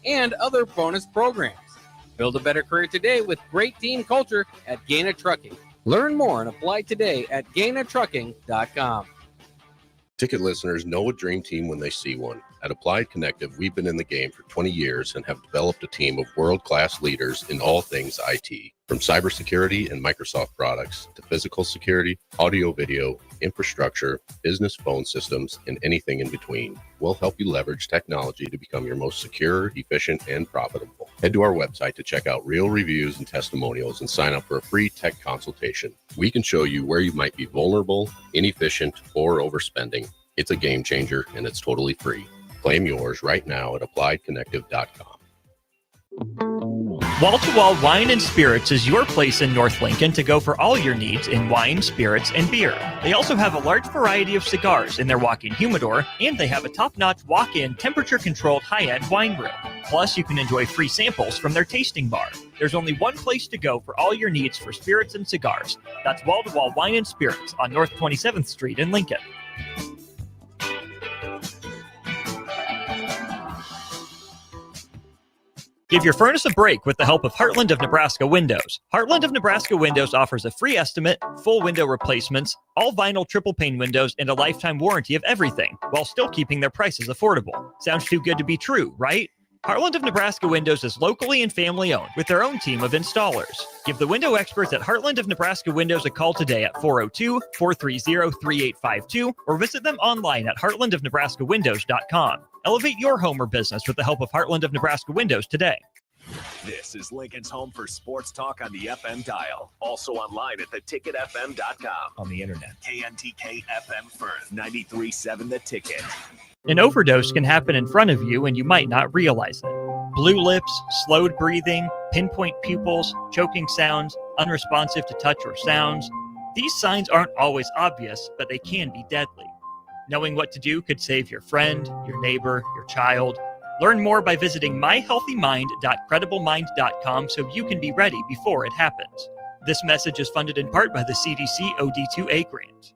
and other bonus programs. Build a better career today with great team culture at Gaina Trucking. Learn more and apply today at GainaTrucking.com. Ticket listeners know a dream team when they see one. At Applied Connective, we've been in the game for 20 years and have developed a team of world-class leaders in all things IT. From cybersecurity and Microsoft products to physical security, audio-video, infrastructure, business phone systems, and anything in between. We'll help you leverage technology to become your most secure, efficient, and profitable. Head to our website to check out real reviews and testimonials and sign up for a free tech consultation. We can show you where you might be vulnerable, inefficient, or overspending. It's a game changer, and it's totally free. Claim yours right now at appliedconnective.com. Wall to Wall Wine and Spirits is your place in North Lincoln to go for all your needs in wine, spirits, and beer. They also have a large variety of cigars in their walk-in humidor, and they have a top-notch walk-in temperature-controlled high-end wine room. Plus, you can enjoy free samples from their tasting bar. There's only one place to go for all your needs for spirits and cigars. That's Wall to Wall Wine and Spirits on North 27th Street in Lincoln. Give your furnace a break with the help of Heartland of Nebraska Windows. Heartland of Nebraska Windows offers a free estimate, full window replacements, all vinyl triple pane windows, and a lifetime warranty of everything, while still keeping their prices affordable. Sounds too good to be true, right? Heartland of Nebraska Windows is locally and family owned with their own team of installers. Give the window experts at Heartland of Nebraska Windows a call today at 402-430-3852 or visit them online at heartlandofnebraskawindows.com. Elevate your home or business with the help of Heartland of Nebraska Windows today. This is Lincoln's home for sports talk on the FM dial. Also online at theticketfm.com. On the internet. KNTK FM Firth, 93.7 The Ticket. An overdose can happen in front of you and you might not realize it. Blue lips, slowed breathing, pinpoint pupils, choking sounds, unresponsive to touch or sounds. These signs aren't always obvious, but they can be deadly. Knowing what to do could save your friend, your neighbor, your child. Learn more by visiting myhealthymind.crediblemmind.com so you can be ready before it happens. This message is funded in part by the CDC OD2A grant.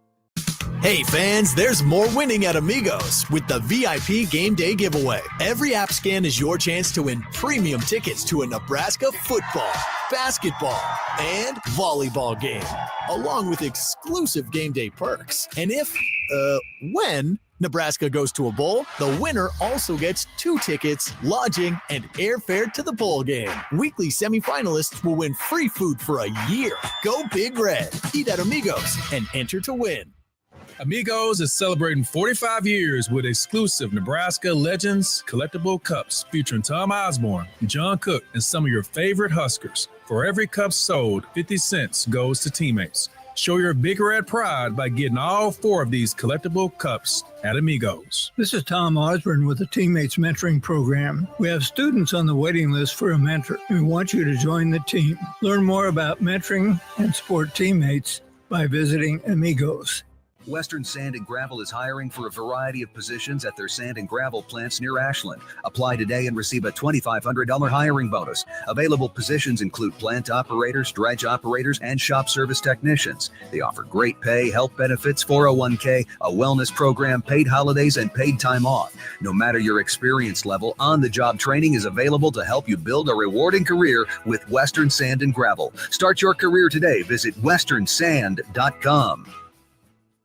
Hey fans, there's more winning at Amigos with the VIP Game Day giveaway. Every app scan is your chance to win premium tickets to a Nebraska football, basketball, and volleyball game, along with exclusive game day perks. And when Nebraska goes to a bowl, the winner also gets 2 tickets, lodging, and airfare to the bowl game. Weekly semifinalists will win free food for a year. Go Big Red. Eat at Amigos and enter to win. Amigos is celebrating 45 years with exclusive Nebraska Legends collectible cups featuring Tom Osborne, John Cook, and some of your favorite Huskers. For every cup sold, 50 cents goes to teammates. Show your Big Red pride by getting all 4 of these collectible cups at Amigos. This is Tom Osborne with the Teammates Mentoring Program. We have students on the waiting list for a mentor, and we want you to join the team. Learn more about mentoring and support teammates by visiting Amigos. Western Sand and Gravel is hiring for a variety of positions at their sand and gravel plants near Ashland. Apply today and receive a $2,500 hiring bonus. Available positions include plant operators, dredge operators, and shop service technicians. They offer great pay, health benefits, 401k, a wellness program, paid holidays, and paid time off. No matter your experience level, on-the-job training is available to help you build a rewarding career with Western Sand and Gravel. Start your career today. Visit westernsand.com.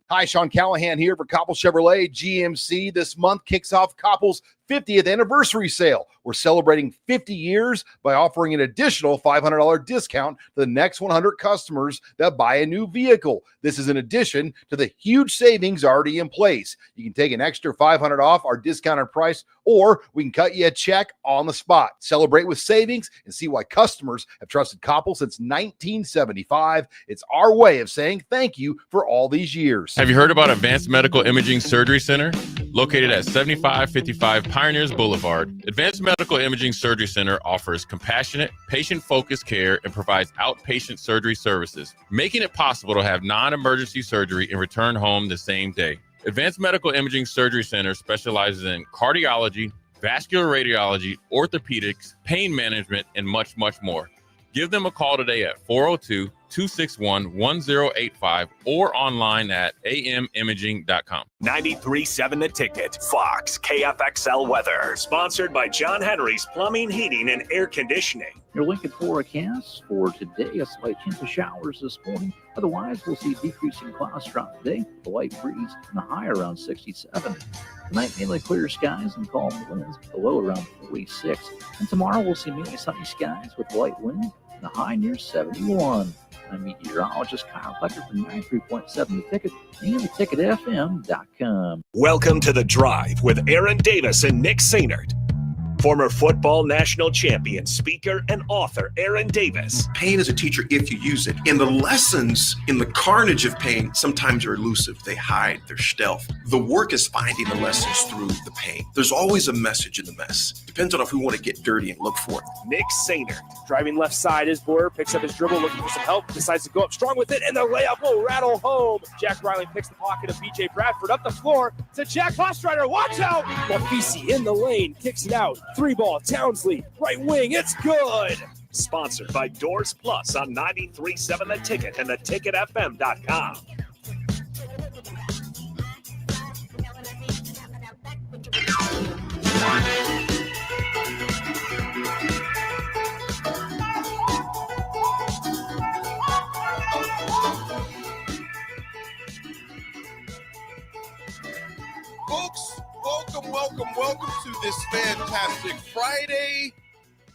Hi, Sean Callahan here for Koppel Chevrolet GMC. This month kicks off Koppel's 50th anniversary sale. We're celebrating 50 years by offering an additional $500 discount to the next 100 customers that buy a new vehicle. This is in addition to the huge savings already in place. You can take an extra $500 off our discounted price, or we can cut you a check on the spot. Celebrate with savings and see why customers have trusted Koppel since 1975. It's our way of saying thank you for all these years. Have you heard about Advanced Medical Imaging Surgery Center? Located at 7555 Pioneers Boulevard, Advanced Medical Imaging Surgery Center offers compassionate, patient-focused care and provides outpatient surgery services, making it possible to have non-emergency surgery and return home the same day. Advanced Medical Imaging Surgery Center specializes in cardiology, vascular radiology, orthopedics, pain management, and much, much more. Give them a call today at 888-261-1085 or online at amimaging.com. 93.7 The Ticket, Fox, KFXL weather. Sponsored by John Henry's Plumbing, Heating, and Air Conditioning. Your Lincoln forecast for today, a slight chance of showers this morning. Otherwise, we'll see decreasing clouds throughout the day, a light breeze, and a high around 67. Tonight, mainly clear skies and calm winds, the low around 46. And tomorrow, we'll see mainly sunny skies with light wind and a high near 71. I'm meteorologist Kyle Fletcher from 93.7 The Ticket and theticketfm.com. Welcome to The Drive with Aaron Davis and Nick Sainert. Former football national champion, speaker, and author Aaron Davis. Pain is a teacher if you use it. And the lessons in the carnage of pain sometimes are elusive. They hide, they're stealth. The work is finding the lessons through the pain. There's always a message in the mess. Depends on if we want to get dirty and look for it. Nick Sainert. Driving left side is Boyer, picks up his dribble, looking for some help, decides to go up strong with it, and the layup will rattle home. Jack Riley picks the pocket of BJ Bradford up the floor to Jack Hostrider. Watch out! Wafisi in the lane, kicks it out. 3-ball, Townsley, right wing, it's good! Sponsored by Doors Plus on 93.7 The Ticket and theticketfm.com. Folks, welcome to this fantastic Friday.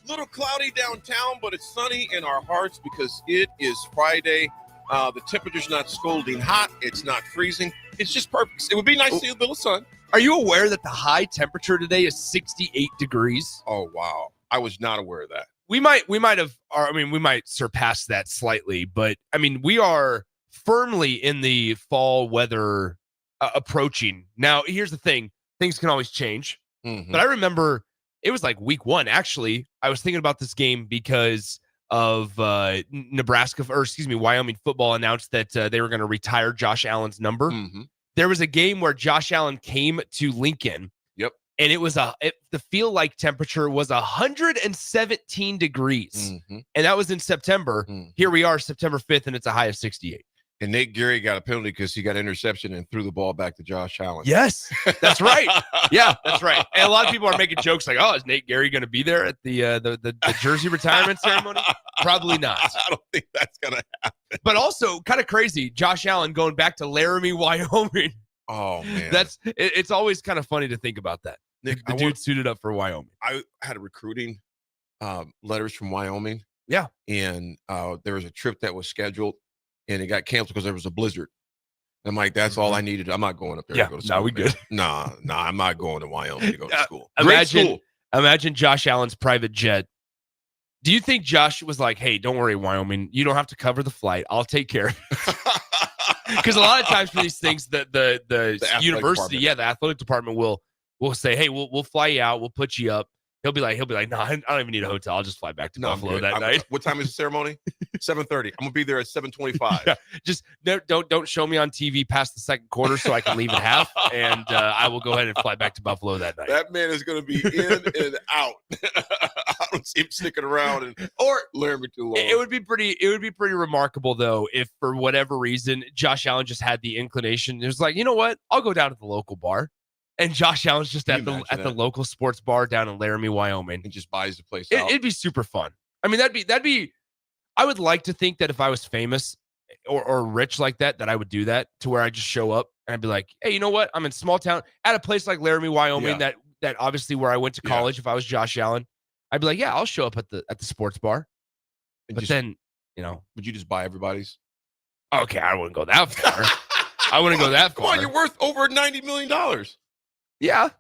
Little cloudy downtown, but it's sunny in our hearts because it is Friday. The temperature's not scalding hot. It's not freezing. It's just perfect. It would be nice to see a little sun. Are you aware that the high temperature today is 68 degrees? Oh, wow. I was not aware of that. We might surpass that slightly, but I mean, we are firmly in the fall weather approaching. Now, here's the thing. Things can always change. But I remember it was like week 1. Actually, I was thinking about this game because of Wyoming football announced that they were going to retire Josh Allen's number. There was a game where Josh Allen came to Lincoln. Yep. And it was the feel like temperature was 117 degrees. And that was in September. Here we are, September 5th, and it's a high of 68. And Nate Gary got a penalty because he got interception and threw the ball back to Josh Allen. Yes, that's right. Yeah, that's right. And a lot of people are making jokes like, "Oh, is Nate Gary going to be there at the jersey retirement ceremony?" Probably not. I don't think that's going to happen. But also, kind of crazy, Josh Allen going back to Laramie, Wyoming. Oh man, it's always kind of funny to think about that. Nick, the dude suited up for Wyoming. I had a recruiting letters from Wyoming. Yeah, and there was a trip that was scheduled. And it got canceled because there was a blizzard. I'm like, that's all I needed. I'm not going up there to go to school. No, we good. Nah, I'm not going to Wyoming to go to school. Imagine Josh Allen's private jet. Do you think Josh was like, hey, don't worry, Wyoming. You don't have to cover the flight. I'll take care of it. Because a lot of times for these things, the university, the athletic department will say, hey, we'll fly you out. We'll put you up. He'll be like, no, I don't even need a hotel. I'll just fly back to Buffalo that night. What time is the ceremony? 7:30. I'm gonna be there at 7:25. Yeah, just don't show me on TV past the second quarter so I can leave at half, and I will go ahead and fly back to Buffalo that night. That man is gonna be in and out. I don't see him sticking around or Laramie too long. It would be pretty remarkable though if for whatever reason Josh Allen just had the inclination. It was like, you know what? I'll go down to the local bar. And Josh Allen's just at the local sports bar down in Laramie, Wyoming. And just buys the place out. It'd be super fun. I mean, that'd be. I would like to think that if I was famous or rich like that I would do that to where I just show up and I'd be like, hey, you know what? I'm in small town at a place like Laramie, Wyoming. That obviously where I went to college. If I was Josh Allen, I'd be like, yeah, I'll show up at the sports bar. But then, would you just buy everybody's? Okay, I wouldn't go that far. I wouldn't go that far. Come on, you're worth over $90 million. Yeah.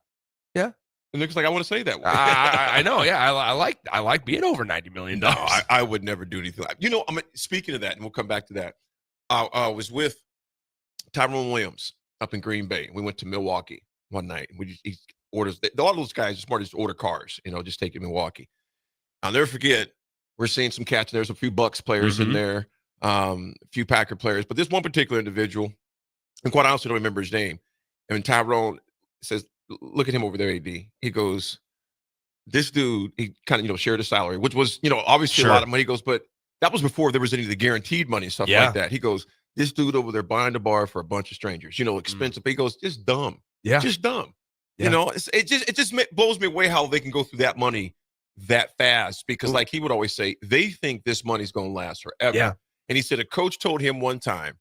It looks like I want to say that way. I know. Yeah. I like being over $90 million. No, I would never do anything like speaking of that, and we'll come back to that. I was with Tyrone Williams up in Green Bay. We went to Milwaukee one night. He orders a lot of those guys are smart to order cars, just take it to Milwaukee. I'll never forget, we're seeing some cats. There's a few Bucks players in there, a few Packer players, but this one particular individual, and quite honestly, I don't remember his name. And Tyrone says, look at him over there, AD. He goes, this dude, he kind of, shared his salary, which was, obviously a lot of money. He goes, but That was before there was any of the guaranteed money and stuff like that. He goes, this dude over there buying the bar for a bunch of strangers, expensive. He goes, just dumb. Yeah. Just dumb. Yeah. It just blows me away how they can go through that money that fast, because like he would always say, they think this money's going to last forever. Yeah. And he said a coach told him one time,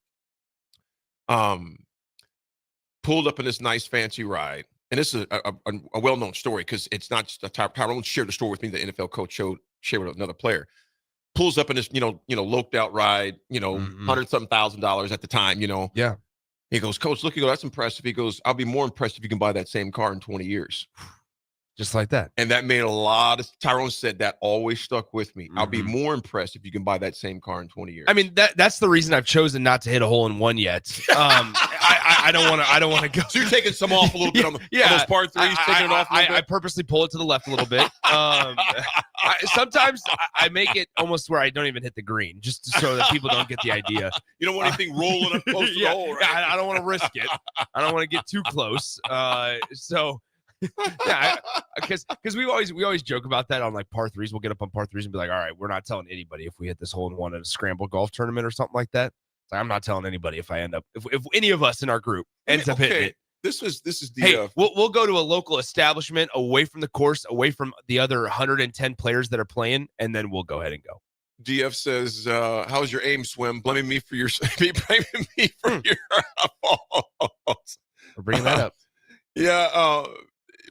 pulled up in this nice fancy ride. And this is a well-known story, because it's not just Tyrone shared the story with me. The NFL coach shared with another player. Pulls up in this, loped out ride, $100,000 at the time, Yeah. He goes, Coach, look, that's impressive. He goes, I'll be more impressed if you can buy that same car in 20 years. Just like that. And that made a lot of, Tyrone said that always stuck with me. I'll be more impressed if you can buy that same car in 20 years. I mean, that's the reason I've chosen not to hit a hole in one yet. I don't want to go. So you're taking some off a little bit on those part threes, taking it off a little bit? I purposely pull it to the left a little bit. Sometimes I make it almost where I don't even hit the green, just so that people don't get the idea. You don't want anything rolling up close to the hole, right? I don't want to risk it. I don't want to get too close. Because we always joke about that on like par threes. We'll get up on par threes and be like, all right, we're not telling anybody if we hit this hole in one at a scramble golf tournament or something like that. Like, I'm not telling anybody if I end up if any of us in our group ends up hitting it. This is the hey, we'll go to a local establishment away from the course, away from the other 110 players that are playing, and then we'll go ahead and go. DF says, how's your aim, Swim? Blaming me for your balls. We're bringing that up. Yeah,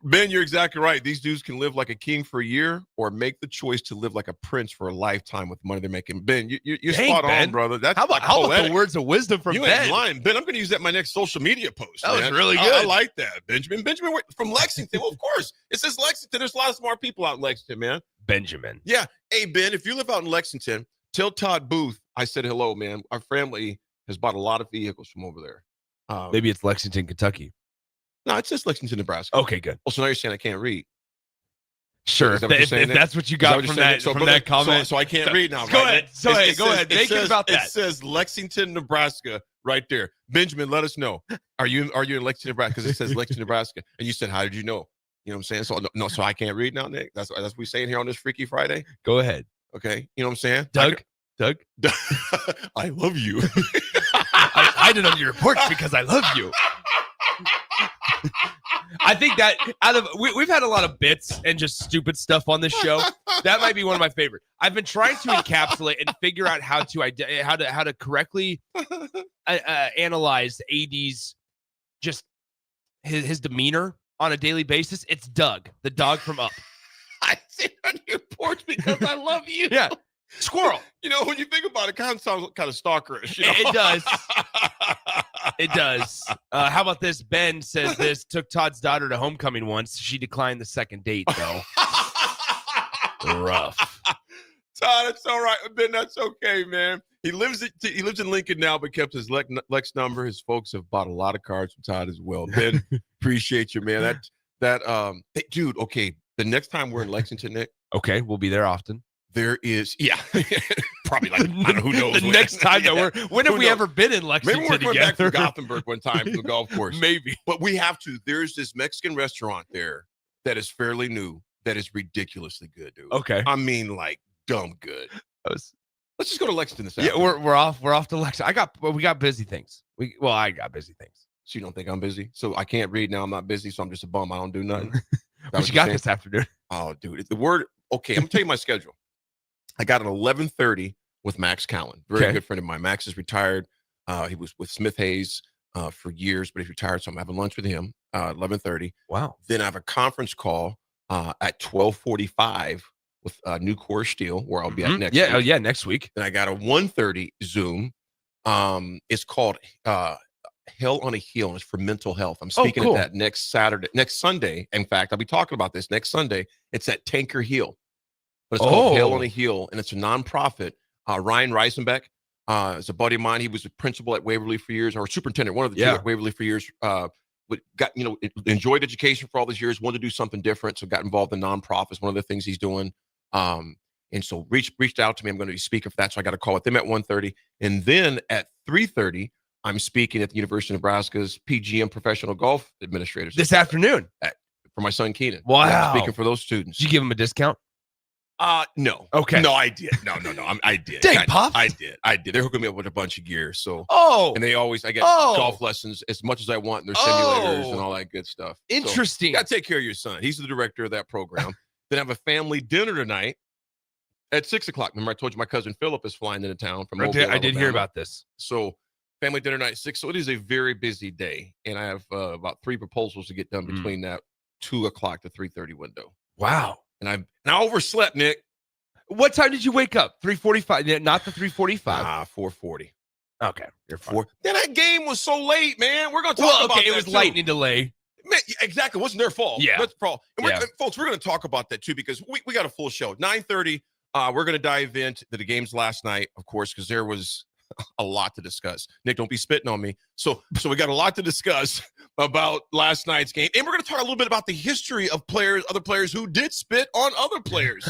Ben, you're exactly right. These dudes can live like a king for a year or make the choice to live like a prince for a lifetime with the money they're making. Ben, you're spot on, brother. That's how about the words of wisdom from you Ben? Ain't lying. Ben, I'm going to use that in my next social media post. That man. was really good. I like that, Benjamin. Benjamin from Lexington. Well, of course. It says Lexington. There's a lot of smart people out in Lexington, man. Benjamin. Yeah. Hey, Ben, if you live out in Lexington, tell Todd Booth I said hello, man. Our family has bought a lot of vehicles from over there. Maybe it's Lexington, Kentucky. No, it's just Lexington, Nebraska. Okay, good. Also, now you're saying I can't read. Sure. If that's what you got from that comment. So I can't read now. Go right? ahead. Go ahead. Make it about that. It says Lexington, Nebraska right there. Benjamin, let us know. Are you in Lexington, Nebraska? Because it says Lexington, Nebraska. And you said, how did you know? You know what I'm saying? So so I can't read now, Nick? That's what we're saying here on this Freaky Friday? Go ahead. Okay. You know what I'm saying? Doug? I love you. I hide it on your report because I love you. I think that we've had a lot of bits and just stupid stuff on this show. That might be one of my favorite. I've been trying to encapsulate and figure out how to correctly analyze AD's just his demeanor on a daily basis. It's Doug, the dog from Up. I sit on your porch because I love you. Yeah. Squirrel. You know, when you think about it, kind of sounds kind of stalkerish. You know? It does. It does. How about this? Ben says this took Todd's daughter to homecoming once. She declined the second date, though. Rough. Todd, it's all right. Ben, that's okay, man. He lives in Lincoln now, but kept his Lex number. His folks have bought a lot of cards from Todd as well. Ben, appreciate you, man. Hey, dude, okay. The next time we're in Lexington, Nick. Okay, we'll be there often. There is, probably like, I don't know, who knows. The next time that when have we ever been in Lexington Maybe we're going back together? to Gothenburg one time to the golf course. Maybe. But we have to. There's this Mexican restaurant there that is fairly new that is ridiculously good, dude. Okay. I mean, like, dumb good. Let's just go to Lexington this Yeah, afternoon. we're off to Lexington. We got busy things. I got busy things. So you don't think I'm busy? So I can't read now. I'm not busy, so I'm just a bum. I don't do nothing. What you got this afternoon? Oh, dude. The word, okay, I'm going to tell you my schedule. I got an 11:30 with Max Cowan, very good friend of mine. Max is retired. He was with Smith Hayes for years, but he's retired, so I'm having lunch with him 11:30. Wow. Then I have a conference call at 12:45 with Nucor Steel, where I'll be at next week. Next week. Then I got a 1:30 Zoom. It's called Hell on a Heel, and it's for mental health. I'm speaking at that next Sunday. In fact, I'll be talking about this next Sunday. It's at Tanker Heel. But it's called Hell on a Heel, and it's a nonprofit. Ryan Reisenbeck is a buddy of mine. He was a principal at Waverly for years, or superintendent, one of the two at Waverly for years. Enjoyed education for all these years, wanted to do something different, so got involved in nonprofits, one of the things he's doing. And so reached out to me. I'm going to be speaking for that, so I got a call with them at 1:30. And then at 3:30, I'm speaking at the University of Nebraska's PGM Professional Golf Administrators. This afternoon? For my son, Keenan. Wow. I'm speaking for those students. Did you give him a discount? No. Okay. No, I did. No. I did. Dang, Pop. I did. They're hooking me up with a bunch of gear. So. Oh. And I get golf lessons as much as I want. And their simulators and all that good stuff. Interesting. So, you got to take care of your son. He's the director of that program. Then I have a family dinner tonight at 6:00. Remember, I told you my cousin Philip is flying into town from Mobile, I did hear Alabama. about this. So family dinner night 6. So it is a very busy day, and I have about 3 proposals to get done between that 2:00 to 3:30 window. Wow. And I overslept, Nick. What time did you wake up? 3:45. Not the 3:45. 4:40. Okay, you're fine. Then that game was so late, man. We're gonna talk about that. It was too. lightning delay. Man, exactly. It wasn't their fault. Yeah. That's the problem. And Yeah. folks, we're going to talk about that too because we got a full show. 9:30, we're going to dive into the games last night, of course, because there was a lot to discuss. Nick, don't be spitting on me. So we got a lot to discuss about last night's game. And we're going to talk a little bit about the history of other players who did spit on other players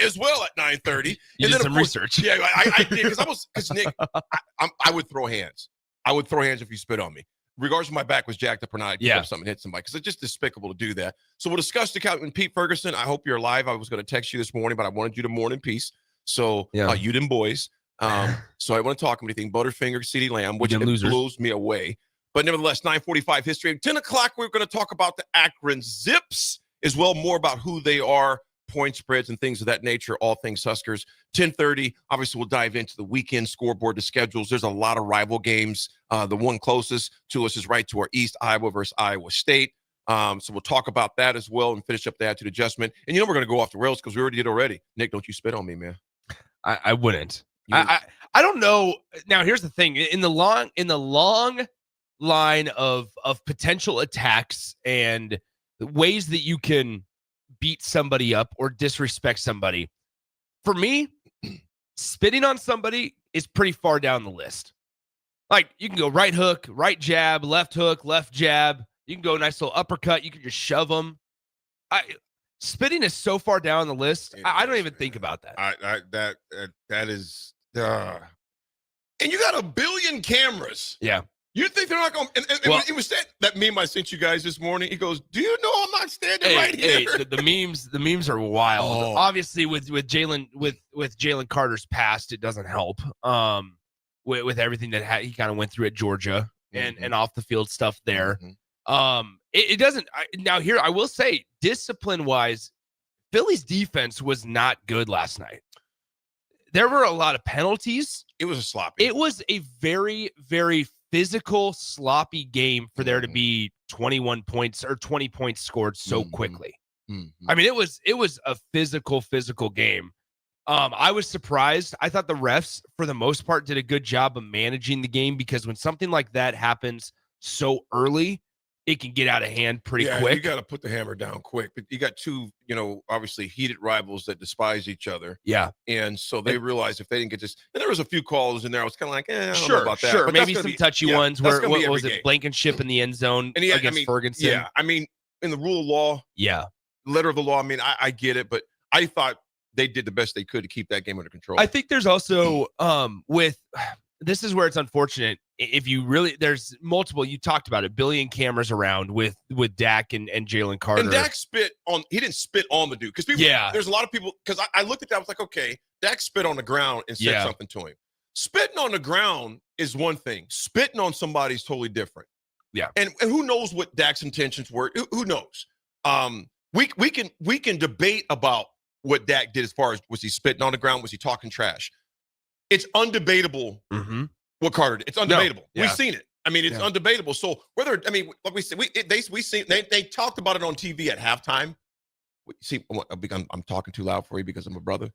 as well at 9:30. You and did then, some research. Yeah, I did because Nick, I would throw hands. I would throw hands if you spit on me. Regardless of my back was jacked up or not, I'd pick up something and hit somebody because it's just despicable to do that. So we'll discuss the Captain Pete Ferguson. I hope you're alive. I was going to text you this morning, but I wanted you to mourn in peace. So you them boys. So I want to talk about anything Butterfinger, CeeDee Lamb, which blows me away. But nevertheless, 9:45 history. At 10 o'clock, we're going to talk about the Akron Zips as well, more about who they are, point spreads, and things of that nature, all things Huskers. 10:30, obviously, we'll dive into the weekend scoreboard, the schedules. There's a lot of rival games. The one closest to us is right to our east, Iowa versus Iowa State. So we'll talk about that as well and finish up the attitude adjustment. And we're going to go off the rails because we already did already. Nick, don't you spit on me, man. I wouldn't. I don't know. Now, here's the thing. In the long line of potential attacks and ways that you can beat somebody up or disrespect somebody, for me, spitting on somebody is pretty far down the list. Like, you can go right hook, right jab, left hook, left jab. You can go a nice little uppercut. You can just shove them. Spitting is so far down the list. I don't even think about that. That is, and you got 1 billion cameras. Yeah. You think they're not going? And it was that meme I sent you guys this morning. He goes, "Do you know I'm not standing right here?" The memes are wild. Obviously, with Jalen Carter's past, it doesn't help. With everything that he kind of went through at Georgia and off the field stuff there. It doesn't. Now here, I will say, discipline wise, Philly's defense was not good last night. There were a lot of penalties. It was a sloppy. It was a very, very physical, sloppy game for there to be 21 points or 20 points scored so quickly. I mean, it was a physical game. I was surprised. I thought the refs, for the most part, did a good job of managing the game because when something like that happens so early, it can get out of hand pretty quick. You got to put the hammer down quick. But you got two, obviously heated rivals that despise each other. Yeah. And so they realized if they didn't get this, and there was a few calls in there. I was kind of like, I don't know about that. Sure. But maybe some touchy ones where, what was game. it, Blankenship in the end zone against Ferguson? Yeah. I mean, in the rule of law, letter of the law, I mean, I get it, but I thought they did the best they could to keep that game under control. I think there's also, this is where it's unfortunate. If you really, there's multiple, you talked about it, 1 billion cameras around with Dak and Jalen Carter. And Dak he didn't spit on the dude. Because there's a lot of people, because I looked at that, I was like, okay, Dak spit on the ground and said something to him. Spitting on the ground is one thing. Spitting on somebody is totally different. Yeah. And who knows what Dak's intentions were? Who knows? We can debate about what Dak did as far as, was he spitting on the ground? Was he talking trash? It's undebatable what Carter did. It's undebatable. We've seen it. I mean, it's undebatable. So whether, I mean, like we said, they talked about it on TV at halftime. See, I'm talking too loud for you because I'm a brother.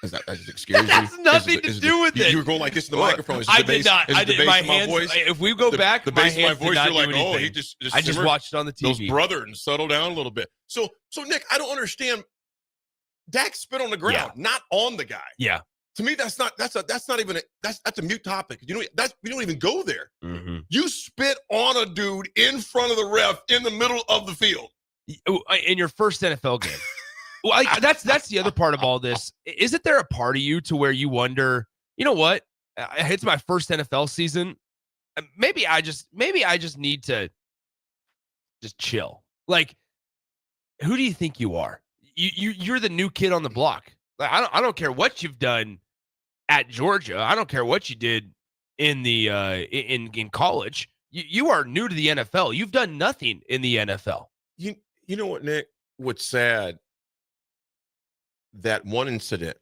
That just scares you? That's nothing to do with it. You were going like this in the microphone. I did not. I did my hands. If we go back, the my bass of my hands voice, did not you're like, do oh, anything. he just I just simmered. watched on the TV. Those brother and settle down a little bit. So Nick, I don't understand. Dak spit on the ground, not on the guy. Yeah. To me, that's not even that's a mute topic. We don't even go there. You spit on a dude in front of the ref in the middle of the field in your first NFL game. Well, that's the other part of all this. Isn't there a part of you to where you wonder, you know what? It's my first NFL season. Maybe I just need to just chill. Like, who do you think you are? You're the new kid on the block. I don't care what you've done at Georgia. I don't care what you did in the in college. You are new to the NFL. You've done nothing in the NFL. You know what, Nick? What's sad, that one incident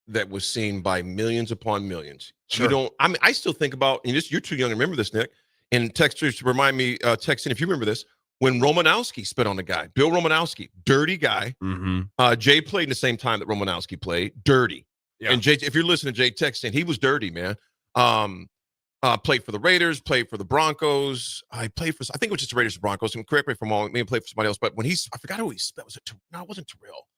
that was seen by millions upon millions. Sure. I still think about, and you're too young to remember this, Nick, and texters remind me, text in if you remember this, when Romanowski spit on the guy. Bill Romanowski, dirty guy. Jay played in the same time that Romanowski played, dirty. Yeah. And Jay, if you're listening to Jay text in, he was dirty, man. Played for the Raiders, played for the Broncos. I think it was just the Raiders and Broncos. And correct me if I'm wrong, maybe played for somebody else. But when I forgot who he spit. No, it wasn't Terrell.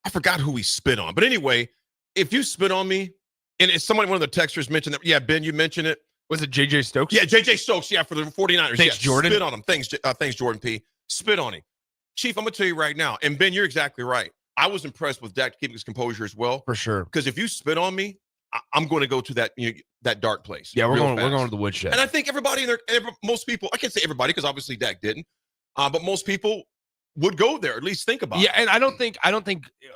I forgot who he spit on. But anyway, if you spit on me, and it's somebody, one of the texters mentioned that, yeah, Ben, you mentioned it. Was it J.J. Stokes? Yeah, J.J. Stokes, yeah, for the 49ers. Thanks, Jordan. Spit on him. Thanks, Jordan P. Spit on him. Chief, I'm going to tell you right now, and Ben, you're exactly right. I was impressed with Dak keeping his composure as well. For sure. Because if you spit on me, I'm going to go to that dark place. Yeah, we're going to the woodshed. And I think everybody in there, most people, I can't say everybody because obviously Dak didn't, but most people would go there, at least think about it. Yeah, and I don't think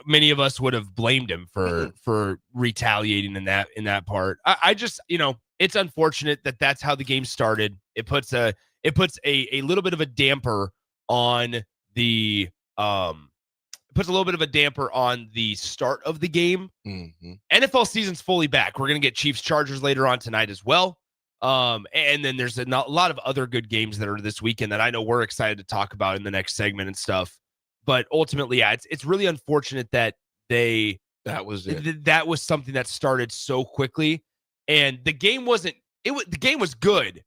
many of us would have blamed him for retaliating in that part. I just, it's unfortunate that that's how the game started. It puts a little bit of a damper on the start of the game. NFL season's fully back. We're going to get Chiefs Chargers later on tonight as well. And then there's a lot of other good games that are this weekend that I know we're excited to talk about in the next segment and stuff. But ultimately, yeah, it's really unfortunate that that was something that started so quickly, and the game the game was good,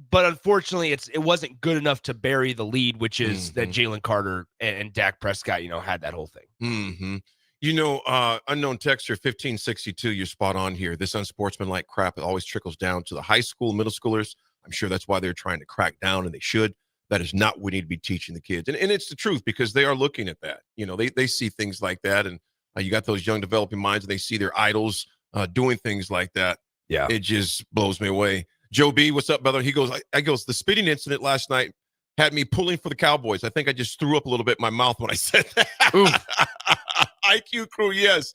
but unfortunately, it wasn't good enough to bury the lead, which is that Jalen Carter and Dak Prescott, had that whole thing. Unknown texter 1562, you're spot on here. This unsportsmanlike crap, it always trickles down to the high school, middle schoolers. I'm sure that's why they're trying to crack down, and they should. That is not what we need to be teaching the kids. And it's the truth, because they are looking at that. They see things like that, and you got those young developing minds, and they see their idols doing things like that. Yeah. It just blows me away. Joe B, what's up, brother? He goes, the spitting incident last night had me pulling for the Cowboys. I think I just threw up a little bit in my mouth when I said that. IQ crew, yes.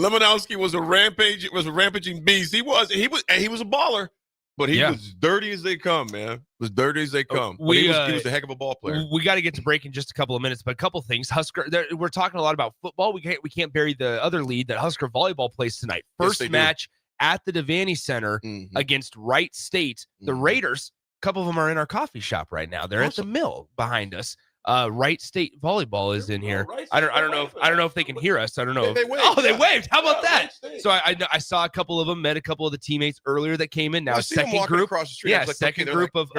Lemonowski was a rampaging beast. He was a baller, but he was dirty as they come, man. Was dirty as they come. He was a heck of a ball player. We got to get to break in just a couple of minutes, but a couple things. Husker, we're talking a lot about football. We can't bury the other lead that Husker volleyball plays tonight. First match at the Devaney Center against Wright State. The Raiders, a couple of them are in our coffee shop right now. They're at the mill behind us. Wright State volleyball is in here. I don't know if they can hear us. I don't know. They waved. Oh, they waved. How about that? So I saw a couple of them, met a couple of the teammates earlier that came in. Now second group across the street. Yeah, second group of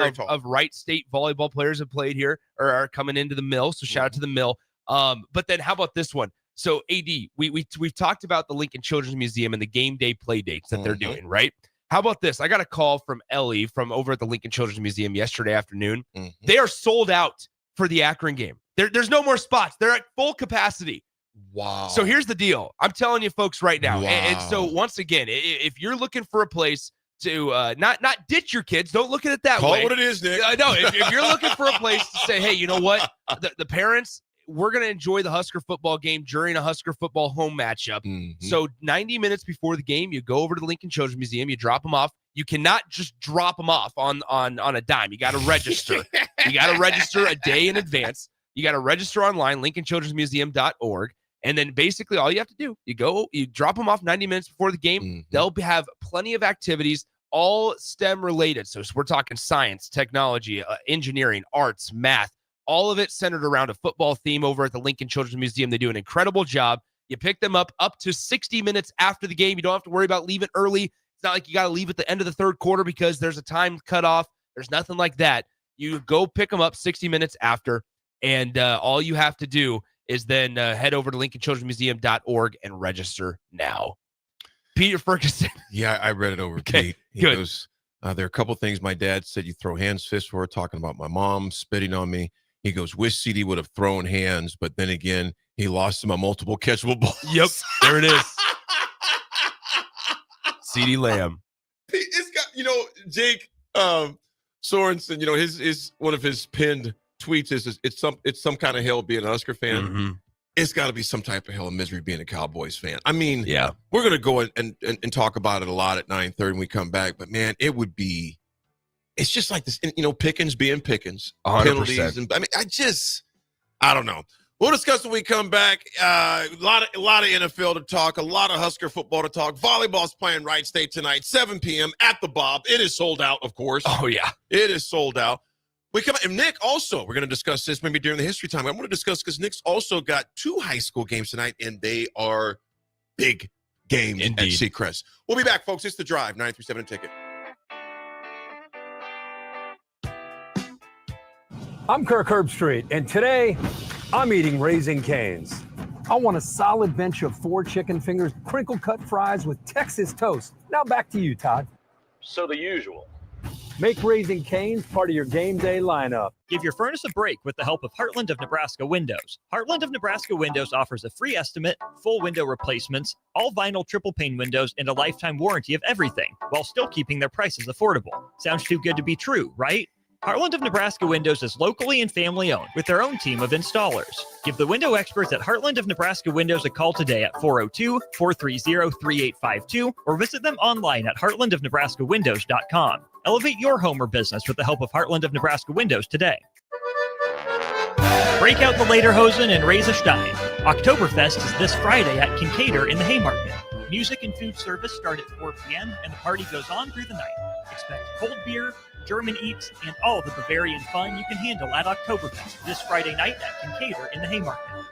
Wright State volleyball players have played here or are coming into the mill. So shout out to the mill. But then how about this one? So AD, we've talked about the Lincoln Children's Museum and the game day play dates that they're doing, right? How about this? I got a call from Ellie from over at the Lincoln Children's Museum yesterday afternoon. They are sold out for the Akron game. There's no more spots. They're at full capacity. Wow. So here's the deal. I'm telling you folks right now. Wow. And so once again, if you're looking for a place to not ditch your kids, don't look at it that way. Call it what it is, Nick. No, if you're looking for a place to say, hey, you know what? The parents, we're going to enjoy the Husker football game during a Husker football home matchup. So 90 minutes before the game, you go over to the Lincoln Children's Museum, you drop them off. You cannot just drop them off on a dime. You got to register. You got to register a day in advance. You got to register online, lincolnchildrensmuseum.org. And then basically all you have to do, you drop them off 90 minutes before the game. They'll have plenty of activities, all STEM related. So we're talking science, technology, engineering, arts, math, all of it centered around a football theme over at the Lincoln Children's Museum. They do an incredible job. You pick them up to 60 minutes after the game. You don't have to worry about leaving early. It's not like you got to leave at the end of the third quarter because there's a time cutoff. There's nothing like that. You go pick them up 60 minutes after, and all you have to do is then head over to lincolnchildrensmuseum.org and register now. Peter Ferguson. Yeah, I read it over. Okay, Pete. He goes, there are a couple things my dad said you throw hands, fists for, talking about my mom spitting on me. He goes, wish CD would have thrown hands, but then again, he lost him a multiple catchable balls. Yep, there it is. CD Lamb. It's got, Jake Sorensen, his one of his pinned tweets is it's some kind of hell being a Husker fan. it's got to be some type of hell of misery being a Cowboys fan. I mean, Yeah. we're going to go and talk about it a lot at 9:30 when we come back. But, man, it's just like this, Pickens being Pickens. 100%. Penalties. And, I don't know. We'll discuss when we come back. A lot of NFL to talk, a lot of Husker football to talk. Volleyball's playing Wright State tonight, 7 p.m. at the Bob. It is sold out, of course. Oh, yeah. It is sold out. We come and Nick also, we're going to discuss this maybe during the history time. I want to discuss because Nick's also got 2 high school games tonight, and they are big games at Seacrest. We'll be back, folks. It's The Drive, 937 Ticket. I'm Kirk Herbstreit, and today I'm eating Raising Cane's. I want a solid bench of 4 chicken fingers, crinkle-cut fries with Texas toast. Now back to you, Todd. So the usual. Make Raising Cane's part of your game day lineup. Give your furnace a break with the help of Heartland of Nebraska Windows. Heartland of Nebraska Windows offers a free estimate, full window replacements, all vinyl triple pane windows, and a lifetime warranty of everything, while still keeping their prices affordable. Sounds too good to be true, right? Heartland of Nebraska Windows is locally and family owned with their own team of installers. Give the window experts at Heartland of Nebraska Windows a call today at 402-430-3852 or visit them online at heartlandofnebraskawindows.com. Elevate your home or business with the help of Heartland of Nebraska Windows today. Break out the Lederhosen and raise a stein. Oktoberfest is this Friday at Kincaider in the Haymarket. Music and food service start at 4 p.m. and the party goes on through the night. Expect cold beer, German eats, and all the Bavarian fun you can handle at Oktoberfest this Friday night at Kincaider in the Haymarket.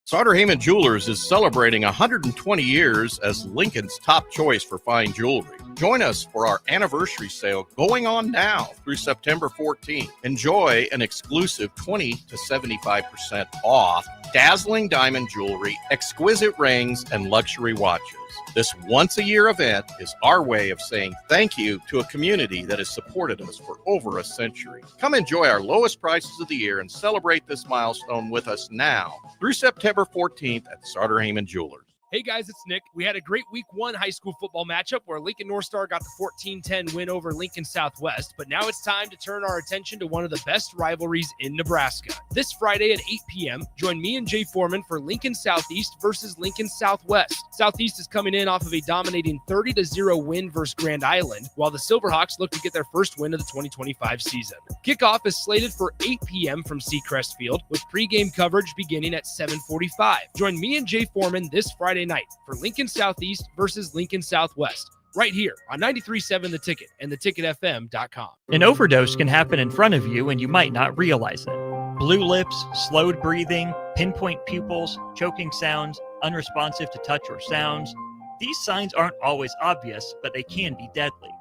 Sauter-Heyman Jewelers is celebrating 120 years as Lincoln's top choice for fine jewelry. Join us for our anniversary sale going on now through September 14th. Enjoy an exclusive 20 to 75% off dazzling diamond jewelry, exquisite rings, and luxury watches. This once-a-year event is our way of saying thank you to a community that has supported us for over a century. Come enjoy our lowest prices of the year and celebrate this milestone with us now through September 14th at Sauter-Heyman Jewelers. Hey guys, it's Nick. We had a great week 1 high school football matchup where Lincoln North Star got the 14-10 win over Lincoln Southwest, but now it's time to turn our attention to one of the best rivalries in Nebraska. This Friday at 8 p.m., join me and Jay Foreman for Lincoln Southeast versus Lincoln Southwest. Southeast is coming in off of a dominating 30-0 win versus Grand Island, while the Silverhawks look to get their first win of the 2025 season. Kickoff is slated for 8 p.m. from Seacrest Field, with pregame coverage beginning at 7:45. Join me and Jay Foreman this Friday night for Lincoln Southeast versus Lincoln Southwest, right here on 93.7 The Ticket and theticketfm.com. An overdose can happen in front of you and you might not realize it. Blue lips, slowed breathing, pinpoint pupils, choking sounds, unresponsive to touch or sounds. These signs aren't always obvious, but they can be deadly.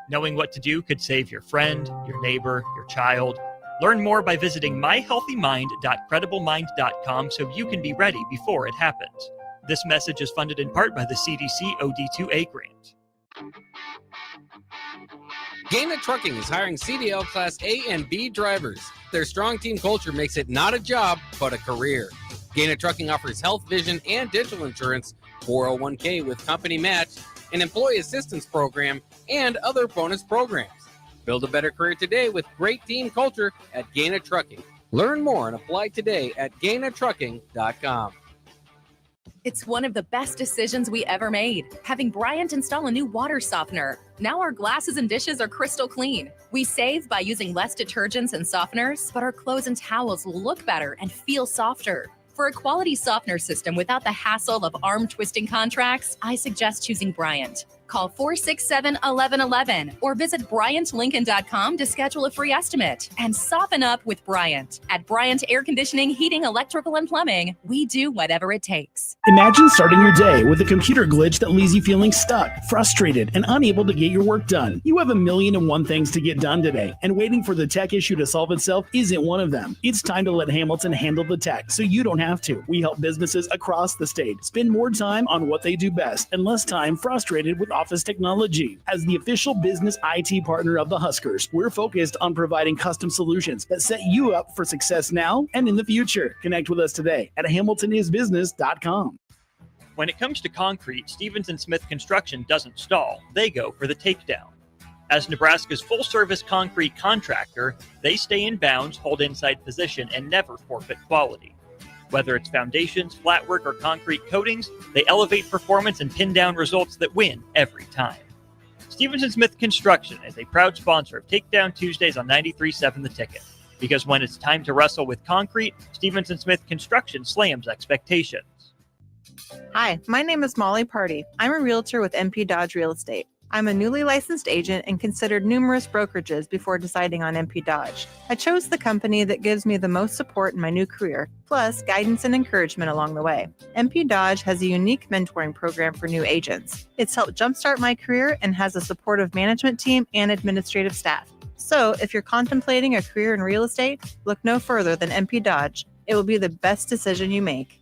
Knowing what to do could save your friend, your neighbor, your child. Learn more by visiting myhealthymind.crediblemmind.com so you can be ready before it happens. This message is funded in part by the CDC OD2A grant. Gaina Trucking is hiring CDL Class A and B drivers. Their strong team culture makes it not a job, but a career. Gaina Trucking offers health, vision, and dental insurance, 401k with company match, an employee assistance program, and other bonus programs. Build a better career today with great team culture at Gaina Trucking. Learn more and apply today at GainaTrucking.com. It's one of the best decisions we ever made, having Bryant install a new water softener. Now our glasses and dishes are crystal clean. We save by using less detergents and softeners, but our clothes and towels will look better and feel softer. For a quality softener system without the hassle of arm-twisting contracts, I suggest choosing Bryant. Call 467-1111 or visit BryantLincoln.com to schedule a free estimate and soften up with Bryant. At Bryant Air Conditioning, Heating, Electrical, and Plumbing, we do whatever it takes. Imagine starting your day with a computer glitch that leaves you feeling stuck, frustrated, and unable to get your work done. You have 1,000,001 things to get done today, and waiting for the tech issue to solve itself isn't one of them. It's time to let Hamilton handle the tech so you don't have to. We help businesses across the state spend more time on what they do best and less time frustrated with office technology. As the official business IT partner of the Huskers, we're focused on providing custom solutions that set you up for success now and in the future. Connect with us today at HamiltonIsBusiness.com. When it comes to concrete, Stevens & Smith Construction doesn't stall. They go for the takedown. As Nebraska's full-service concrete contractor, they stay in bounds, hold inside position, and never forfeit quality. Whether it's foundations, flat work, or concrete coatings, they elevate performance and pin down results that win every time. Stevenson Smith Construction is a proud sponsor of Takedown Tuesdays on 93.7 The Ticket. Because when it's time to wrestle with concrete, Stevenson Smith Construction slams expectations. Hi, my name is Molly Party. I'm a realtor with MP Dodge Real Estate. I'm a newly licensed agent and considered numerous brokerages before deciding on MP Dodge. I chose the company that gives me the most support in my new career, plus guidance and encouragement along the way. MP Dodge has a unique mentoring program for new agents. It's helped jumpstart my career and has a supportive management team and administrative staff. So if you're contemplating a career in real estate, look no further than MP Dodge. It will be the best decision you make.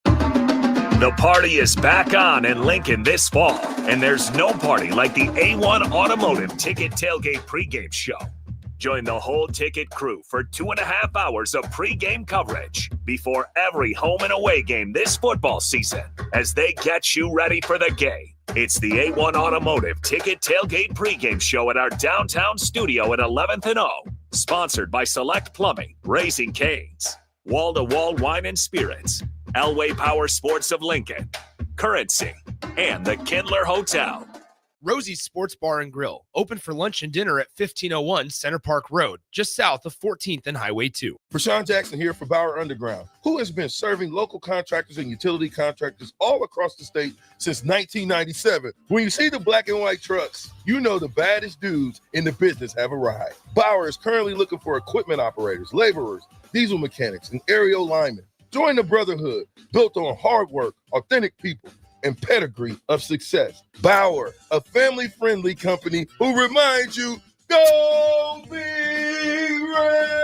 The party is back on in Lincoln this fall, and there's no party like the A1 Automotive Ticket Tailgate pregame show. Join the whole ticket crew for 2.5 hours of pregame coverage before every home and away game this football season as they get you ready for the game. It's the A1 Automotive Ticket Tailgate pregame show at our downtown studio at 11th and O, sponsored by Select Plumbing, Raising Cane's, Wall to Wall Wine and Spirits, Elway Power Sports of Lincoln, Currency, and the Kindler Hotel. Rosie's Sports Bar and Grill, open for lunch and dinner at 1501 Center Park Road, just south of 14th and Highway 2. Prashawn Jackson here for Bauer Underground, who has been serving local contractors and utility contractors all across the state since 1997. When you see the black and white trucks, you know the baddest dudes in the business have arrived. Bauer is currently looking for equipment operators, laborers, diesel mechanics, and aerial linemen. Join the brotherhood built on hard work, authentic people, and pedigree of success. Bauer, a family-friendly company who reminds you, go Big Red!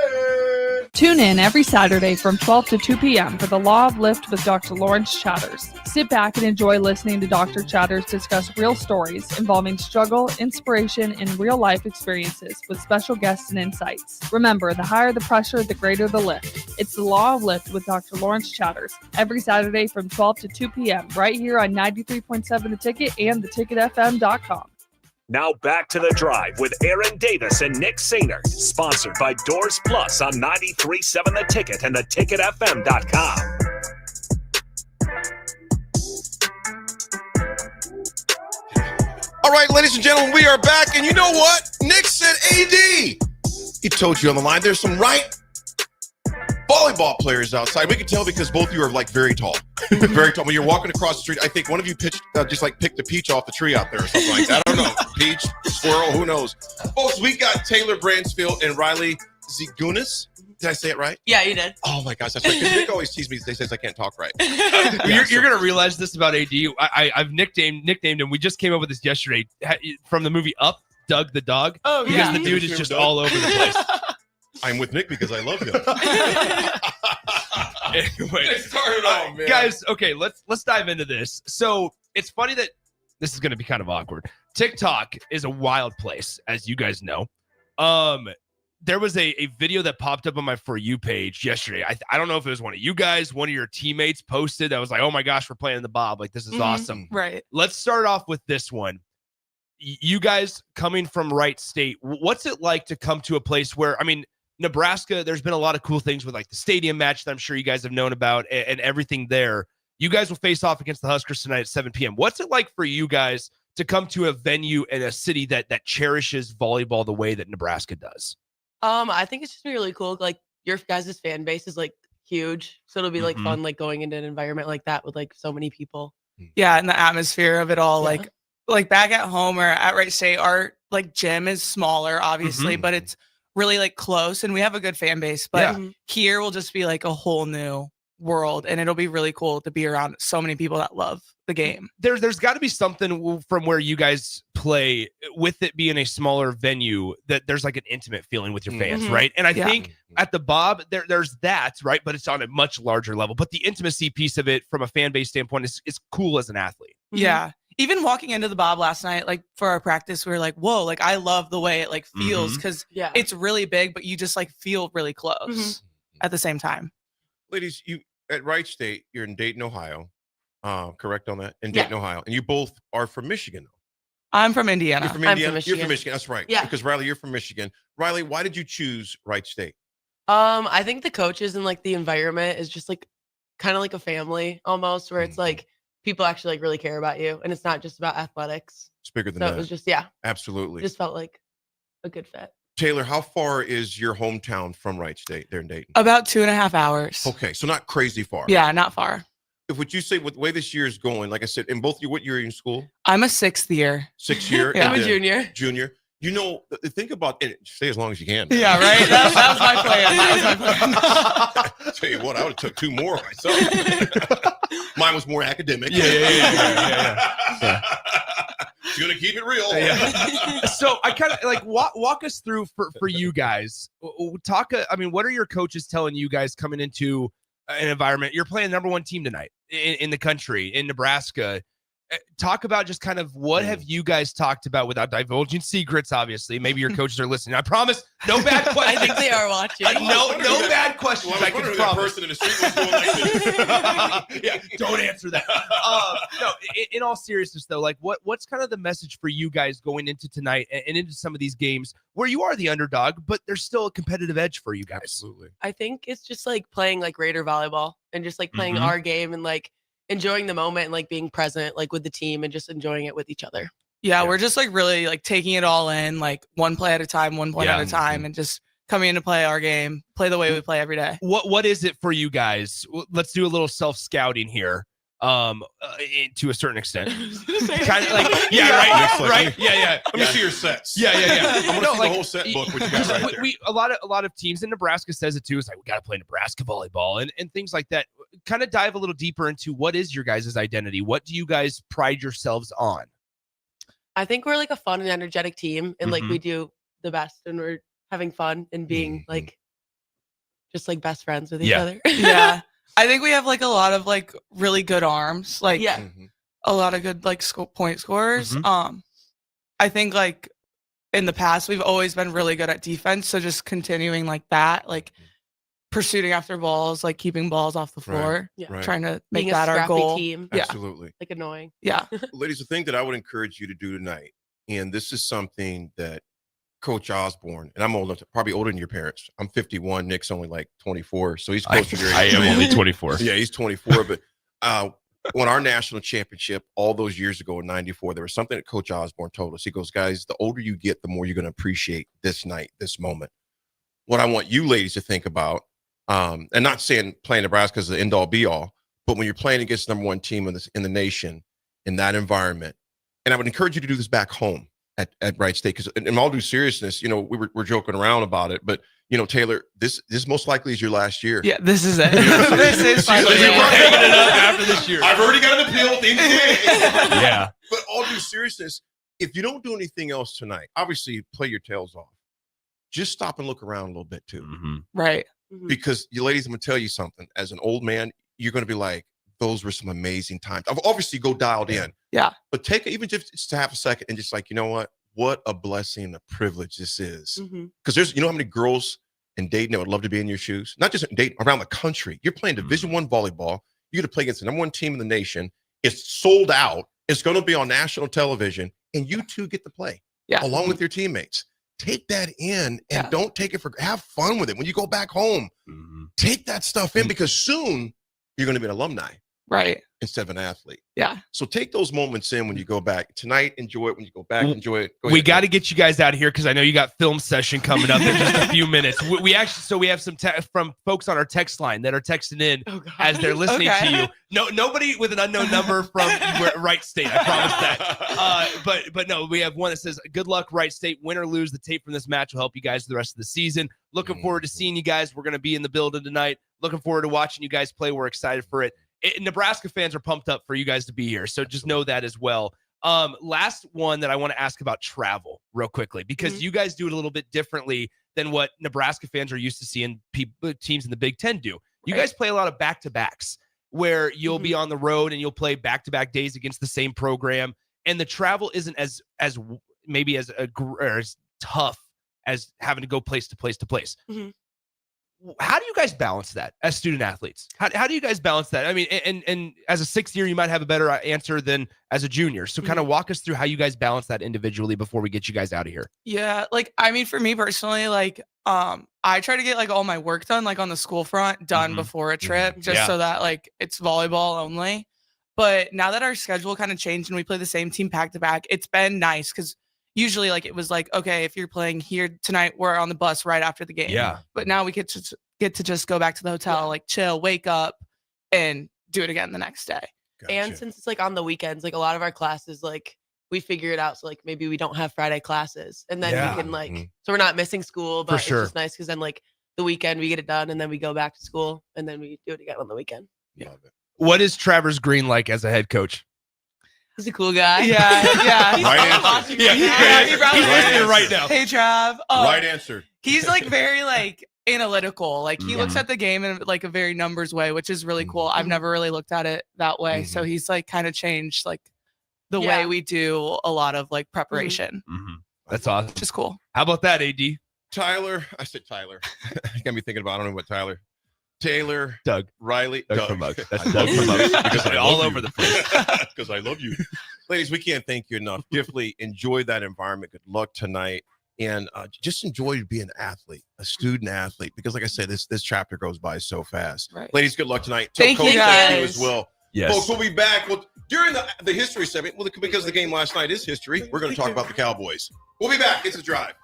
Tune in every Saturday from 12 to 2 p.m. for The Law of Lift with Dr. Lawrence Chatters. Sit back and enjoy listening to Dr. Chatters discuss real stories involving struggle, inspiration, and real-life experiences with special guests and insights. Remember, the higher the pressure, the greater the lift. It's The Law of Lift with Dr. Lawrence Chatters every Saturday from 12 to 2 p.m. right here on 93.7 The Ticket and theticketfm.com. Now back to the drive with Aaron Davis and Nick Sainer, sponsored by Doors Plus on 93.7 The Ticket and theticketfm.com. All right, ladies and gentlemen, we are back. And you know what? Nick said AD. He told you on the line there's some volleyball players outside. We can tell because both of you are like very tall. Very tall. When you're walking across the street, I think one of you picked a peach off the tree out there or something like that. I don't know. Peach, squirrel, who knows? Folks, we got Taylor Bransfield and Riley Zigunas. Did I say it right? Yeah, you did. Oh my gosh, that's right. Nick always teases me. They says I can't talk right. You're gonna realize this about AD. I've nicknamed him. We just came up with this yesterday from the movie Up. Doug the dog. Oh because yeah, the dude is just all over the place. I'm with Nick because I love him. Anyway, guys, okay, let's dive into this. So it's funny that this is going to be kind of awkward. TikTok is a wild place, as you guys know. There was a video that popped up on my For You page yesterday. I don't know if it was one of you guys, one of your teammates posted that was like, oh my gosh, we're playing the Bob. Like, this is awesome. Right. Let's start off with this one. You guys coming from Wright State, what's it like to come to a place where, I mean, Nebraska, there's been a lot of cool things with like the stadium match that I'm sure you guys have known about and everything there. You guys will face off against the Huskers tonight at 7 p.m. What's it like for you guys to come to a venue in a city that cherishes volleyball the way that Nebraska does? I think it's just really cool. Like your guys' fan base is like huge. So it'll be like fun, like going into an environment like that with like so many people. Yeah. And the atmosphere of it all, like back at home or at Wright State, our like gym is smaller, obviously, but it's really like close and we have a good fan base, but here will just be like a whole new world and it'll be really cool to be around so many people that love the game. There's got to be something from where you guys play with it being a smaller venue that there's like an intimate feeling with your fans, right? And I think at the Bob there's that, right? But it's on a much larger level. But the intimacy piece of it from a fan base standpoint is cool as an athlete. Yeah. Even walking into the Bob last night, like for our practice, we were like, whoa, like I love the way it like feels because it's really big, but you just like feel really close at the same time. Ladies, you at Wright State, you're in Dayton, Ohio. Correct on that? In Dayton, Ohio. And you both are from Michigan. I'm from Indiana. You're from Indiana? You're from Michigan. That's right. Yeah. Because Riley, you're from Michigan. Riley, why did you choose Wright State? I think the coaches and like the environment is just like kind of like a family almost, where it's like people actually like really care about you, and it's not just about athletics. It's bigger than So that. it was just Absolutely. just felt like a good fit. Taylor, how far is your hometown from Wright State there in Dayton? About 2.5 hours. Okay, so not crazy far. Yeah, not far. If would you say with the way this year is going, like I said, in both you, what year are you in school? I'm a 6th year. 6th year? Yeah. and I'm a then junior. Junior. You know, think about it. Stay as long as you can. Yeah, right? That was my plan. That was my plan. Tell you what, I would have took 2 more myself. Mine was more academic. Yeah. Gonna keep it real. So I kind of like walk us through for you guys. Talk. I mean, what are your coaches telling you guys coming into an environment? You're playing number 1 team tonight in the country, in Nebraska. Talk about just kind of what have you guys talked about without divulging secrets, obviously. Maybe your coaches are listening. I promise, no bad questions. I think they are watching. No bad questions. Well, I can that promise. person in the street was going like this. Yeah, don't answer that. No, in all seriousness, though, like what's kind of the message for you guys going into tonight and into some of these games where you are the underdog, but there's still a competitive edge for you guys? Absolutely. I think it's just like playing like Raider volleyball and just like playing our game and like enjoying the moment and like being present like with the team and just enjoying it with each other. Yeah, we're just like really like taking it all in, like one play at a time, 1 point at a time, and just coming in to play our game, play the way we play every day. What is it for you guys? Let's do a little self-scouting here. To a certain extent, kind of like right, yeah. Let me see your sets. Yeah. I'm gonna No, see like, the whole set book. What you got right there. A lot of teams in Nebraska says it too. It's like we got to play Nebraska volleyball and things like that. Kind of dive a little deeper into what is your guys' identity. What do you guys pride yourselves on? I think we're like a fun and energetic team, and like we do the best, and we're having fun and being like just like best friends with each other. Yeah. I think we have like a lot of like really good arms, like a lot of good like point scorers. I think like in the past we've always been really good at defense, so just continuing like that, like pursuing after balls, like keeping balls off the floor, trying to make Being that a our scrappy goal. team. Yeah. Absolutely. Like annoying. Yeah. Ladies, the thing that I would encourage you to do tonight, and this is something that Coach Osborne, and I'm old enough, probably older than your parents. I'm 51. Nick's only like 24, so he's close to your age. I am only 24. Yeah, he's 24. But when our national championship all those years ago in '94, there was something that Coach Osborne told us. He goes, guys, the older you get, the more you're going to appreciate this night, this moment. What I want you ladies to think about, and not saying playing Nebraska is the end all be all, but when you're playing against the number 1 team in the nation, in that environment, and I would encourage you to do this back home at Wright State, because in all due seriousness, you know, we're joking around about it, but you know, Taylor, this most likely is your last year. Yeah, this is it. This is my We're hanging it up after this year. I've already got an appeal. Yeah. But all due seriousness, if you don't do anything else tonight, obviously play your tails off. Just stop and look around a little bit too. Right. Because you ladies, I'm gonna tell you something. As an old man, you're gonna be like, those were some amazing times. I've obviously go dialed in. Yeah. But take even just half a second and just like, you know what a blessing and a privilege this is. Because there's, you know how many girls in Dayton that would love to be in your shoes? Not just in Dayton, around the country. You're playing Division I volleyball. You're going to play against the number 1 team in the nation. It's sold out. It's going to be on national television. And you two get to play along with your teammates. Take that in and don't take it have fun with it. When you go back home, take that stuff in because soon you're going to be an alumni. Right. Instead of an athlete. Yeah. So take those moments in when you go back. Tonight, enjoy it. When you go back, enjoy it. We got to get you guys out of here because I know you got film session coming up in just a few minutes. We have some from folks on our text line that are texting in as they're listening to you. No, nobody with an unknown number from Wright State. I promise that. But no, we have one that says, "Good luck, Wright State. Win or lose, the tape from this match will help you guys the rest of the season. Looking forward to seeing you guys. We're going to be in the building tonight. Looking forward to watching you guys play. We're excited for it." Nebraska fans are pumped up for you guys to be here, so just know that as well. Last one that I want to ask about travel real quickly, because you guys do it a little bit differently than what Nebraska fans are used to seeing teams in the Big Ten do. You guys play a lot of back-to-backs where you'll be on the road and you'll play back-to-back days against the same program, and the travel isn't as maybe as tough as having to go place to place to place. how do you guys balance that as student athletes? How do you guys balance that? I mean, and as a sixth year, you might have a better answer than as a junior. So kind of walk us through how you guys balance that individually before we get you guys out of here. Yeah, like I mean, for me personally, like I try to get like all my work done, like on the school front, done before a trip, just so that like it's volleyball only. But now that our schedule kind of changed and we play the same team back to back, it's been nice because usually like it was like, okay, if you're playing here tonight, we're on the bus right after the game. Yeah. But now we get to just go back to the hotel, like chill, wake up, and do it again the next day. And since it's like on the weekends, like a lot of our classes, like we figure it out. So like maybe we don't have Friday classes, and then we can like, so we're not missing school, but it's just nice because then like the weekend we get it done, and then we go back to school, and then we do it again on the weekend. Yeah. What is Travers Green like as a head coach? He's a cool guy. Yeah. Right answer. He's listening right now. Hey, Trav. Right answer. He's like very like analytical. Like he looks at the game in like a very numbers way, which is really cool. I've never really looked at it that way. So he's like kind of changed like the way we do a lot of like preparation. That's awesome. Which is cool. How about that, AD? Tyler. I said Tyler. You got me thinking about, I don't know what Tyler. Taylor. Doug. Riley. Doug from Muggs. That's Doug from Muggs. Because I all love over you. the place. Because I love you. Ladies, we can't thank you enough. Definitely enjoy that environment. Good luck tonight. And just enjoy being an athlete, a student athlete. Because like I said, this chapter goes by so fast. Right. Ladies, good luck tonight. Tell Thank Coach you, thank you guys. as well. Yes. Folks, we'll be back. Well, during the history segment, well, because the game last night is history, we're going to talk about the Cowboys. We'll be back. It's a drive.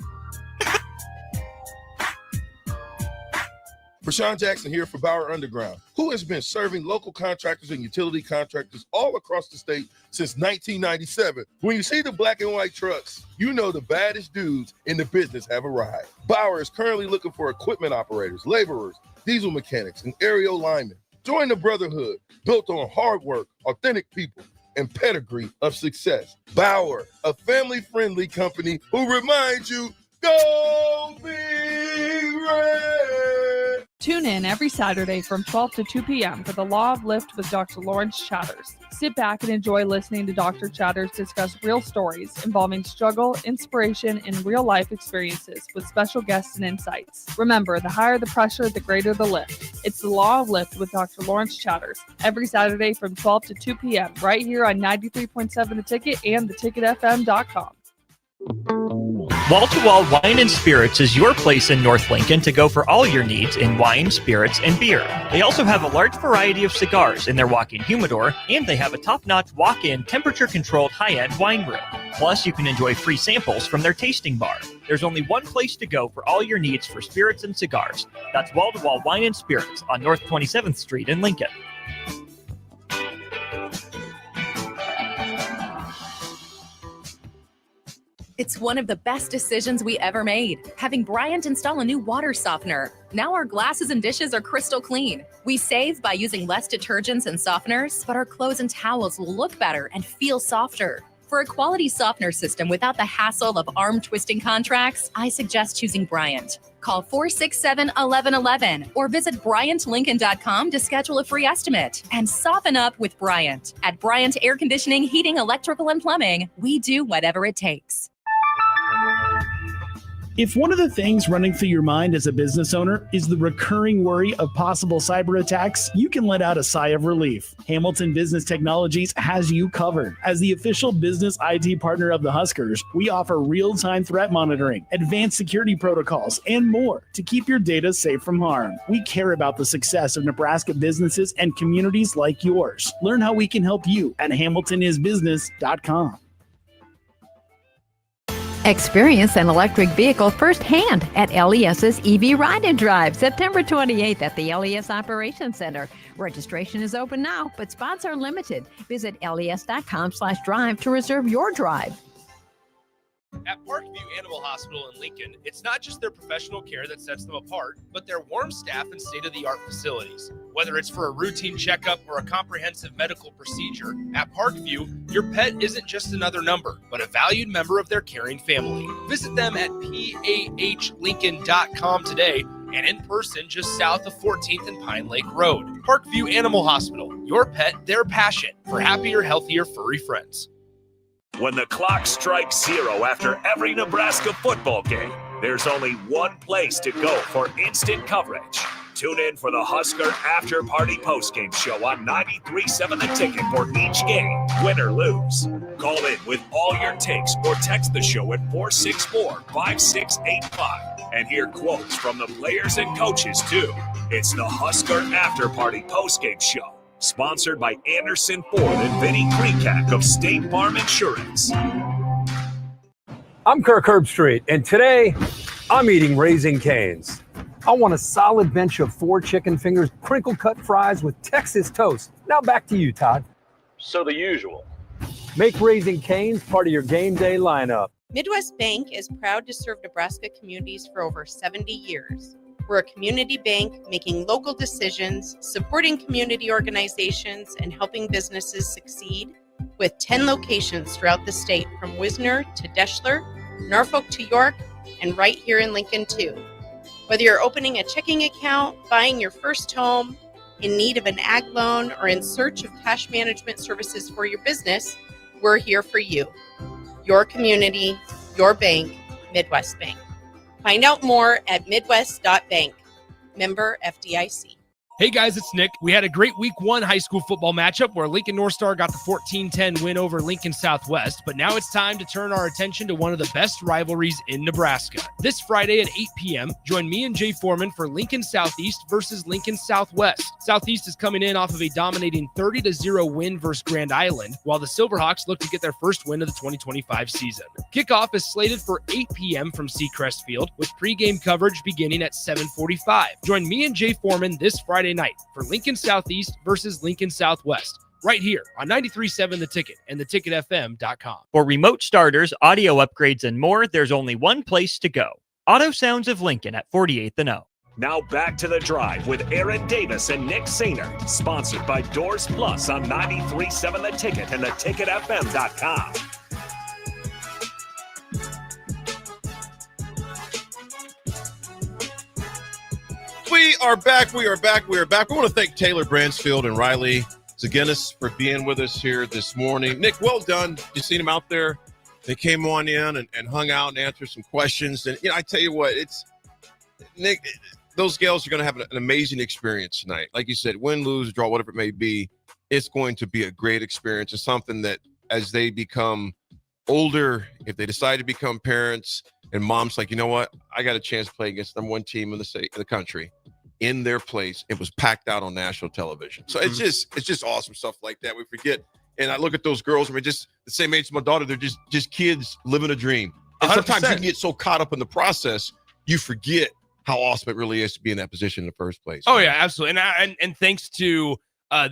Rashawn Jackson here for Bauer Underground, who has been serving local contractors and utility contractors all across the state since 1997. When you see the black and white trucks, you know the baddest dudes in the business have arrived. Bauer is currently looking for equipment operators, laborers, diesel mechanics, and aerial linemen. Join the brotherhood built on hard work, authentic people, and pedigree of success. Bauer, a family-friendly company who reminds you, go Big Red! Tune in every Saturday from 12 to 2 p.m. for the Law of Lift with Dr. Lawrence Chatters. Sit back and enjoy listening to Dr. Chatters discuss real stories involving struggle, inspiration, and real-life experiences with special guests and insights. Remember, the higher the pressure, the greater the lift. It's the Law of Lift with Dr. Lawrence Chatters every Saturday from 12 to 2 p.m. right here on 93.7 The Ticket and theticketfm.com. Wall to Wall Wine and Spirits is your place in North Lincoln to go for all your needs in wine, spirits, and beer. They also have a large variety of cigars in their walk-in humidor, and they have a top-notch walk-in temperature-controlled high-end wine room. Plus, you can enjoy free samples from their tasting bar. There's only one place to go for all your needs for spirits and cigars. That's Wall to Wall Wine and Spirits on North 27th Street in Lincoln. It's one of the best decisions we ever made, having Bryant install a new water softener. Now our glasses and dishes are crystal clean. We save by using less detergents and softeners, but our clothes and towels will look better and feel softer. For a quality softener system without the hassle of arm-twisting contracts, I suggest choosing Bryant. Call 467-1111 or visit BryantLincoln.com to schedule a free estimate. And soften up with Bryant. At Bryant Air Conditioning, Heating, Electrical, and Plumbing, we do whatever it takes. If one of the things running through your mind as a business owner is the recurring worry of possible cyber attacks, you can let out a sigh of relief. Hamilton Business Technologies has you covered. As the official business IT partner of the Huskers, we offer real-time threat monitoring, advanced security protocols, and more to keep your data safe from harm. We care about the success of Nebraska businesses and communities like yours. Learn how we can help you at HamiltonIsBusiness.com. Experience an electric vehicle firsthand at LES's EV Ride and Drive, September 28th at the LES Operations Center. Registration is open now, but spots are limited. Visit les.com/drive to reserve your drive. At Parkview Animal Hospital in Lincoln, it's not just their professional care that sets them apart, but their warm staff and state-of-the-art facilities. Whether it's for a routine checkup or a comprehensive medical procedure, at Parkview, your pet isn't just another number, but a valued member of their caring family. Visit them at PAHLincoln.com today and in person just south of 14th and Pine Lake Road. Parkview Animal Hospital, your pet, their passion for happier, healthier, furry friends. When the clock strikes zero after every Nebraska football game, There's only one place to go for instant coverage. Tune in for the Husker After Party Postgame Show on 93.7 The Ticket for each game, win or lose. Call in with all your takes or text the show at 464-5685 and hear quotes from the players and coaches, too. It's the Husker After Party Postgame Show, sponsored by Anderson Ford and Vinny Krikak of State Farm Insurance. I'm Kirk Herbstreit, and today I'm eating Raising Cane's. I want a solid bench of 4 chicken fingers, crinkle-cut fries with Texas toast. Now back to you, Todd. So the usual. Make Raising Cane's part of your game day lineup. Midwest Bank is proud to serve Nebraska communities for over 70 years. We're a community bank making local decisions, supporting community organizations, and helping businesses succeed, with 10 locations throughout the state, from Wisner to Deschler, Norfolk to York, and right here in Lincoln too. Whether you're opening a checking account, buying your first home, in need of an ag loan, or in search of cash management services for your business, we're here for you. Your community, your bank, Midwest Bank. Find out more at midwest.bank. Member FDIC. Hey guys, it's Nick. We had a great week 1 high school football matchup where Lincoln North Star got the 14-10 win over Lincoln Southwest, but now it's time to turn our attention to one of the best rivalries in Nebraska. This Friday at 8 p.m., join me and Jay Foreman for Lincoln Southeast versus Lincoln Southwest. Southeast is coming in off of a dominating 30-0 win versus Grand Island, while the Silverhawks look to get their first win of the 2025 season. Kickoff is slated for 8 p.m. from Seacrest Field, with pregame coverage beginning at 7:45. Join me and Jay Foreman this Friday night for Lincoln Southeast versus Lincoln Southwest, right here on 93.7 The Ticket and theticketfm.com. For remote starters, audio upgrades, and more, there's only one place to go. Auto Sounds of Lincoln at 48th and O. Now back to the drive with Aaron Davis and Nick Sainer, sponsored by Doors Plus on 93.7 The Ticket and theticketfm.com. We are back. We are back. We are back. We want to thank Taylor Bransfield and Riley Zaginis for being with us here this morning. Nick, well done. You seen them out there? They came on in and hung out and answered some questions. And, I tell you what, Nick, those gals are going to have an amazing experience tonight. Like you said, win, lose, draw, whatever it may be, it's going to be a great experience. It's something that as they become older, if they decide to become parents, and mom's like, you know what? I got a chance to play against the number 1 team in the state, in the country, in their place. It was packed out on national television. So it's just awesome stuff like that. We forget. And I look at those girls. I mean, just the same age as my daughter. They're just kids living a dream. And 100%. sometimes you can get so caught up in the process, you forget how awesome it really is to be in that position in the first place. Oh yeah, absolutely. And thanks to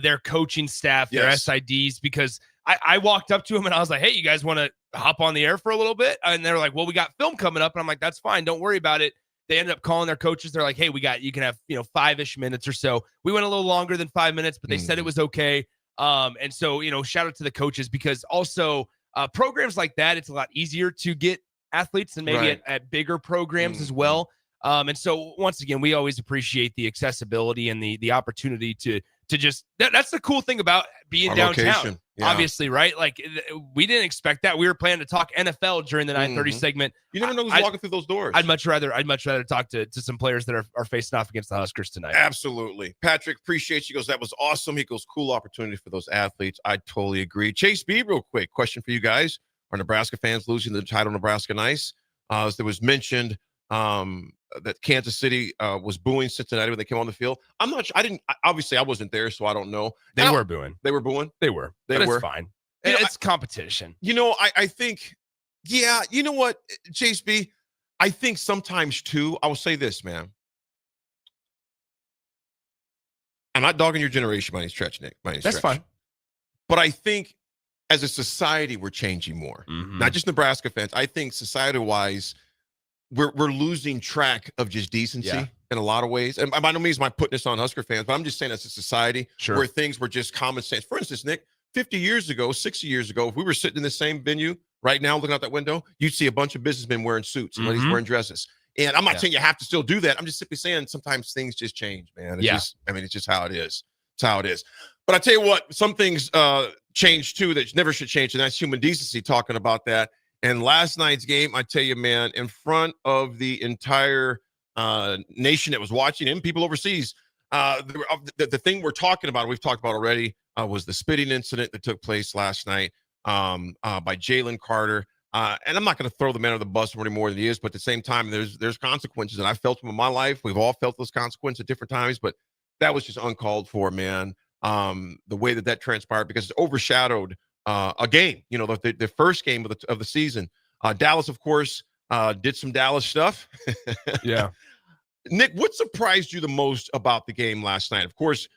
their coaching staff, their SIDs, because I walked up to them and I was like, hey, you guys want to hop on the air for a little bit? And they're like, well, we got film coming up. And I'm like, that's fine. Don't worry about it. They ended up calling their coaches. They're like, hey, you can have, 5-ish minutes or so. We went a little longer than 5 minutes, but they said it was okay. And so, shout out to the coaches, because also programs like that, it's a lot easier to get athletes than maybe at bigger programs as well. And so once again, we always appreciate the accessibility and the opportunity to just, that's the cool thing about being Our downtown. location. Yeah. Obviously, right? Like, we didn't expect that. We were planning to talk NFL during the 9:30 segment. You never know who's walking through those doors. I'd much rather talk to some players that are facing off against the Huskers tonight. Absolutely. Patrick, appreciate you. He goes, that was awesome. He goes, cool opportunity for those athletes. I totally agree. Chase B, real quick question for you guys. Are Nebraska fans losing the title Nebraska Nice? As there was mentioned, that Kansas City was booing Cincinnati when they came on the field. I'm not sure. I wasn't there, so I don't know. They were booing. They were booing? They were. They but were. It's fine. It's competition. I think, you know what, Chase B, I think sometimes too, I will say this, man. I'm not dogging your generation by any stretch, Nick. That's fine. But I think as a society, we're changing more. Not just Nebraska fans. I think society-wise, we're losing track of just decency in a lot of ways. And by no means am I putting this on Husker fans, but I'm just saying as a society where things were just common sense. For instance, Nick, 50 years ago, 60 years ago, if we were sitting in the same venue right now looking out that window, you'd see a bunch of businessmen wearing suits and ladies wearing dresses. And I'm not saying you have to still do that. I'm just simply saying sometimes things just change, man. It's just how it is. It's how it is. But I tell you what, some things change too that never should change, and that's human decency, talking about that. And last night's game, I tell you, man, in front of the entire nation that was watching and people overseas, the thing we're talking about, we've talked about already, was the spitting incident that took place last night by Jalen Carter. And I'm not going to throw the man under the bus any more than he is, but at the same time, there's consequences, and I've felt them in my life. We've all felt those consequences at different times, but that was just uncalled for, man. The way that transpired, because it overshadowed a game, the first game of the season. Dallas, of course, did some Dallas stuff. Yeah. Nick, what surprised you the most about the game last night? Of course,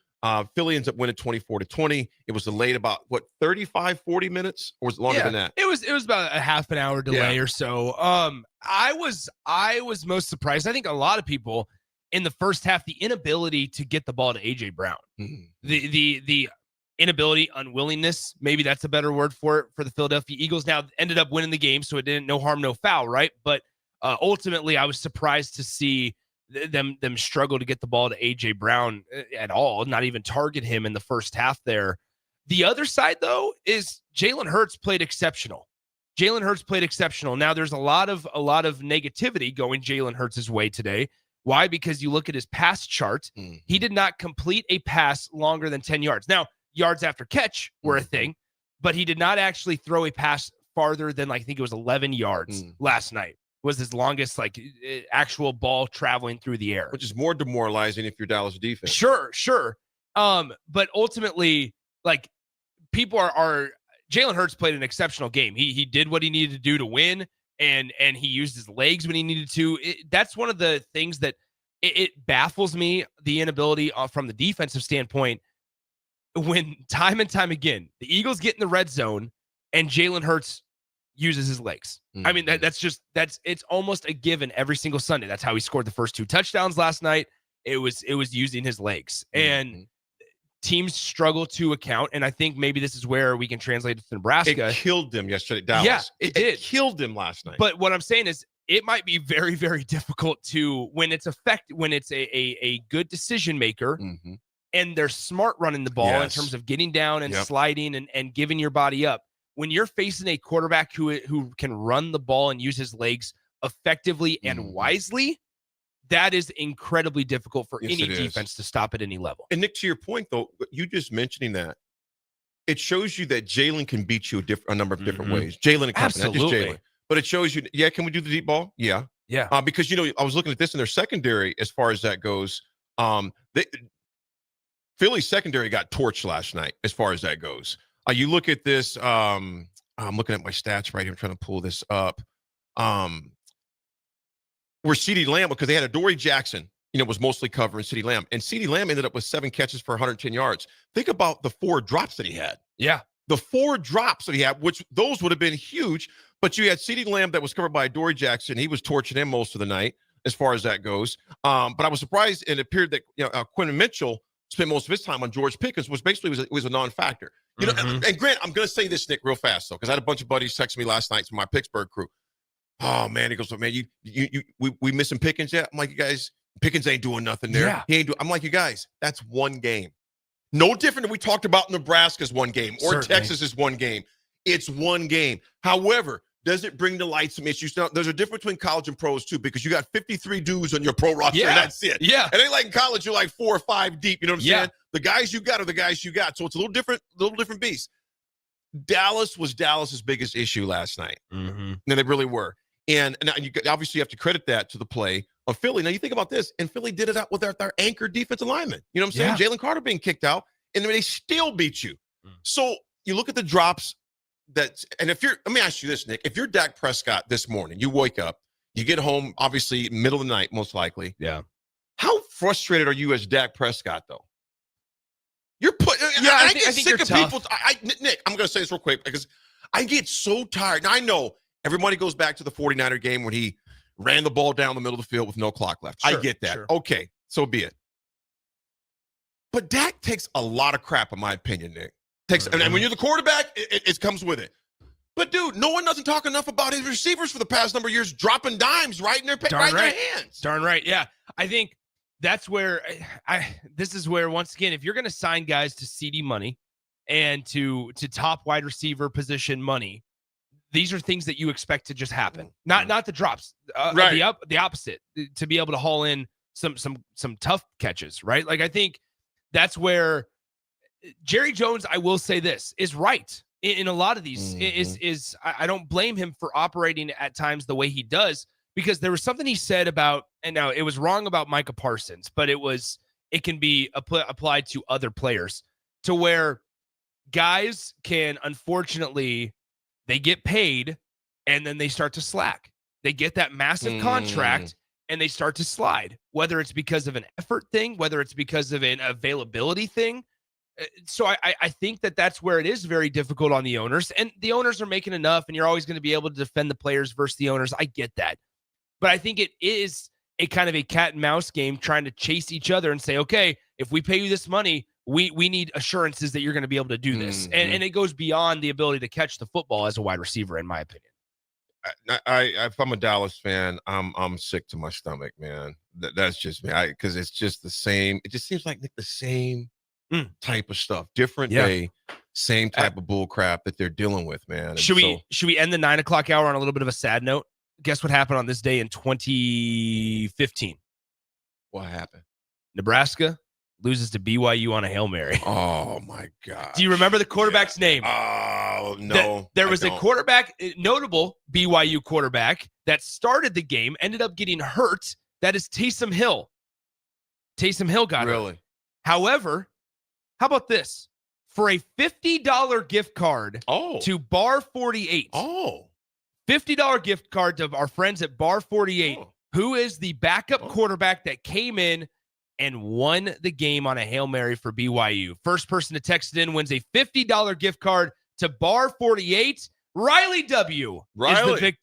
Philly ends up winning 24-20. It was delayed about 35, 40 minutes, or was it longer than that? It was about a half an hour delay or so. I was most surprised. I think a lot of people in the first half, the inability to get the ball to AJ Brown, the inability, unwillingness, maybe that's a better word for it, for the Philadelphia Eagles. Now ended up winning the game, so it didn't, no harm, no foul, right? But ultimately, I was surprised to see them struggle to get the ball to AJ Brown at all, not even target him in the first half there. The other side, though, is Jalen Hurts played exceptional. Now there's a lot of negativity going Jalen Hurts' way today. Why? Because you look at his pass chart, he did not complete a pass longer than 10 yards. Now, yards after catch were a thing, but he did not actually throw a pass farther than, I think it was 11 yards last night. Was his longest actual ball traveling through the air, which is more demoralizing if you're Dallas defense. Sure. But ultimately, people are Jalen Hurts played an exceptional game. He did what he needed to do to win, and he used his legs when he needed to. That's one of the things that it baffles me, the inability from the defensive standpoint, when time and time again the Eagles get in the red zone and Jalen Hurts uses his legs. I mean, it's almost a given every single Sunday. That's how he scored the first 2 touchdowns last night. It was using his legs, and teams struggle to account. And I think maybe this is where we can translate it to Nebraska. It killed them yesterday, Dallas. Yeah, it did. It killed them last night. But what I'm saying is, it might be very, very difficult when it's a good decision maker, and they're smart running the ball in terms of getting down and sliding and giving your body up. When you're facing a quarterback who can run the ball and use his legs effectively and wisely, that is incredibly difficult for any defense to stop at any level. And Nick, to your point, though, you just mentioning that, it shows you that Jalen can beat you a number of different ways. Jalen and company, not just Jalen. But it shows you, can we do the deep ball? Yeah. Because, I was looking at this in their secondary as far as that goes. Philly's secondary got torched last night as far as that goes. You look at this. I'm looking at my stats right here. I'm trying to pull this up. Where CeeDee Lamb, because they had Adoree Jackson, was mostly covering CeeDee Lamb. And CeeDee Lamb ended up with 7 catches for 110 yards. Think about the 4 drops that he had. Yeah. The 4 drops that he had, which those would have been huge. But you had CeeDee Lamb that was covered by Adoree Jackson. He was torching him most of the night as far as that goes. But I was surprised, and it appeared that Quentin Mitchell spent most of his time on George Pickens, which basically was a non-factor. And Grant, I'm going to say this, Nick, real fast, though, because I had a bunch of buddies text me last night from my Pittsburgh crew. Oh, man, he goes, man, we missing Pickens yet? I'm like, you guys, Pickens ain't doing nothing there. Yeah. He ain't I'm like, you guys, that's one game. No different than we talked about Nebraska's one game or Certainly. Texas's one game. It's one game. However, does it bring to light some issues? Now, there's a difference between college and pros, too, because you got 53 dudes on your pro roster, and that's it. Yeah. It ain't like in college, you're like 4 or 5 deep. You know what I'm saying? The guys you got are the guys you got. So it's a little different beast. Dallas was Dallas's biggest issue last night. And they really were. And you obviously have to credit that to the play of Philly. Now, you think about this, and Philly did it out with their anchor defensive lineman. You know what I'm saying? Jalen Carter being kicked out, and they still beat you. So you look at the drops let me ask you this, Nick. If you're Dak Prescott this morning, you wake up, you get home, obviously, middle of the night, most likely. Yeah. How frustrated are you as Dak Prescott, though? You're put. I get think sick you're of tough. people. Nick, I'm going to say this real quick because I get so tired. Now, I know everybody goes back to the 49er game when he ran the ball down the middle of the field with no clock left. Sure, I get that. sure. Okay, so be it. But Dak takes a lot of crap, in my opinion, Nick. And when you're the quarterback, it comes with it. But, dude, no one doesn't talk enough about his receivers for the past number of years dropping dimes right in their hands. Darn right. Yeah. I think that's where this is where, once again, if you're going to sign guys to CD money and to top wide receiver position money, these are things that you expect to just happen. Not the drops, Right. the opposite, to be able to haul in some tough catches, right? Like, I think that's where Jerry Jones, I will say this, is right in a lot of these. I don't blame him for operating at times the way he does, because there was something he said about, and now it was wrong about Micah Parsons, but it can be applied to other players, to where guys can, unfortunately, they get paid and then they start to slack. They get that massive contract and they start to slide, whether it's because of an effort thing, whether it's because of an availability thing. So I think that's where it is very difficult on the owners, and the owners are making enough, and you're always going to be able to defend the players versus the owners. I get that. But I think it is a kind of a cat and mouse game, trying to chase each other and say, okay, if we pay you this money, we need assurances that you're going to be able to do this. And it goes beyond the ability to catch the football as a wide receiver, in my opinion. If I'm a Dallas fan, I'm sick to my stomach, man. That's just me. Because it's just the same. It just seems like the same type of stuff, different day, same type of bull crap that they're dealing with, man. And should we end the 9 o'clock hour on a little bit of a sad note? Guess what happened on this day in 2015? What happened? Nebraska loses to BYU on a Hail Mary. Oh, my God. Do you remember the quarterback's name? Oh, no. There was a quarterback, notable BYU quarterback, that started the game, ended up getting hurt. That is Taysom Hill. Taysom Hill got hurt. However, how about this? For a $50 gift card to Bar 48. $50 gift card to our friends at Bar 48, who is the backup quarterback that came in and won the game on a Hail Mary for BYU. First person to text it in wins a $50 gift card to Bar 48. Riley W.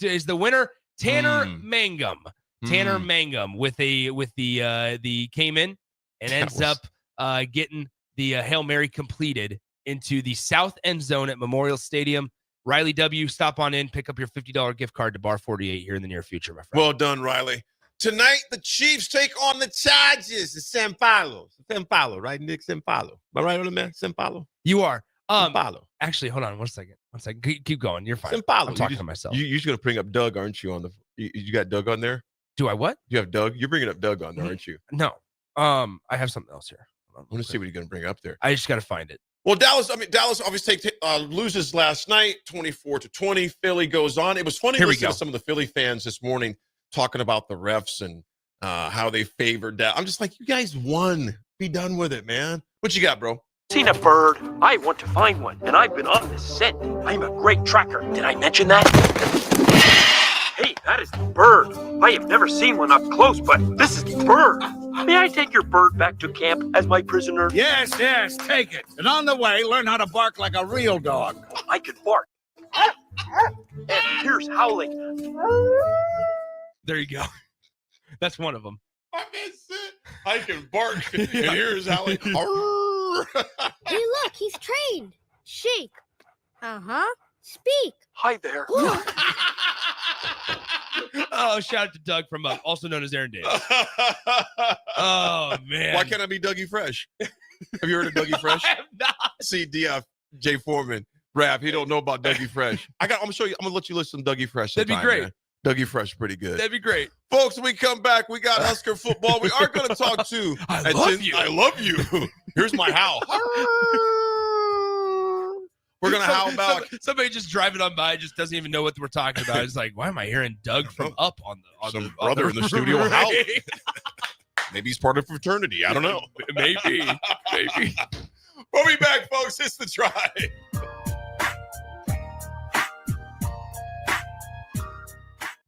is the winner. Tanner Mangum. Tanner Mangum with the came in and ends up getting the Hail Mary completed into the south end zone at Memorial Stadium. Riley W., stop on in, pick up your $50 gift card to Bar 48 here in the near future, my friend. Well done, Riley. Tonight, the Chiefs take on the Chargers in San Paulo. San Paulo, right, Nick? San Paulo. Am I right on the man? San Paulo? You are. San Paulo. Actually, hold on one second. Keep going. You're fine. San Paulo. I'm talking to myself. You're just going to bring up Doug, aren't you? You got Doug on there? Do I what? You have Doug? You're bringing up Doug on there, aren't you? No. I have something else here. I want to see what you're going to bring up there. I just got to find it. Well, Dallas obviously loses last night, 24-20. Philly goes on. It was funny to listen to some of the Philly fans this morning talking about the refs and how they favored that. I'm just like, you guys won. Be done with it, man. What you got, bro? Seen a bird. I want to find one, and I've been on the scent. I'm a great tracker. Did I mention that? Hey, that is the bird. I have never seen one up close, but this is the bird. May I take your bird back to camp as my prisoner? Yes, take it. And on the way, learn how to bark like a real dog. I can bark. And here's howling. There you go. That's one of them. I can bark. And here's howling. Hey, look, he's trained. Shake. Uh-huh. Speak. Hi there. Oh, shout out to Doug from also known as Aaron Davis. Oh, man. Why can't I be Dougie Fresh? Have you heard of Dougie Fresh? I have not. See, J. Foreman, rap. He don't know about Dougie Fresh. I'm going to show you. I'm going to let you listen to Dougie Fresh sometime. That'd be great. Man. Dougie Fresh is pretty good. That'd be great. Folks, when we come back, we got Husker football. We are going to talk to I love you. I love you. Here's my howl. We're going to howl back. Somebody just driving on by just doesn't even know what we're talking about. It's like, why am I hearing Doug from Up on the brother in the studio howling? Maybe he's part of fraternity. I don't know. Maybe. We'll be back, folks. It's The Drive.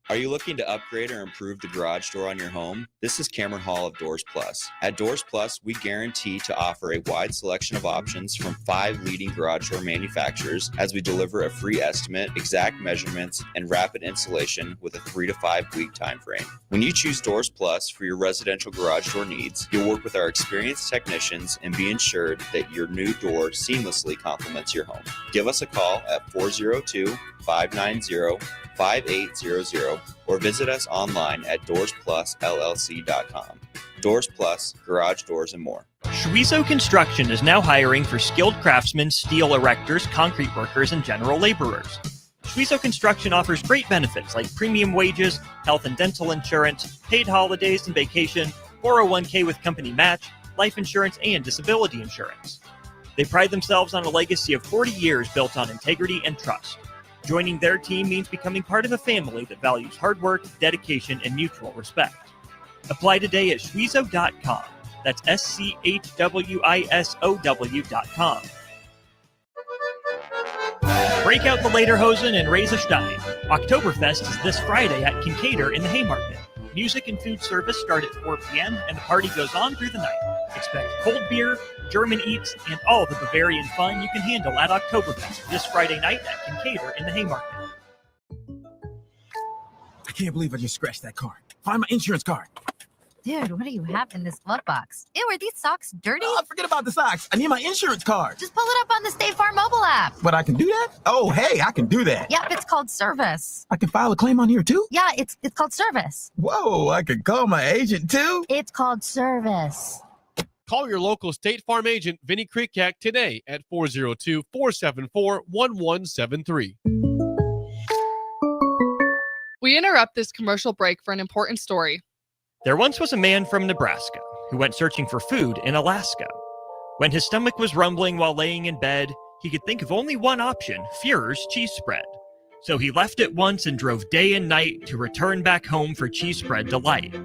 Are you looking to upgrade or improve the garage door on your home? This is Cameron Hall of Doors Plus. At Doors Plus, we guarantee to offer a wide selection of options from 5 leading garage door manufacturers as we deliver a free estimate, exact measurements, and rapid installation with a 3 to 5 week time frame. When you choose Doors Plus for your residential garage door needs, you'll work with our experienced technicians and be ensured that your new door seamlessly complements your home. Give us a call at 402-590-5800 or visit us online at DoorsPlusLLC.com. Doors Plus, garage doors, and more. Schwezo Construction is now hiring for skilled craftsmen, steel erectors, concrete workers, and general laborers. Schweizo Construction offers great benefits like premium wages, health and dental insurance, paid holidays and vacation, 401k with company match, life insurance, and disability insurance. They pride themselves on a legacy of 40 years built on integrity and trust. Joining their team means becoming part of a family that values hard work, dedication, and mutual respect. Apply today at Schweizo.com. That's SCHWISOW.com. Break out the Lederhosen and raise a stein. Oktoberfest is this Friday at Kincaidor in the Haymarket. Music and food service start at 4 p.m. and the party goes on through the night. Expect cold beer, German eats, and all the Bavarian fun you can handle at Oktoberfest this Friday night at Kincaidor in the Haymarket. I can't believe I just scratched that card. Find my insurance card. Dude, what do you have in this glove box? Ew, are these socks dirty? Oh, forget about the socks. I need my insurance card. Just pull it up on the State Farm mobile app. But I can do that? Oh, hey, I can do that. Yep, it's called service. I can file a claim on here too? Yeah, it's called service. Whoa, I can call my agent too? It's called service. Call your local State Farm agent, Vinny Krikiak, today at 402-474-1173. We interrupt this commercial break for an important story. There once was a man from Nebraska who went searching for food in Alaska. When his stomach was rumbling while laying in bed, he could think of only one option, Führer's cheese spread. So he left at once and drove day and night to return back home for cheese spread delight.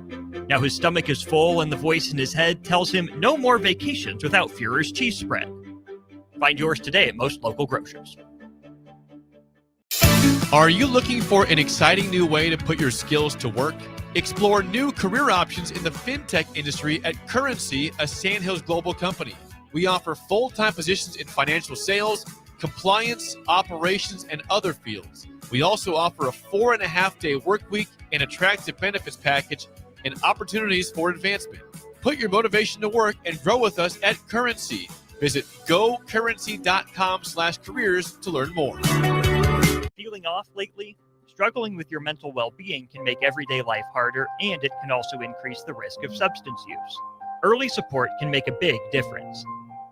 Now his stomach is full and the voice in his head tells him no more vacations without Führer's cheese spread. Find yours today at most local grocers. Are you looking for an exciting new way to put your skills to work? Explore new career options in the fintech industry at Currency, a Sandhills Global company. We offer full-time positions in financial sales, compliance, operations, and other fields. We also offer a 4.5-day work week, an attractive benefits package, and opportunities for advancement. Put your motivation to work and grow with us at Currency. Visit gocurrency.com/careers to learn more. Feeling off lately? Struggling with your mental well-being can make everyday life harder, and it can also increase the risk of substance use. Early support can make a big difference.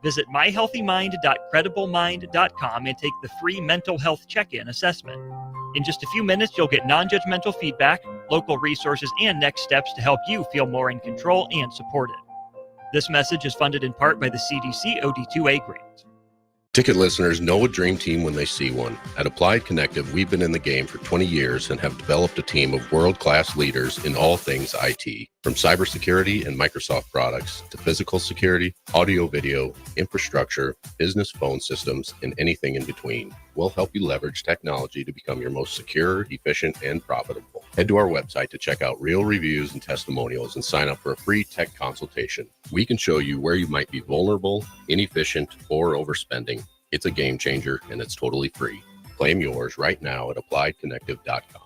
Visit myhealthymind.crediblemmind.com and take the free mental health check-in assessment. In just a few minutes, you'll get non-judgmental feedback, local resources, and next steps to help you feel more in control and supported. This message is funded in part by the CDC OD2A grant. Ticket listeners know a dream team when they see one. At Applied Connective, we've been in the game for 20 years and have developed a team of world-class leaders in all things IT. From cybersecurity and Microsoft products to physical security, audio, video, infrastructure, business phone systems, and anything in between. We'll help you leverage technology to become your most secure, efficient, and profitable. Head to our website to check out real reviews and testimonials and sign up for a free tech consultation. We can show you where you might be vulnerable, inefficient, or overspending. It's a game changer and it's totally free. Claim yours right now at appliedconnective.com.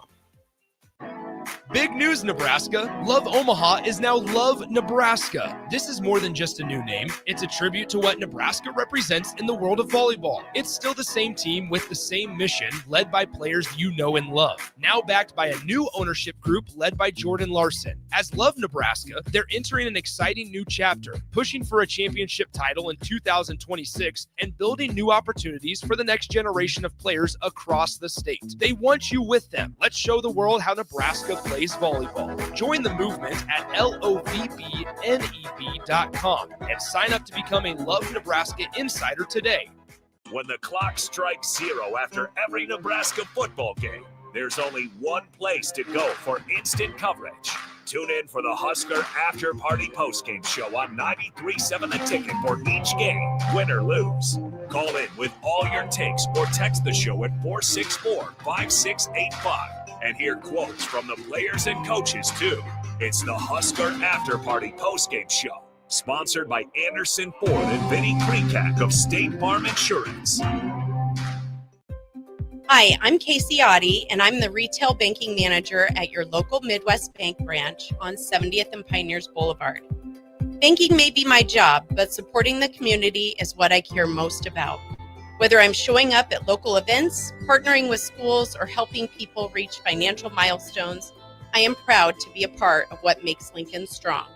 Big news, Nebraska. Love Omaha is now Love Nebraska. This is more than just a new name. It's a tribute to what Nebraska represents in the world of volleyball. It's still the same team with the same mission, led by players you know and love. Now backed by a new ownership group led by Jordan Larson. As Love Nebraska, they're entering an exciting new chapter, pushing for a championship title in 2026 and building new opportunities for the next generation of players across the state. They want you with them. Let's show the world how Nebraska plays volleyball. Join the movement at lovneb.com and sign up to become a Love Nebraska Insider today. When the clock strikes 0 after every Nebraska football game, there's only one place to go for instant coverage. Tune in for the Husker After Party Postgame Show on 93.7 The Ticket for each game, win or lose. Call in with all your takes or text the show at 464-5685 and hear quotes from the players and coaches too. It's the Husker After Party Postgame Show, sponsored by Anderson Ford and Vinny Krikiak of State Farm Insurance. Hi, I'm Casey Oddie, and I'm the Retail Banking Manager at your local Midwest Bank branch on 70th and Pioneers Boulevard. Banking may be my job, but supporting the community is what I care most about. Whether I'm showing up at local events, partnering with schools, or helping people reach financial milestones, I am proud to be a part of what makes Lincoln strong.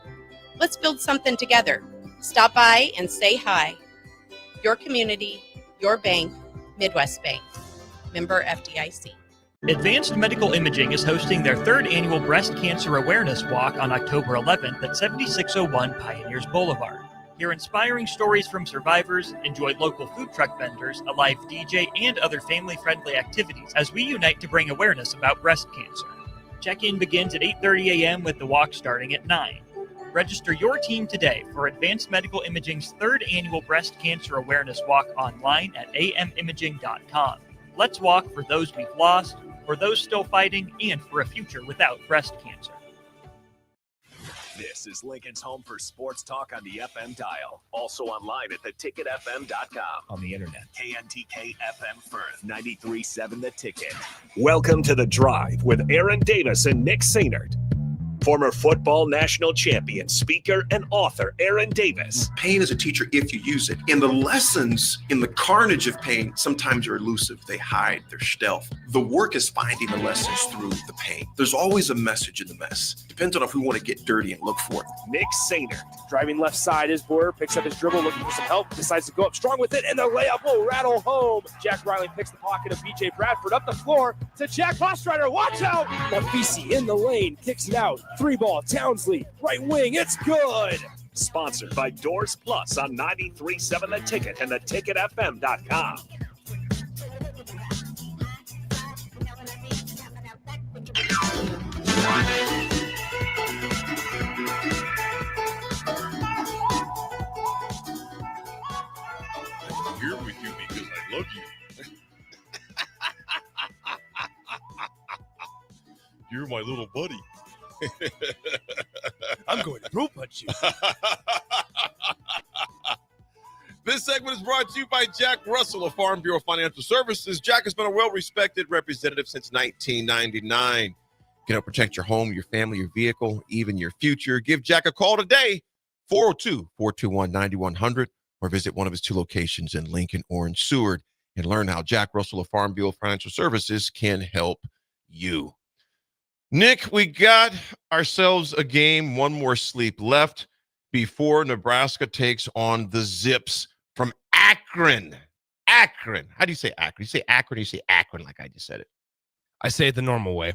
Let's build something together. Stop by and say hi. Your community, your bank, Midwest Bank. member FDIC. Advanced Medical Imaging is hosting their 3rd annual Breast Cancer Awareness Walk on October 11th at 7601 Pioneers Boulevard. Hear inspiring stories from survivors, enjoy local food truck vendors, a live DJ, and other family-friendly activities as we unite to bring awareness about breast cancer. Check-in begins at 8:30 a.m. with the walk starting at 9. Register your team today for Advanced Medical Imaging's 3rd annual Breast Cancer Awareness Walk online at amimaging.com. Let's walk for those we've lost, for those still fighting, and for a future without breast cancer. This is Lincoln's home for sports talk on the FM dial. Also online at theticketfm.com. On the internet. KNTK FM Firth, 93.7 The Ticket. Welcome to The Drive with Aaron Davis and Nick Sainert. Former football national champion, speaker, and author Aaron Davis. Pain is a teacher if you use it. And the lessons in the carnage of pain sometimes are elusive. They hide, they're stealth. The work is finding the lessons through the pain. There's always a message in the mess. Depends on if we want to get dirty and look for it. Nick Sainert. Driving left side is Boyer, picks up his dribble, looking for some help, decides to go up strong with it, and the layup will rattle home. Jack Riley picks the pocket of BJ Bradford up the floor to Jack Hostrider. Watch out! Lafisi in the lane, kicks it out. 3-ball, Townsley, right wing, it's good! Sponsored by Doors Plus on 93.7 The Ticket and theticketfm.com. I'm here with you because I love you. You're my little buddy. I'm going to throat punch you. This segment is brought to you by Jack Russell of Farm Bureau Financial Services. Jack has been a well-respected representative since 1999. You know, protect your home, your family, your vehicle, even your future. Give Jack a call today, 402-421-9100, or visit one of his 2 locations in Lincoln or in Seward and learn how Jack Russell of Farm Bureau Financial Services can help you. Nick, we got ourselves a game, one more sleep left before Nebraska takes on the Zips from Akron. Akron. How do you say Akron? You say Akron, you say Akron like I just said it. I say it the normal way.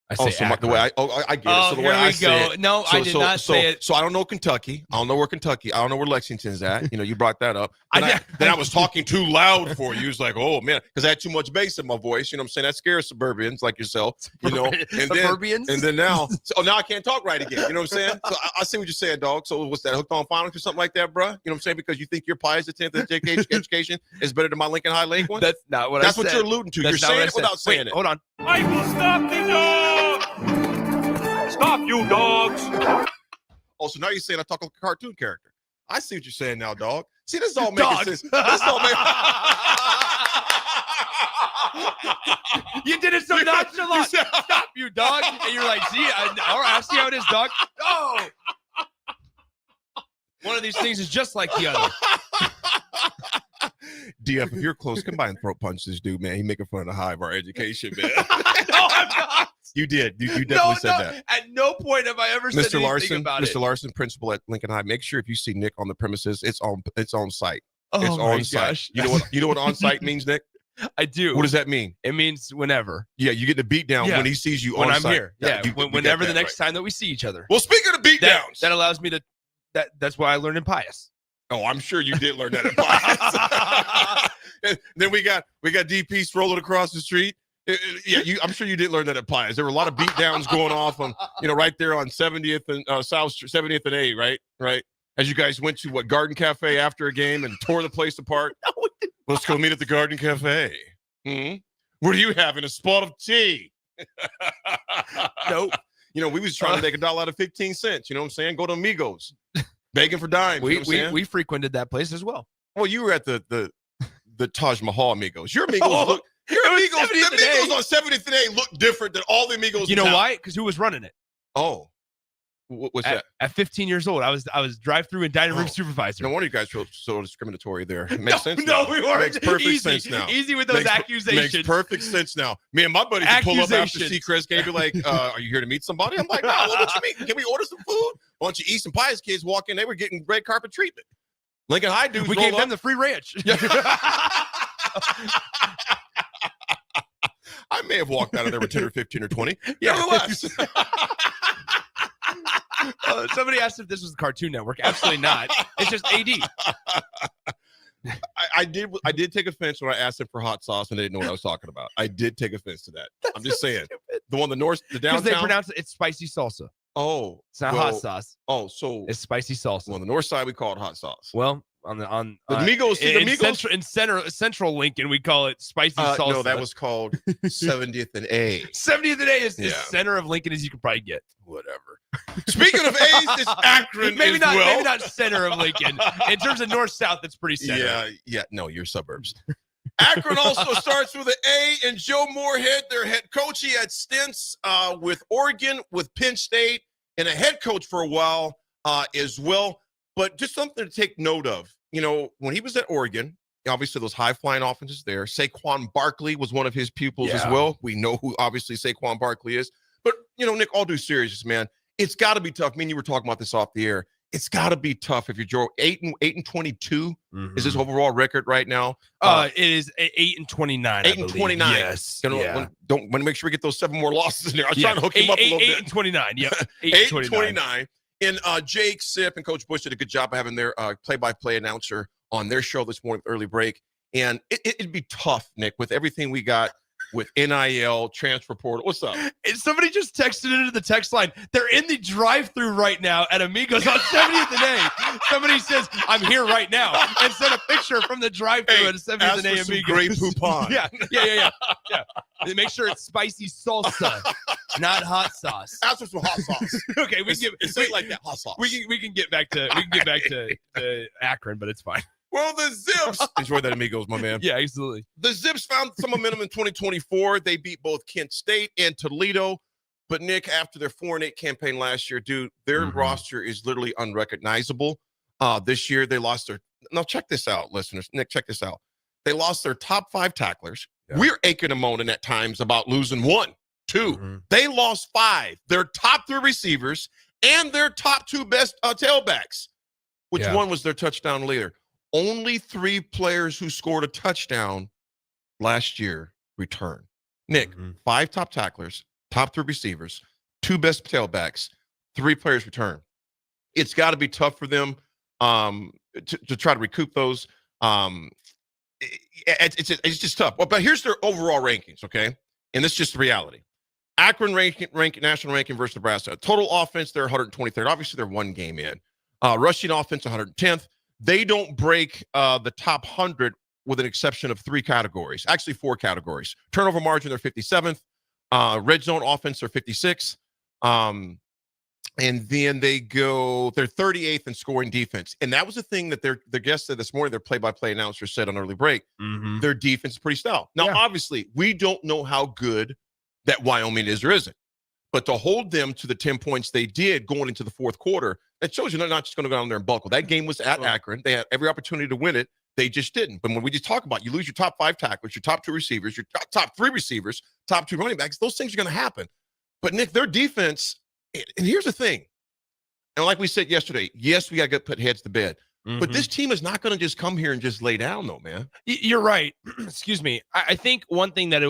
I say so the way I get it. So the way I say it. No, I did not say it. So I don't know Kentucky. I don't know where Kentucky. I don't know where Lexington's at. You know, you brought that up. Then I was talking too loud for you. It's like, oh man, because I had too much bass in my voice. You know what I'm saying? That scares suburbians like yourself. You know, and then now, now I can't talk right again. You know what I'm saying? So I see what you're saying, dog. So what's that? Hooked on phonics or something like that, bro? You know what I'm saying? Because you think your Pius X education is better than my Lincoln High Lake one? That's not what I said. That's what you're alluding to. You're saying it without saying it. Hold on. I will stop the dog! Stop, you dogs! Oh, so now you're saying I talk like a cartoon character. I see what you're saying now, dog. See, this is all making sense. This is all making You did it so nonchalant. Stop, you dog. And you're like, see, all right, I see how it is, dog. Oh! One of these things is just like the other. DF, if you're close, come by and throat punch this dude, man. He making fun of the high of our education, man. No, I'm not. You did. You definitely said that. At no point have I ever said anything about it. Mr. Larson, principal at Lincoln High, make sure if you see Nick on the premises, it's on site. Oh, it's my on site. gosh. You know what on site means, Nick? I do. What does that mean? It means whenever. Yeah, you get the beat down when he sees you when on I'm site. here. Yeah, whenever the next time that we see each other. Well, speaking of beat downs, that allows me to. That's what I learned in Pius. Oh, I'm sure you did learn that in Pius. And then we got DP strolling across the street. Yeah, I'm sure you did learn that at Pius. There were a lot of beat downs going off on, right there on 70th and South 70th and A, right? As you guys went to Garden Cafe after a game and tore the place apart. Let's go meet at the Garden Cafe. What are you having? A spot of tea? Nope. We was trying to make $1 out of 15 cents. You know what I'm saying? Go to Amigos, begging for dimes. We frequented that place as well. Well, you were at the Taj Mahal Amigos. Your Amigos the Amigos on 70th and A look different than all the Amigos. You know why? Because who was running it? Oh, what's that? At 15 years old, I was drive-through and dining room supervisor. No wonder you guys feel so discriminatory there. It makes sense. No, now. we weren't. Makes perfect sense now. Easy with those accusations. Makes perfect sense now. Me and my buddies would pull up after Seacrest game, be like, "Are you here to meet somebody?" I'm like, "No, what you mean? Can we order some food?" A bunch of East and Pius kids walk in, they were getting red carpet treatment. Lincoln High dudes. We gave them the free ranch. may have walked out of there with 10 or 15 or 20. Nevertheless. Somebody asked if this was the Cartoon Network. Absolutely not. It's just AD. I did take offense when I asked him for hot sauce and they didn't know what I was talking about. I did take offense to that. I'm just saying. Stupid. The one, the north, the downtown. Because they pronounce it's spicy salsa. Oh. It's not hot sauce. Oh, so. It's spicy salsa. Well, on the north side, we call it hot sauce. Well, the Migos, in Migos. Central Lincoln, we call it spicy salsa. No, that was called 70th and A. 70th and A is as center of Lincoln as you can probably get. Whatever. Speaking of A's, it's Akron maybe as not, well. Maybe not center of Lincoln. In terms of north-south, it's pretty center. Yeah. No, you're suburbs. Akron also starts with an A, and Joe Moorhead, their head coach. He had stints with Oregon, with Penn State, and a head coach for a while as well. But just something to take note of. You know, when he was at Oregon, obviously those high-flying offenses there. Saquon Barkley was one of his pupils as well. We know who obviously Saquon Barkley is. But, you know, Nick, all due seriousness, man, it's got to be tough. I mean, you were talking about this off the air. It's got to be tough if you're Joe. 8-22 is his overall record right now. It is 8-29. 8-29. Yes. Don't want to make sure we get those 7 more losses in there. I was trying to hook him up a little bit. 8-29. Yep. 8-29. And Jake Sip and Coach Bush did a good job of having their play-by-play announcer on their show this morning, early break. And it'd be tough, Nick, with everything we got with NIL, transfer portal. What's up? And somebody just texted into the text line. They're in the drive-through right now at Amigos on 70th and A. Somebody says, I'm here right now, and sent a picture from the drive-through at 70th and A Amigos. Great poupon. Yeah. And make sure it's spicy salsa, not hot sauce. Ask for some hot sauce. Okay, it's like that hot sauce. We can get back to Akron, but it's fine. Well, the Zips enjoy that, Amigos, my man. Yeah, absolutely. The Zips found some momentum in 2024. They beat both Kent State and Toledo. But Nick, after their 4-8 campaign last year, dude, their roster is literally unrecognizable. This year, they lost their. Now, check this out, listeners. Nick, check this out. They lost their top 5 tacklers. Yeah. We're aching and moaning at times about losing 1, 2. They lost 5. Their top 3 receivers and their top 2 best tailbacks. Which one was their touchdown leader? Only 3 players who scored a touchdown last year return. Nick, 5 top tacklers, top 3 receivers, 2 best tailbacks, 3 players return. It's got to be tough for them to try to recoup those. It's just tough. Well, but here's their overall rankings, okay? And this is just the reality. Akron national ranking versus Nebraska. Total offense, they're 123rd. Obviously, they're 1 game in. Rushing offense, 110th. They don't break the top 100 with an exception of 3 categories. Actually, 4 categories. Turnover margin, they're 57th. Red zone offense, they're 56th. And then they're 38th in scoring defense. And that was the thing that their guest said this morning, their play-by-play announcer said on early break. Their defense is pretty stout. Now, obviously, we don't know how good that Wyoming is or isn't. But to hold them to the 10 points they did going into the 4th quarter, that shows you they're not just going to go down there and buckle. That game was at Akron. They had every opportunity to win it. They just didn't. But when we just talk about you lose your top 5 tacklers, your top 2 receivers, your top 3 receivers, top 2 running backs, those things are going to happen. But, Nick, their defense, and here's the thing. And like we said yesterday, yes, we got to put heads to bed. But this team is not going to just come here and just lay down, though, man. You're right. Excuse me. I think one thing that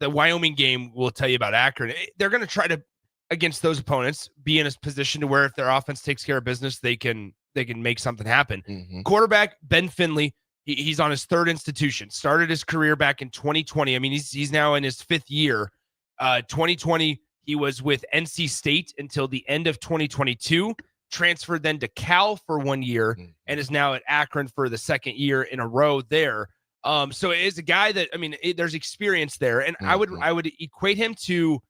the Wyoming game will tell you about Akron, they're going to try to, against those opponents, be in a position to where if their offense takes care of business, they can make something happen. Quarterback Ben Finley, he's on his 3rd institution. Started his career back in 2020. I mean, he's now in his 5th year. 2020, he was with NC State until the end of 2022. Transferred then to Cal for 1 year and is now at Akron for the 2nd year in a row there. So it is a guy that, I mean, there's experience there. And I would equate him to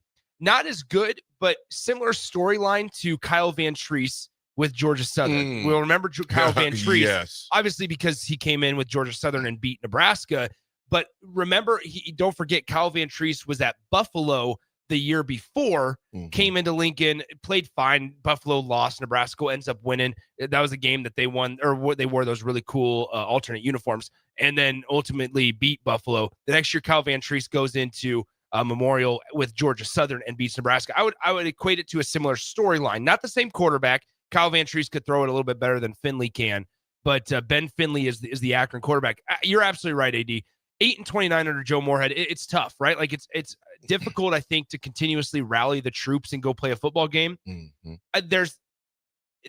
not as good, but similar storyline to Kyle Van Treese with Georgia Southern. We'll remember Kyle Van Treese, obviously because he came in with Georgia Southern and beat Nebraska. But remember, don't forget, Kyle Van Treese was at Buffalo the year before, came into Lincoln, played fine. Buffalo lost. Nebraska ends up winning. That was a game that they won, or they wore those really cool alternate uniforms, and then ultimately beat Buffalo. The next year, Kyle Van Treese goes into Memorial with Georgia Southern and beats Nebraska. I would equate it to a similar storyline. Not the same quarterback. Kyle Van Treese could throw it a little bit better than Finley can, but Ben Finley is the Akron quarterback. You're absolutely right, AD. 8-29 under Joe Moorhead. It's tough, right? Like it's difficult, I think, to continuously rally the troops and go play a football game.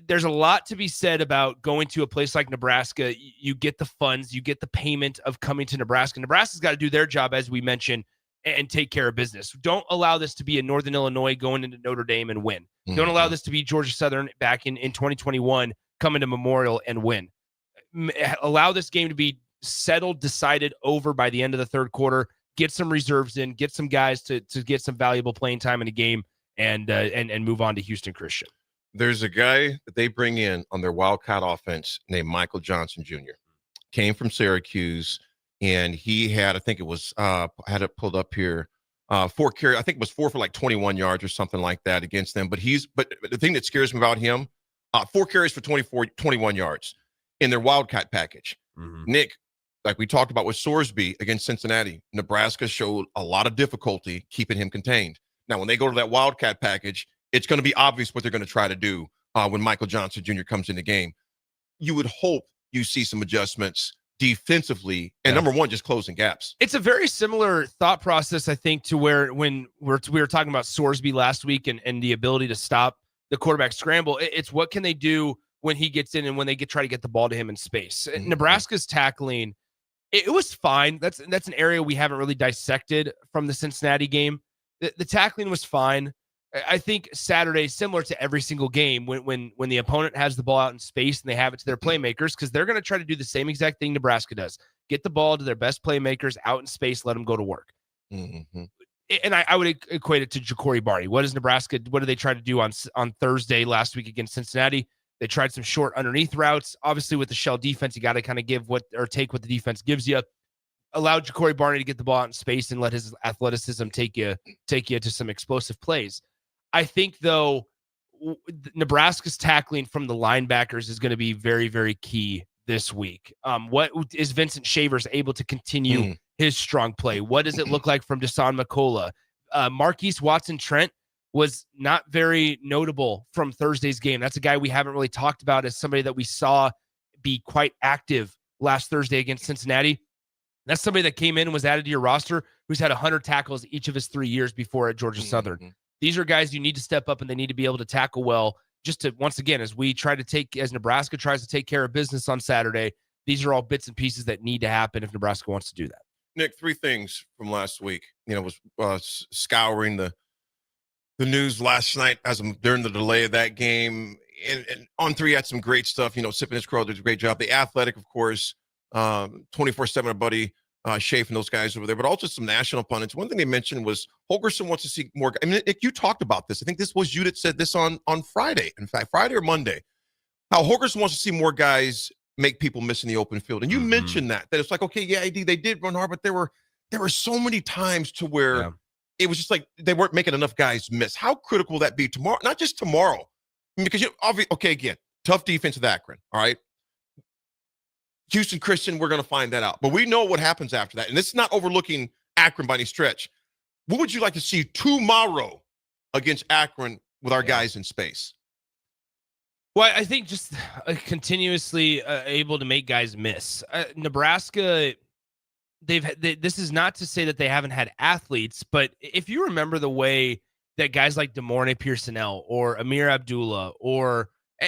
There's a lot to be said about going to a place like Nebraska. You get the funds, you get the payment of coming to Nebraska. Nebraska's got to do their job, as we mentioned, and take care of business. Don't allow this to be a Northern Illinois going into Notre Dame and win. Don't allow this to be Georgia Southern back in 2021 coming to Memorial and win. Allow this game to be settled, decided, over by the end of the third quarter. Get some reserves in, get some guys to get some valuable playing time in the game, and move on to Houston Christian. There's a guy that they bring in on their Wildcat offense named Michael Johnson Jr. Came from Syracuse, and he had, I think it was, I had it pulled up here, 4 carry. I think it was 4 for like 21 yards or something like that against them. But the thing that scares me about him, 4 carries for 21 yards in their Wildcat package. Nick, like we talked about with Sorsby against Cincinnati, Nebraska showed a lot of difficulty keeping him contained. Now, when they go to that Wildcat package, it's going to be obvious what they're going to try to do when Michael Johnson Jr. comes in the game. You would hope you see some adjustments defensively, and number one, just closing gaps. It's a very similar thought process, I think, to where when we were talking about Sorsby last week and the ability to stop the quarterback scramble. It's what can they do when he gets in and when they try to get the ball to him in space. Nebraska's tackling, it was fine. That's an area we haven't really dissected from the Cincinnati game. The tackling was fine. I think Saturday, similar to every single game, when the opponent has the ball out in space and they have it to their playmakers, because they're going to try to do the same exact thing Nebraska does. Get the ball to their best playmakers out in space, let them go to work. And I would equate it to Ja'Cory Barney. What do they try to do on Thursday last week against Cincinnati? They tried some short underneath routes. Obviously, with the shell defense, you got to kind of take what the defense gives you. Allow Ja'Cory Barney to get the ball out in space and let his athleticism take you to some explosive plays. I think, though, Nebraska's tackling from the linebackers is going to be very, very key this week. What is Vincent Shavers able to continue his strong play? What does it look like from Dasan McCullough? Marquise Watson-Trent was not very notable from Thursday's game. That's a guy we haven't really talked about as somebody that we saw be quite active last Thursday against Cincinnati. That's somebody that came in and was added to your roster who's had 100 tackles each of his 3 years before at Georgia Southern. These are guys you need to step up and they need to be able to tackle well. Just to, once again, as Nebraska tries to take care of business on Saturday, these are all bits and pieces that need to happen if Nebraska wants to do that. Nick, 3 things from last week. Was scouring the news last night during the delay of that game. And On 3 had some great stuff. Sipping his crow did a great job. The Athletic, of course, 24/7, our buddy Schaaf and those guys over there, but also some national pundits. One thing they mentioned was Holgorsen wants to see more. I mean, Nick, you talked about this. I think this was you that said this on Friday. In fact, Friday or Monday, how Holgorsen wants to see more guys make people miss in the open field. And you mentioned that it's like, okay, yeah, they did run hard, but there were so many times to where it was just like they weren't making enough guys miss. How critical will that be tomorrow? Not just tomorrow, because again, tough defense with Akron. All right. Houston Christian, we're going to find that out. But we know what happens after that. And this is not overlooking Akron by any stretch. What would you like to see tomorrow against Akron with our guys in space? Well, I think just continuously able to make guys miss. Nebraska, this is not to say that they haven't had athletes, but if you remember the way that guys like DeMornay Pearsonell or Amir Abdullah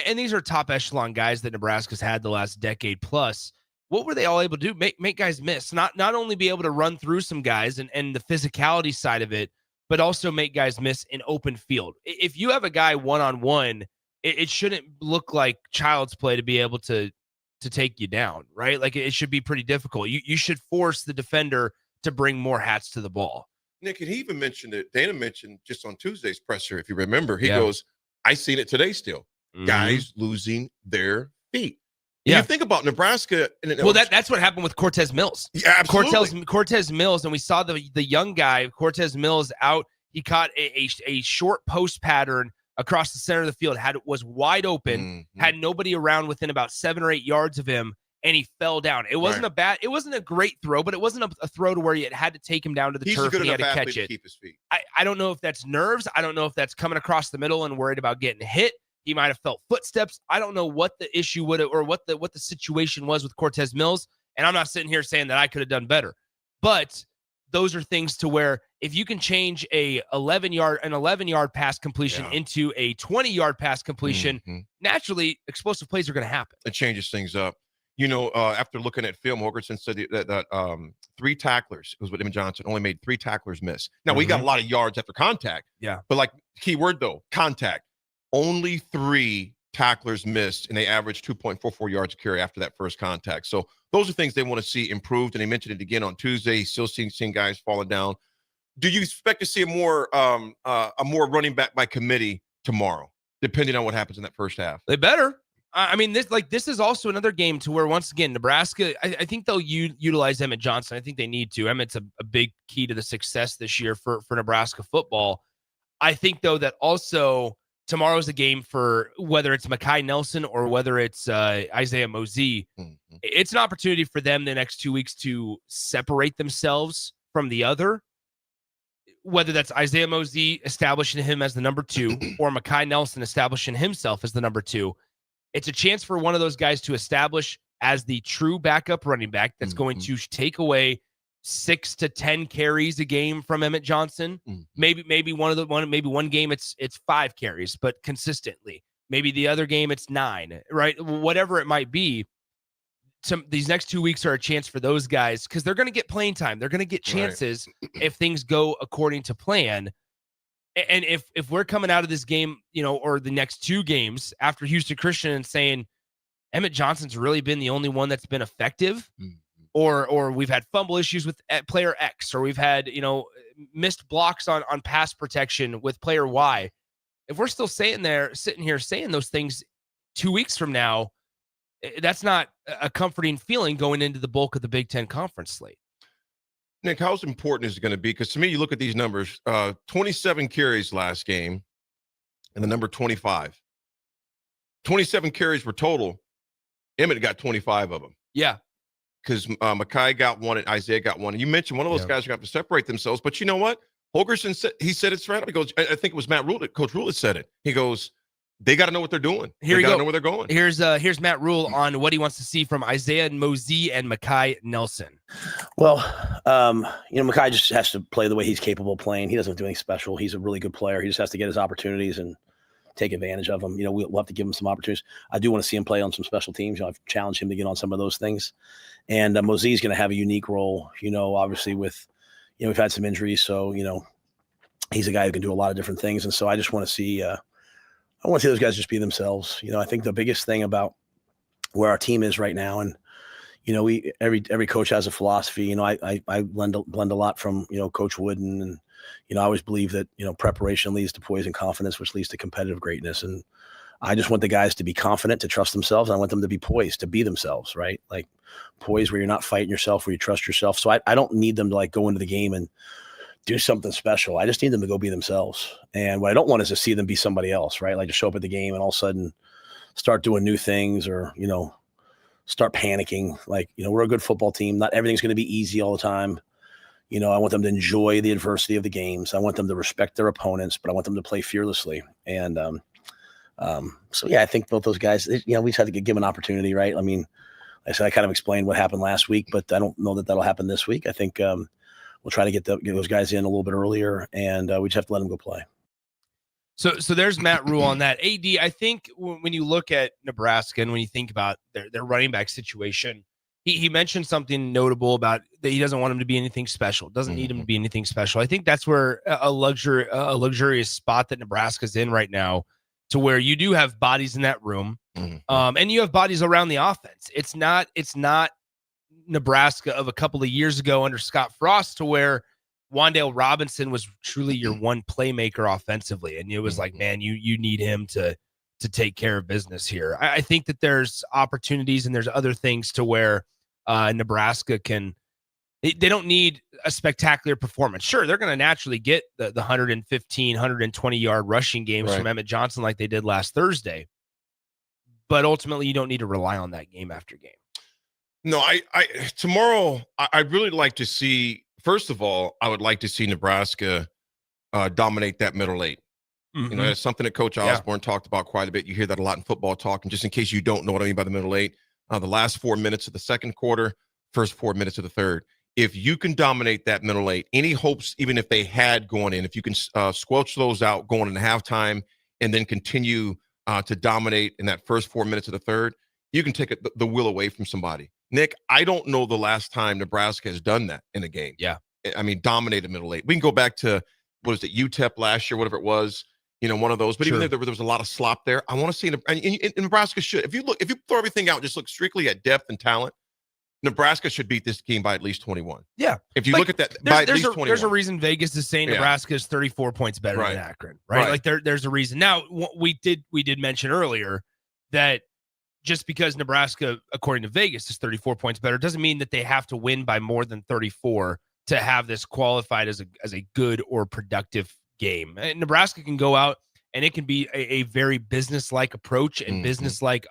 and these are top echelon guys that Nebraska's had the last decade plus. What were they all able to do? Make guys miss. Not only be able to run through some guys and the physicality side of it, but also make guys miss in open field. If you have a guy one-on-one, it shouldn't look like child's play to be able to take you down, right? Like it should be pretty difficult. You should force the defender to bring more hats to the ball. Nick, and he even mentioned it. Dana mentioned just on Tuesday's presser, if you remember, he goes, I seen it today still. Guys losing their feet. You think about Nebraska. That's what happened with Cortez Mills. Yeah, absolutely. Cortez Mills, and we saw the young guy, Cortez Mills, out. He caught a short post pattern across the center of the field, was wide open, had nobody around within about 7 or 8 yards of him, and he fell down. It wasn't it wasn't a great throw, but it wasn't a throw to where you had to take him down to the turf and he had to catch it. Keep his feet. I don't know if that's nerves. I don't know if that's coming across the middle and worried about getting hit. He might have felt footsteps. I don't know what the issue would or what the situation was with Cortez Mills. And I'm not sitting here saying that I could have done better. But those are things to where if you can change an 11-yard pass completion into a 20-yard pass completion, naturally explosive plays are going to happen. It changes things up. After looking at film, Holgorsen said that 3 tacklers, it was with Emmett Johnson, only made 3 tacklers miss. Now, we got a lot of yards after contact. Yeah. But key word though, contact. Only 3 tacklers missed, and they averaged 2.44 yards a carry after that first contact. So those are things they want to see improved, and they mentioned it again on Tuesday. He's still seeing guys falling down. Do you expect to see a more running back by committee tomorrow, depending on what happens in that first half? They better. I mean, this is also another game to where, once again, Nebraska, I think they'll utilize Emmett Johnson. I think they need to. Emmett's a big key to the success this year for Nebraska football. I think, though, that also tomorrow's a game for whether it's Mekhi Nelson or whether it's Isaiah Mosey. It's an opportunity for them the next 2 weeks to separate themselves from the other, whether that's Isaiah Mosey establishing him as the number 2 or Mekhi Nelson establishing himself as the number 2. It's a chance for one of those guys to establish as the true backup running back that's going to take away 6 to 10 carries a game from Emmett Johnson. Maybe one game it's 5 carries, but consistently. Maybe the other game it's 9, right? Whatever it might be. These next 2 weeks are a chance for those guys because they're going to get playing time. They're going to get chances if things go according to plan. And if we're coming out of this game, or the next 2 games after Houston Christian and saying Emmett Johnson's really been the only one that's been effective, or we've had fumble issues with player X, or we've had, missed blocks on pass protection with player Y. If we're still sitting here saying those things 2 weeks from now, that's not a comforting feeling going into the bulk of the Big Ten Conference slate. Nick, how important is it going to be? Because to me, you look at these numbers, 27 carries last game and the number 25. 27 carries were total. Emmett got 25 of them. Yeah. Because Mekhi got 1 and Isaiah got 1. And you mentioned one of those guys are going to have to separate themselves. But you know what? Holgorsen said it right up. He goes, I think it was Matt Rule, Coach Rule that said it. He goes, they got to know what they're doing. They got to know where they're going. Here's Matt Rule on what he wants to see from Isaiah Mosey and Mekhi Nelson. Well, Mekhi just has to play the way he's capable of playing. He doesn't do anything special. He's a really good player. He just has to get his opportunities and take advantage of them. We'll have to give him some opportunities. I do want to see him play on some special teams. I've challenged him to get on some of those things. And Mosey's going to have a unique role, obviously with, we've had some injuries. So, he's a guy who can do a lot of different things. And so I just want to see, those guys just be themselves. I think the biggest thing about where our team is right now, and every coach has a philosophy. I blend a lot from Coach Wooden, and I always believe that preparation leads to poise and confidence, which leads to competitive greatness. And I just want the guys to be confident, to trust themselves. And I want them to be poised, to be themselves, right? Like poised where you're not fighting yourself, where you trust yourself. So I don't need them to go into the game and do something special. I just need them to go be themselves. And what I don't want is to see them be somebody else, right? Like to show up at the game and all of a sudden start doing new things or, start panicking. We're a good football team. Not everything's going to be easy all the time. I want them to enjoy the adversity of the games. I want them to respect their opponents, but I want them to play fearlessly. And I think both those guys, we just had to give an opportunity, right? I mean, like I said, I kind of explained what happened last week, but I don't know that that'll happen this week. I think we'll try to get those guys in a little bit earlier, and we just have to let them go play. So there's Matt Rule on that. AD, I think when you look at Nebraska and when you think about their running back situation, he mentioned something notable about that he doesn't want him to be anything special, doesn't need him to be anything special. I think that's where a luxurious spot that Nebraska's in right now, to where you do have bodies in that room, and you have bodies around the offense. It's not Nebraska of a couple of years ago under Scott Frost, to where Wan'Dale Robinson was truly your one playmaker offensively. And it was like, man, you need him to take care of business here. I think that there's opportunities and there's other things to where Nebraska they don't need a spectacular performance. Sure, they're going to naturally get the 115, 120-yard rushing games from Emmett Johnson like they did last Thursday. But ultimately, you don't need to rely on that game after game. No, tomorrow, I'd really like to see, first of all, I would like to see Nebraska dominate that middle eight. That's something that Coach Osborne talked about quite a bit. You hear that a lot in football talk. And just in case you don't know what I mean by the middle eight, the last 4 minutes of the second quarter, first 4 minutes of the third. if you can dominate that middle eight, any hopes, even if they had going in, if you can squelch those out going into halftime and then continue to dominate in that first 4 minutes of the third, you can take the will away from somebody. Nick, I don't know the last time Nebraska has done that in a game. Yeah. I mean, dominated middle eight. We can go back to, what was it, UTEP last year, whatever it was, one of those. But even there was a lot of slop there. I want to see, and Nebraska should. If you throw everything out and just look strictly at depth and talent, Nebraska should beat this game by at least 21. Yeah. If you look at that, by at least 21. There's a reason Vegas is saying Nebraska is 34 points better than Akron, right? Like there's a reason. Now, we did mention earlier that just because Nebraska, according to Vegas, is 34 points better, doesn't mean that they have to win by more than 34 to have this qualified as a good or productive game. And Nebraska can go out and it can be a very business-like approach and business-like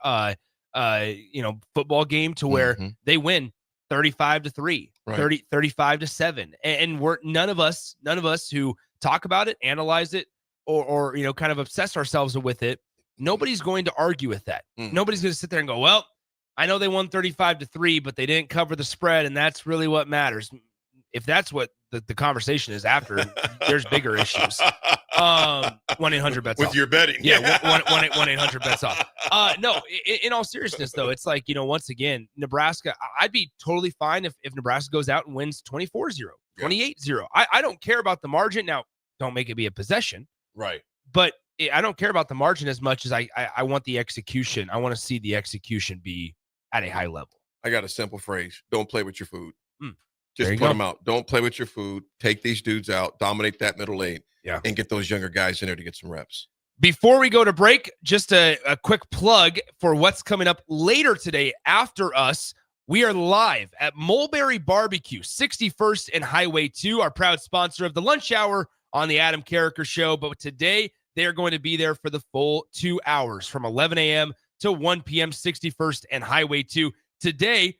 football game to where they win 35-3, 35-7. And we're none of us who talk about it, analyze it, or kind of obsess ourselves with it. Nobody's going to argue with that. Nobody's going to sit there and go, well, I know they won 35-3, but they didn't cover the spread, and that's really what matters. If that's what the conversation is after, there's bigger issues. 1-800-BETS with off. your betting. Yeah, 1-800-BETS off. No, in all seriousness, though, it's like, once again, Nebraska, I'd be totally fine if Nebraska goes out and wins 24-0, 28-0. I don't care about the margin. Now, don't make it be a possession. Right. But I don't care about the margin as much as I want the execution. I want to see the execution be at a high level. I got a simple phrase. Don't play with your food. There Just you put go. them out. Don't play with your food. Take these dudes out. Dominate that middle eight. Yeah. And get those younger guys in there to get some reps. Before we go to break, just a quick plug for what's coming up later today after us. We are live at Mulberry Barbecue, 61st and Highway 2, our proud sponsor of the lunch hour on the Adam Carricker Show. But today, they are going to be there for the full 2 hours from 11 a.m. to 1 p.m., 61st and Highway 2. Today,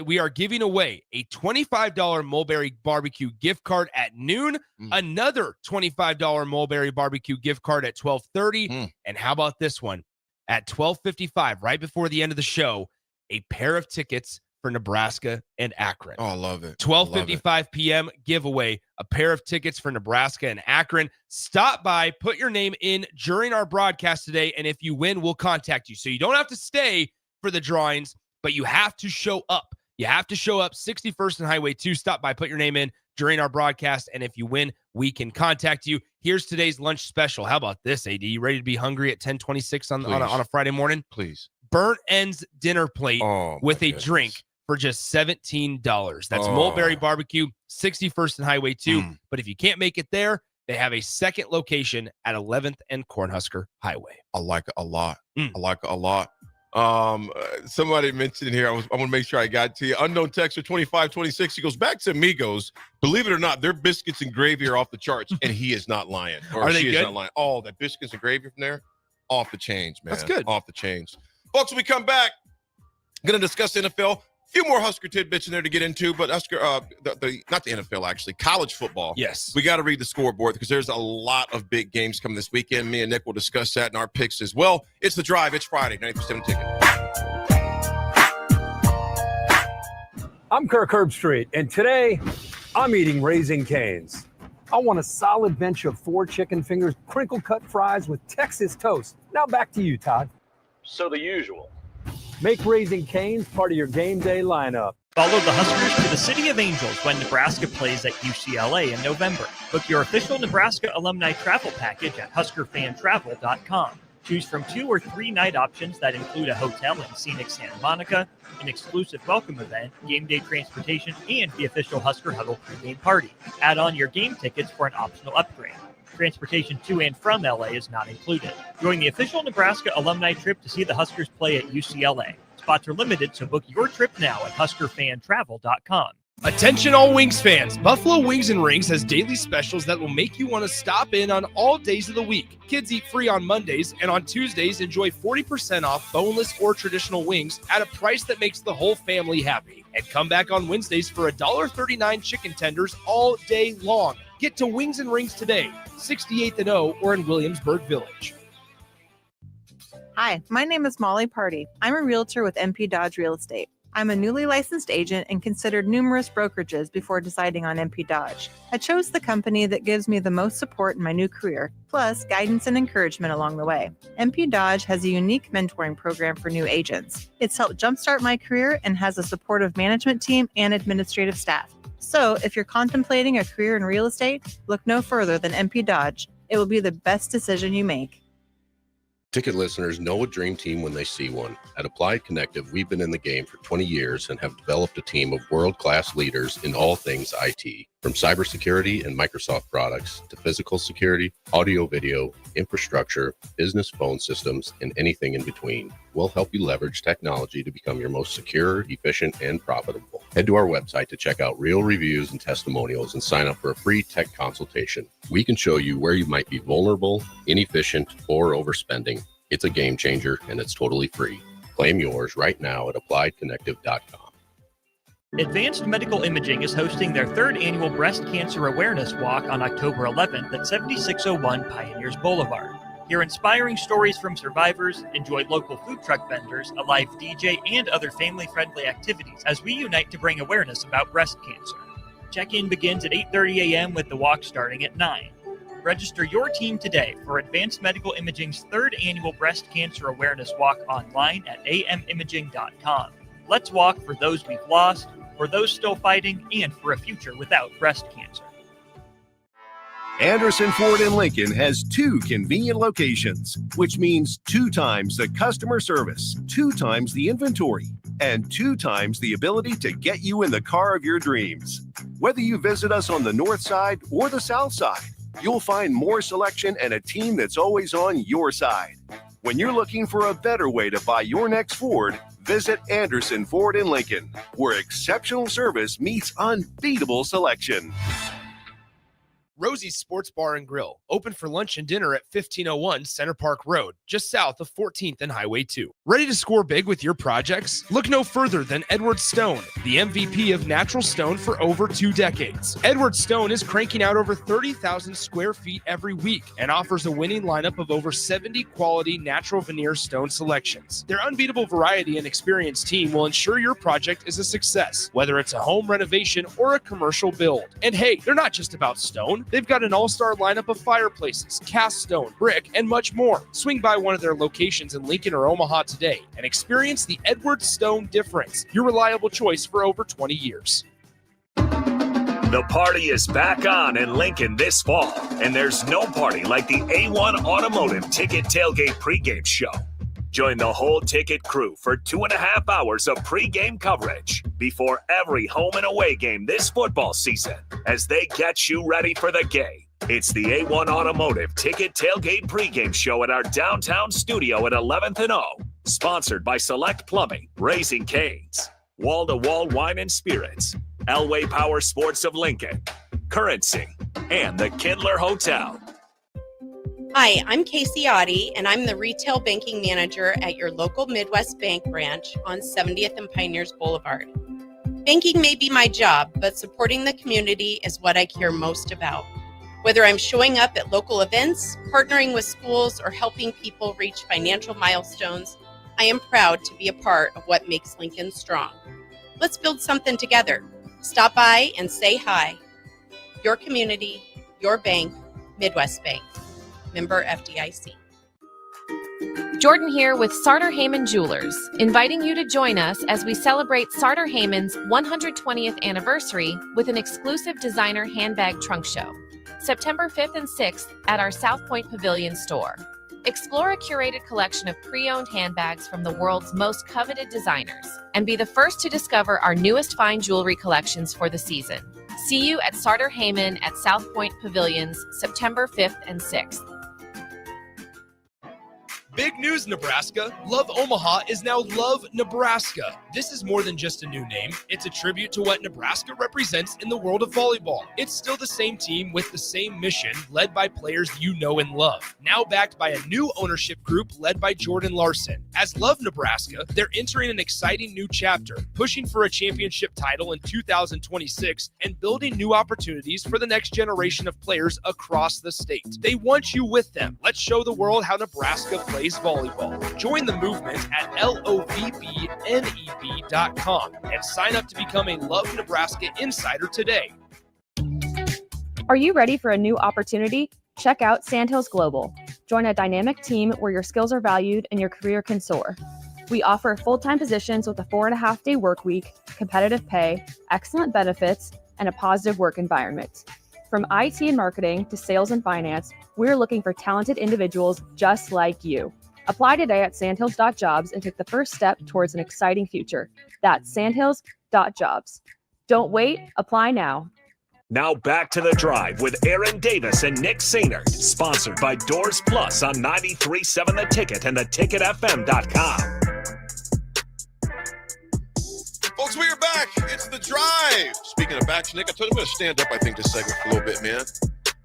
we are giving away a $25 Mulberry Barbecue gift card at noon, another $25 Mulberry Barbecue gift card at 12:30, and how about this one? At 12:55, right before the end of the show, a pair of tickets for Nebraska and Akron. Oh, I love it. 12:55 p.m. giveaway, a pair of tickets for Nebraska and Akron. Stop by, put your name in during our broadcast today, and if you win, we'll contact you. So you don't have to stay for the drawings, but you have to show up. You have to show up 61st and Highway 2. Stop by, put your name in during our broadcast, and if you win, we can contact you. Here's today's lunch special. How about this, AD? You ready to be hungry at 10:26 on a Friday morning? Please. Burnt Ends dinner plate with a drink for just $17. That's Mulberry Barbecue, 61st and Highway 2. But if you can't make it there, they have a second location at 11th and Cornhusker Highway. I like it a lot. I like it a lot. Somebody mentioned here, I want to make sure I got to you. Unknown texter 2526. He goes, back to Amigos. Believe it or not, their biscuits and gravy are off the charts, and he is not lying. Or Are they she is good? not lying. Oh, that biscuits and gravy from there, off the chains, man. That's good. Off the chains. Folks, when we come back, going to discuss the NFL. A few more Husker tidbits in there to get into, but Husker, not the NFL, actually, college football. Yes. We got to read the scoreboard because there's a lot of big games coming this weekend. Me and Nick will discuss that in our picks as well. It's The Drive. It's Friday, 90% Ticket. I'm Kirk Herbstreit, and today I'm eating Raising Cane's. I want a solid bench of 4 chicken fingers, crinkle cut fries with Texas toast. Now back to you, Todd. So the usual. Make Raising Cane's part of your game day lineup. Follow the Huskers to the City of Angels when Nebraska plays at UCLA in November. Book your official Nebraska alumni travel package at HuskerFanTravel.com. Choose from 2 or 3 night options that include a hotel in scenic Santa Monica, an exclusive welcome event, game day transportation, and the official Husker Huddle pregame party. Add on your game tickets for an optional upgrade. Transportation to and from LA is not included. Join the official Nebraska alumni trip to see the Huskers play at UCLA. Spots are limited, so book your trip now at HuskerFanTravel.com. Attention all Wings fans, Buffalo Wings and Rings has daily specials that will make you want to stop in on all days of the week. Kids eat free on Mondays, and on Tuesdays enjoy 40% off boneless or traditional wings at a price that makes the whole family happy. And come back on Wednesdays for $1.39 chicken tenders all day long. Get to Wings and Rings today, 68th and O, or in Williamsburg Village. Hi, my name is Molly Party. I'm a realtor with MP Dodge Real Estate. I'm a newly licensed agent and considered numerous brokerages before deciding on MP Dodge. I chose the company that gives me the most support in my new career, plus guidance and encouragement along the way. MP Dodge has a unique mentoring program for new agents. It's helped jumpstart my career and has a supportive management team and administrative staff. So if you're contemplating a career in real estate, look no further than MP Dodge. It will be the best decision you make. Ticket listeners know a dream team when they see one. At Applied Connective, we've been in the game for 20 years and have developed a team of world-class leaders in all things IT, from cybersecurity and Microsoft products to physical security, audio-video, infrastructure, business phone systems, and anything in between. We'll help you leverage technology to become your most secure, efficient, and profitable. Head to our website to check out real reviews and testimonials and sign up for a free tech consultation. We can show you where you might be vulnerable, inefficient, or overspending. It's a game changer, and it's totally free. Claim yours right now at appliedconnective.com. Advanced Medical Imaging is hosting their third annual Breast Cancer Awareness Walk on October 11th at 7601 Pioneers Boulevard. Hear inspiring stories from survivors, enjoy local food truck vendors, a live DJ, and other family-friendly activities as we unite to bring awareness about breast cancer. Check-in begins at 8:30 a.m. with the walk starting at 9. Register your team today for Advanced Medical Imaging's third annual Breast Cancer Awareness Walk online at amimaging.com. Let's walk for those we've lost, for those still fighting, and for a future without breast cancer. Anderson Ford in Lincoln has 2 convenient locations, which means 2 times the customer service, 2 times the inventory, and 2 times the ability to get you in the car of your dreams. Whether you visit us on the north side or the south side, you'll find more selection and a team that's always on your side. When you're looking for a better way to buy your next Ford, visit Anderson Ford in Lincoln, where exceptional service meets unbeatable selection. Rosie's Sports Bar and Grill, open for lunch and dinner at 1501 Center Park Road, just south of 14th and Highway 2. Ready to score big with your projects? Look no further than Edward Stone, the MVP of natural stone for over 2 decades. Edward Stone is cranking out over 30,000 square feet every week and offers a winning lineup of over 70 quality natural veneer stone selections. Their unbeatable variety and experienced team will ensure your project is a success, whether it's a home renovation or a commercial build. And hey, they're not just about stone. They've got an all-star lineup of fireplaces, cast stone, brick, and much more. Swing by one of their locations in Lincoln or Omaha today and experience the Edward Stone difference, your reliable choice for over 20 years. The party is back on in Lincoln this fall, and there's no party like the A1 Automotive Ticket Tailgate pregame show. Join the whole ticket crew for 2.5 hours of pregame coverage before every home and away game this football season as they get you ready for the game. It's the A1 Automotive Ticket Tailgate pregame show at our downtown studio at 11th and O. Sponsored by Select Plumbing, Raising Cane's, Wall to Wall Wine and Spirits, Elway Power Sports of Lincoln, Currency, and the Kindler Hotel. Hi, I'm Casey Oddie, and I'm the Retail Banking Manager at your local Midwest Bank branch on 70th and Pioneers Boulevard. Banking may be my job, but supporting the community is what I care most about. Whether I'm showing up at local events, partnering with schools, or helping people reach financial milestones, I am proud to be a part of what makes Lincoln strong. Let's build something together. Stop by and say hi. Your community, your bank, Midwest Bank. Member FDIC. Jordan here with Sartor Heyman Jewelers, inviting you to join us as we celebrate Sartor Heyman's 120th anniversary with an exclusive designer handbag trunk show, September 5th and 6th at our South Point Pavilion store. Explore a curated collection of pre-owned handbags from the world's most coveted designers and be the first to discover our newest fine jewelry collections for the season. See you at Sartor Heyman at South Point Pavilions, September 5th and 6th. Big news, Nebraska. Love Omaha is now Love Nebraska. This is more than just a new name. It's a tribute to what Nebraska represents in the world of volleyball. It's still the same team with the same mission, led by players you know and love. Now backed by a new ownership group led by Jordan Larson. As Love Nebraska, they're entering an exciting new chapter, pushing for a championship title in 2026 and building new opportunities for the next generation of players across the state. They want you with them. Let's show the world how Nebraska plays plays volleyball. Join the movement at lovebneb.com and sign up to become a Love Nebraska Insider today. Are you ready for a new opportunity? Check out Sandhills Global. Join a dynamic team where your skills are valued and your career can soar. We offer full-time positions with a 4.5-day work week, competitive pay, excellent benefits, and a positive work environment. From IT and marketing to sales and finance, we're looking for talented individuals just like you. Apply today at sandhills.jobs and take the first step towards an exciting future. That's sandhills.jobs. Don't wait, apply now. Now back to The Drive with Aaron Davis and Nick Sainer, sponsored by Doors Plus on 93.7 The Ticket and theticketfm.com. Folks, we are back. It's The Drive. Speaking of backs, Nick, I told you I'm going to stand up, I think, this segment for a little bit, man.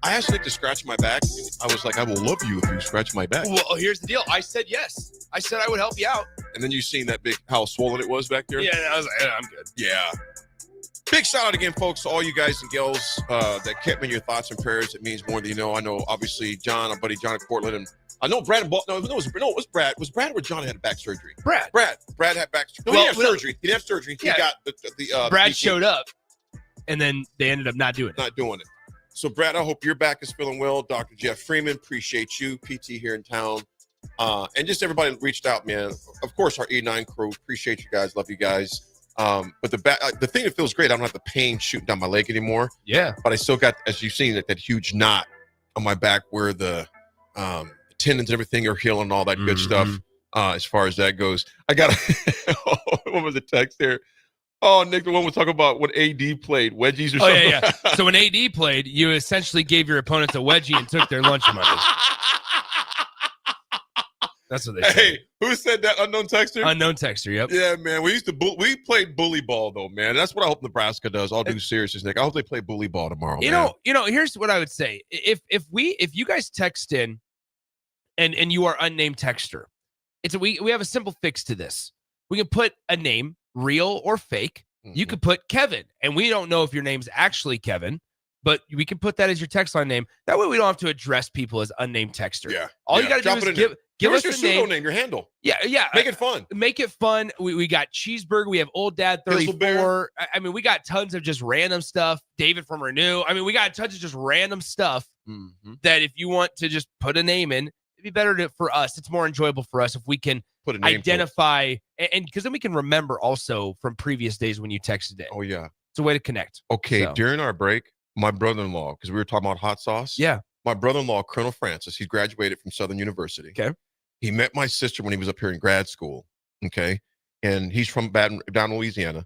I asked Nick to scratch my back. I was like, I will love you if you scratch my back. Well, here's the deal. I said yes. I said I would help you out. And then you seen that big, how swollen it was back there? Yeah, I was like, yeah, I'm good. Yeah. Big shout out again, folks, to all you guys and girls that kept me in your thoughts and prayers. It means more than you know. I know, obviously, John, our buddy John at Cortland, and I know Brad and no, it was Brad. Was Brad or John had back surgery? Brad had back surgery. No, Well, he had surgery. He didn't have surgery. He got the Brad PT. showed up, and then they ended up not doing it. Not doing it. So, Brad, I hope your back is feeling well. Dr. Jeff Freeman, appreciate you. PT here in town. And just everybody that reached out, man. Of course, our E9 crew, appreciate you guys. Love you guys. But the thing that feels great, I don't have the pain shooting down my leg anymore. Yeah. But I still got, as you've seen, that huge knot on my back where the tendons and everything are healing and all that good stuff. As far as that goes, I got what was the text there? Oh, Nick, the one we're talking about when AD played wedgies or something. Yeah. So when AD played, you essentially gave your opponents a wedgie and took their lunch money. That's what they said. Hey, who said that? Unknown texter? Unknown texter, yep. Yeah, man. We played bully ball though, man. That's what I hope Nebraska does. All due seriousness, Nick. I hope they play bully ball tomorrow. You know, here's what I would say. If you guys text in and you are unnamed texter, we have a simple fix to this. We can put a name, real or fake. You could put Kevin, and we don't know if your name's actually Kevin, but we can put that as your text line name. That way we don't have to address people as unnamed texter. Yeah. All you got to do is give us your the name, your handle. Yeah. Make it fun. Make it fun. We got Cheeseburger. We have Old Dad 34. I mean, we got tons of just random stuff. David from Renew. I mean, we got tons of just random stuff that if you want to just put a name in, it'd be better for us. It's more enjoyable for us if we can put a name identify, and because then we can remember also from previous days when you texted it. Oh, yeah. It's a way to connect. Okay. So. During our break, my brother-in-law, because we were talking about hot sauce. Yeah. My brother-in-law, Colonel Francis, he graduated from Southern University. Okay. He met my sister when he was up here in grad school. Okay. And he's from down in Louisiana.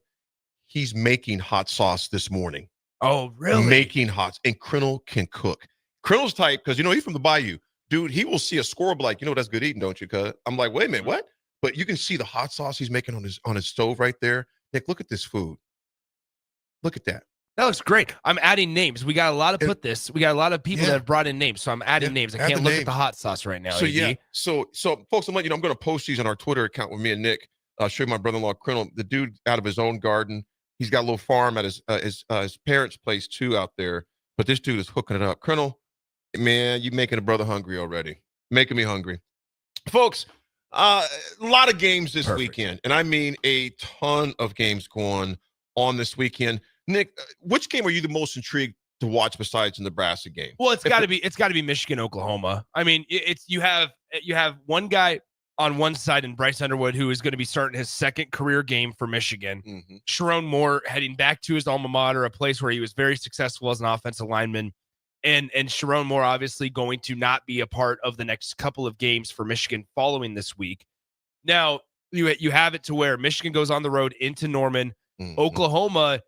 He's making hot sauce this morning. Oh, really? Making hot. And Colonel can cook. Colonel's type, because, he's from the Bayou. Dude, he will see a squirrel like, that's good eating, don't you? Cuz I'm like, wait a minute, what? But you can see the hot sauce he's making on his stove right there. Nick, look at this food. Look at that. That looks great. I'm adding names. We got a lot of We got a lot of people that have brought in names, so I'm adding names. I can't look at the hot sauce right now. So AD. So folks, I'm letting you know, I'm going to post these on our Twitter account with me and Nick. I'll show you my brother-in-law, Colonel. The dude out of his own garden. He's got a little farm at his parents' place too out there. But this dude is hooking it up. Colonel, man, you making a brother hungry already. Making me hungry, folks. A lot of games this weekend, and I mean a ton of games going on this weekend. Nick, which game are you the most intrigued to watch besides the Nebraska game? Well, it's got to be Michigan, Oklahoma. I mean, you have one guy on one side in Bryce Underwood who is going to be starting his second career game for Michigan. Sharon Moore heading back to his alma mater, a place where he was very successful as an offensive lineman. And Sharon Moore obviously going to not be a part of the next couple of games for Michigan following this week. Now, you have it to where Michigan goes on the road into Norman. Oklahoma,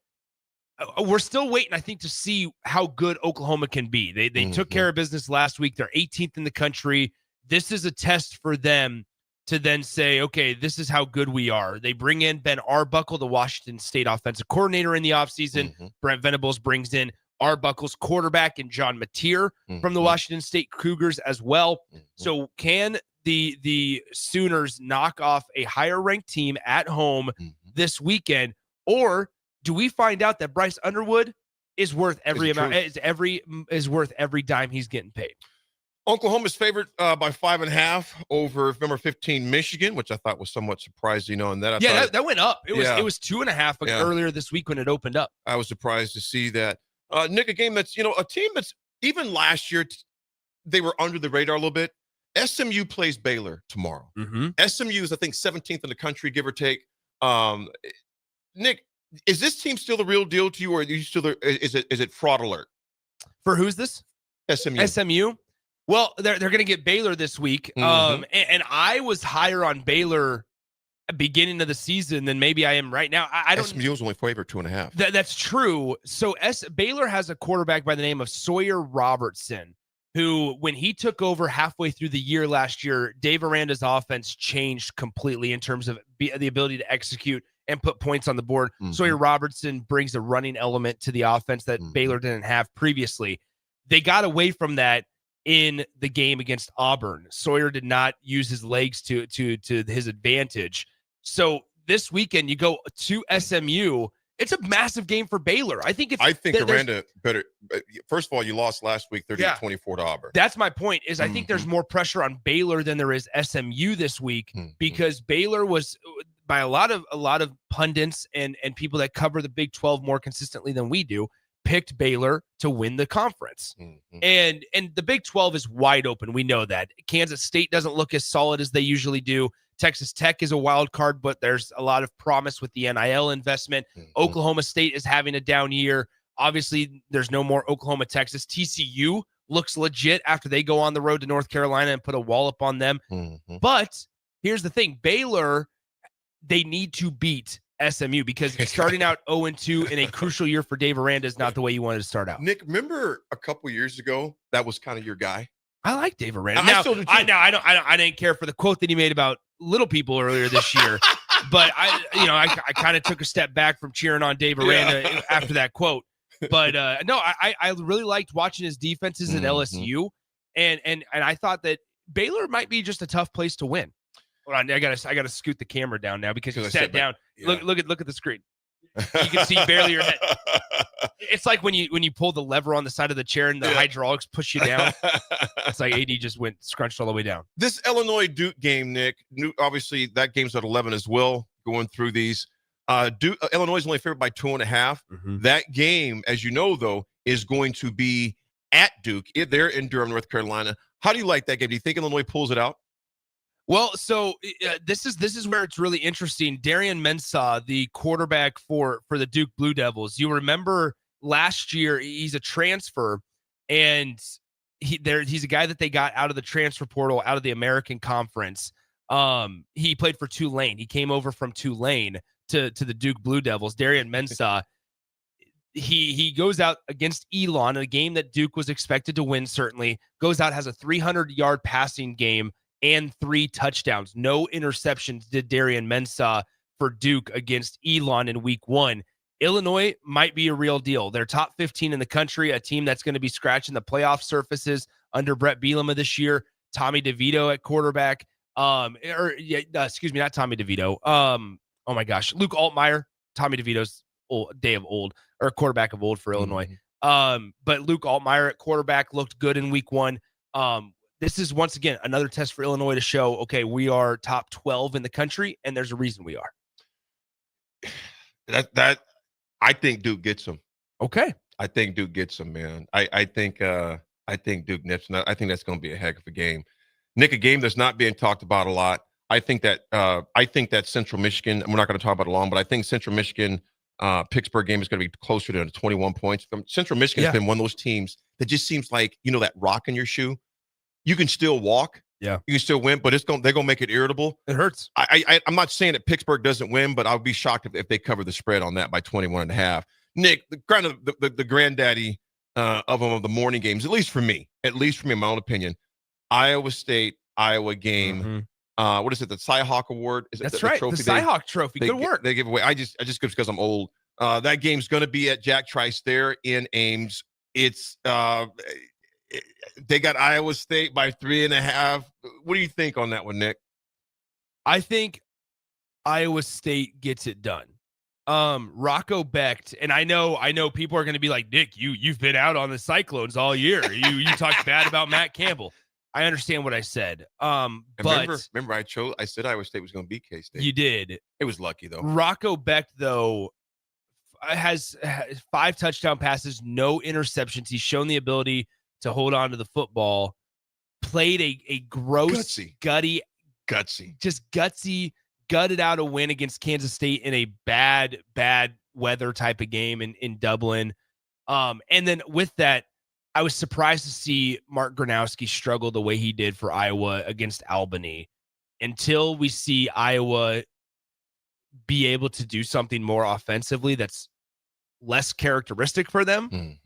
we're still waiting, I think, to see how good Oklahoma can be. They took care of business last week. They're 18th in the country. This is a test for them to then say, okay, this is how good we are. They bring in Ben Arbuckle, the Washington State offensive coordinator in the offseason. Brent Venables brings in Arbuckle's quarterback and John Mateer from the Washington State Cougars as well. So can the Sooners knock off a higher ranked team at home this weekend, or do we find out that Bryce Underwood is worth every amount, is worth every dime he's getting paid? Oklahoma's favored by 5.5 over number 15 Michigan, which I thought was somewhat surprising on that. That went up. It was 2.5 earlier this week when it opened up. I was surprised to see that. Nick, a game that's, a team that's even last year, they were under the radar a little bit. SMU plays Baylor tomorrow. SMU is, I think, 17th in the country, give or take. Nick, is this team still the real deal to you, or are you still is it fraud alert? For who's this? SMU. Well, they're going to get Baylor this week. And I was higher on Baylor at the beginning of the season than maybe I am right now. I don't. SMU was only favored 2.5. That's true. So Baylor has a quarterback by the name of Sawyer Robertson, who, when he took over halfway through the year last year, Dave Aranda's offense changed completely in terms of the ability to execute and put points on the board. Sawyer Robertson brings a running element to the offense that Baylor didn't have previously. They got away from that in the game against Auburn. Sawyer did not use his legs to his advantage. So this weekend you go to SMU. It's a massive game for Baylor. I think Aranda better. First of all, you lost last week 38-24 to Auburn. That's my point. Is I think there's more pressure on Baylor than there is SMU this week because Baylor was, by a lot of pundits and people that cover the Big 12 more consistently than we do, picked Baylor to win the conference. And the Big 12 is wide open. We know that. Kansas State doesn't look as solid as they usually do. Texas Tech is a wild card, but there's a lot of promise with the NIL investment. Oklahoma State is having a down year. Obviously, there's no more Oklahoma, Texas. TCU looks legit after they go on the road to North Carolina and put a wallop on them. But here's the thing. Baylor, they need to beat SMU because starting out 0-2 in a crucial year for Dave Aranda is not the way you wanted to start out. Nick, remember a couple years ago that was kind of your guy? I like Dave Aranda. I still do too. I didn't care for the quote that he made about little people earlier this year, but I kind of took a step back from cheering on Dave Aranda after that quote. But I really liked watching his defenses at LSU, and I thought that Baylor might be just a tough place to win. Hold on, I gotta scoot the camera down now because you sat down. Yeah. Look at the screen. You can see barely your head. It's like when you pull the lever on the side of the chair and the hydraulics push you down. It's like AD just went scrunched all the way down. This Illinois Duke game, Nick, obviously that game's at 11 as well. Going through these, Illinois is only favored by 2.5. That game, as you know, though, is going to be at Duke. They're in Durham, North Carolina. How do you like that game? Do you think Illinois pulls it out? Well, so this is where it's really interesting. Darian Mensah, the quarterback for the Duke Blue Devils. You remember last year, he's a transfer, and he's a guy that they got out of the transfer portal, out of the American Conference. He played for Tulane. He came over from Tulane to the Duke Blue Devils. Darian Mensah. He goes out against Elon, a game that Duke was expected to win. Certainly goes out, has a 300-yard passing game and 3 touchdowns. No interceptions did Darian Mensah for Duke against Elon in week 1. Illinois might be a real deal. They're top 15 in the country, a team that's going to be scratching the playoff surfaces under Brett Bielema this year. Tommy DeVito at quarterback. Excuse me, not Tommy DeVito. Oh my gosh, Luke Altmaier. Tommy DeVito's quarterback of old for Illinois. But Luke Altmaier at quarterback looked good in week 1. This is, once again, another test for Illinois to show, okay, we are top 12 in the country, and there's a reason we are. That I think Duke gets them. Okay. I think Duke gets them, man. I think Duke nets. I think that's going to be a heck of a game. Nick, a game that's not being talked about a lot. I think that Central Michigan, and we're not going to talk about it long, but I think Central Michigan Pittsburgh game is going to be closer to 21 points. Central Michigan has been one of those teams that just seems like, that rock in your shoe. You can still walk. Yeah. You can still win, but they're going to make it irritable. It hurts. I'm not saying that Pittsburgh doesn't win, but I would be shocked if they cover the spread on that by 21.5. Nick, the granddaddy of the morning games, at least for me, in my own opinion, Iowa State, Iowa game. What is it? The Cy-Hawk Award? That's right. The Cy-Hawk Trophy. Good work. They give away. I just because I'm old. That game's going to be at Jack Trice there in Ames. It's they got Iowa State by 3.5. What do you think on that one, Nick? I think Iowa State gets it done. Rocco Becht, and I know people are going to be like, Nick, you've been out on the Cyclones all year. You talked bad about Matt Campbell. I understand what I said. And But remember, I said Iowa State was going to beat K-State. you did. It was lucky though. Rocco Beck, though, has 5 touchdown passes, no interceptions. He's shown the ability to hold on to the football. Played a gross, gutsy, just gutsy, gutted out a win against Kansas State in a bad weather type of game in Dublin. And then with that, I was surprised to see Mark Gronowski struggle the way he did for Iowa against Albany. Until we see Iowa be able to do something more offensively that's less characteristic for them,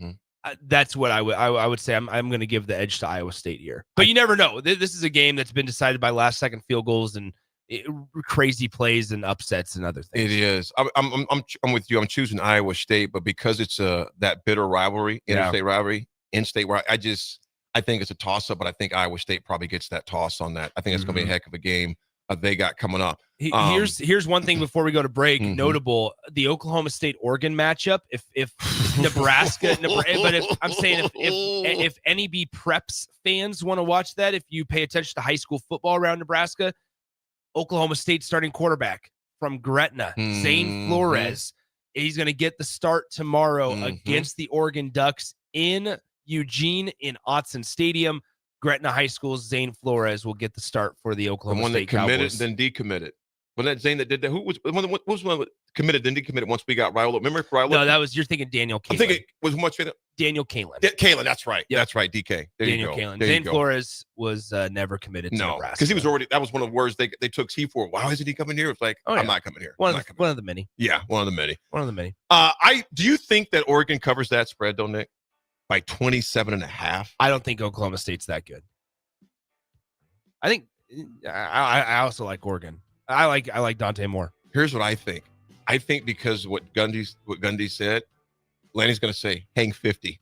that's what I would say. I'm going to give the edge to Iowa State here. But you never know. This is a game that's been decided by last-second field goals and crazy plays and upsets and other things. It is. I'm with you. I'm choosing Iowa State, but because it's that bitter rivalry, interstate rivalry, in-state, I think it's a toss-up, but I think Iowa State probably gets that toss on that. I think it's going to be a heck of a game they got coming up. Here's one thing before we go to break. Notable: the Oklahoma State-Oregon matchup. If Nebraska, but if NEB Preps fans want to watch that, if you pay attention to high school football around Nebraska, Oklahoma State starting quarterback from Gretna, Zane Flores. He's going to get the start tomorrow against the Oregon Ducks in Eugene in Autzen Stadium. Gretna High School's Zane Flores will get the start for the Oklahoma State committed, Cowboys. then decommitted. Was that Zane that did that? Who was one that committed, then decommitted once we got Rilo? Remember Rilo? No, you're thinking Daniel Kaelin. I'm thinking was much Daniel Kaelin. Kaelin, that's right. Yeah, that's right. DK. There Daniel you go. Kaelin. There Zane you go. Flores was never committed to Nebraska. Because he was already. That was one of the words they took C for. Why isn't he coming here? It's like I'm not coming here. One of the many. Yeah, one of the many. One of the many. Do you think that Oregon covers that spread, though, Nick? By 27.5? I don't think Oklahoma State's that good. I think I also like Oregon. I like Dante Moore. Here's what I think. I think because what Gundy said, Lanny's going to say, hang 50.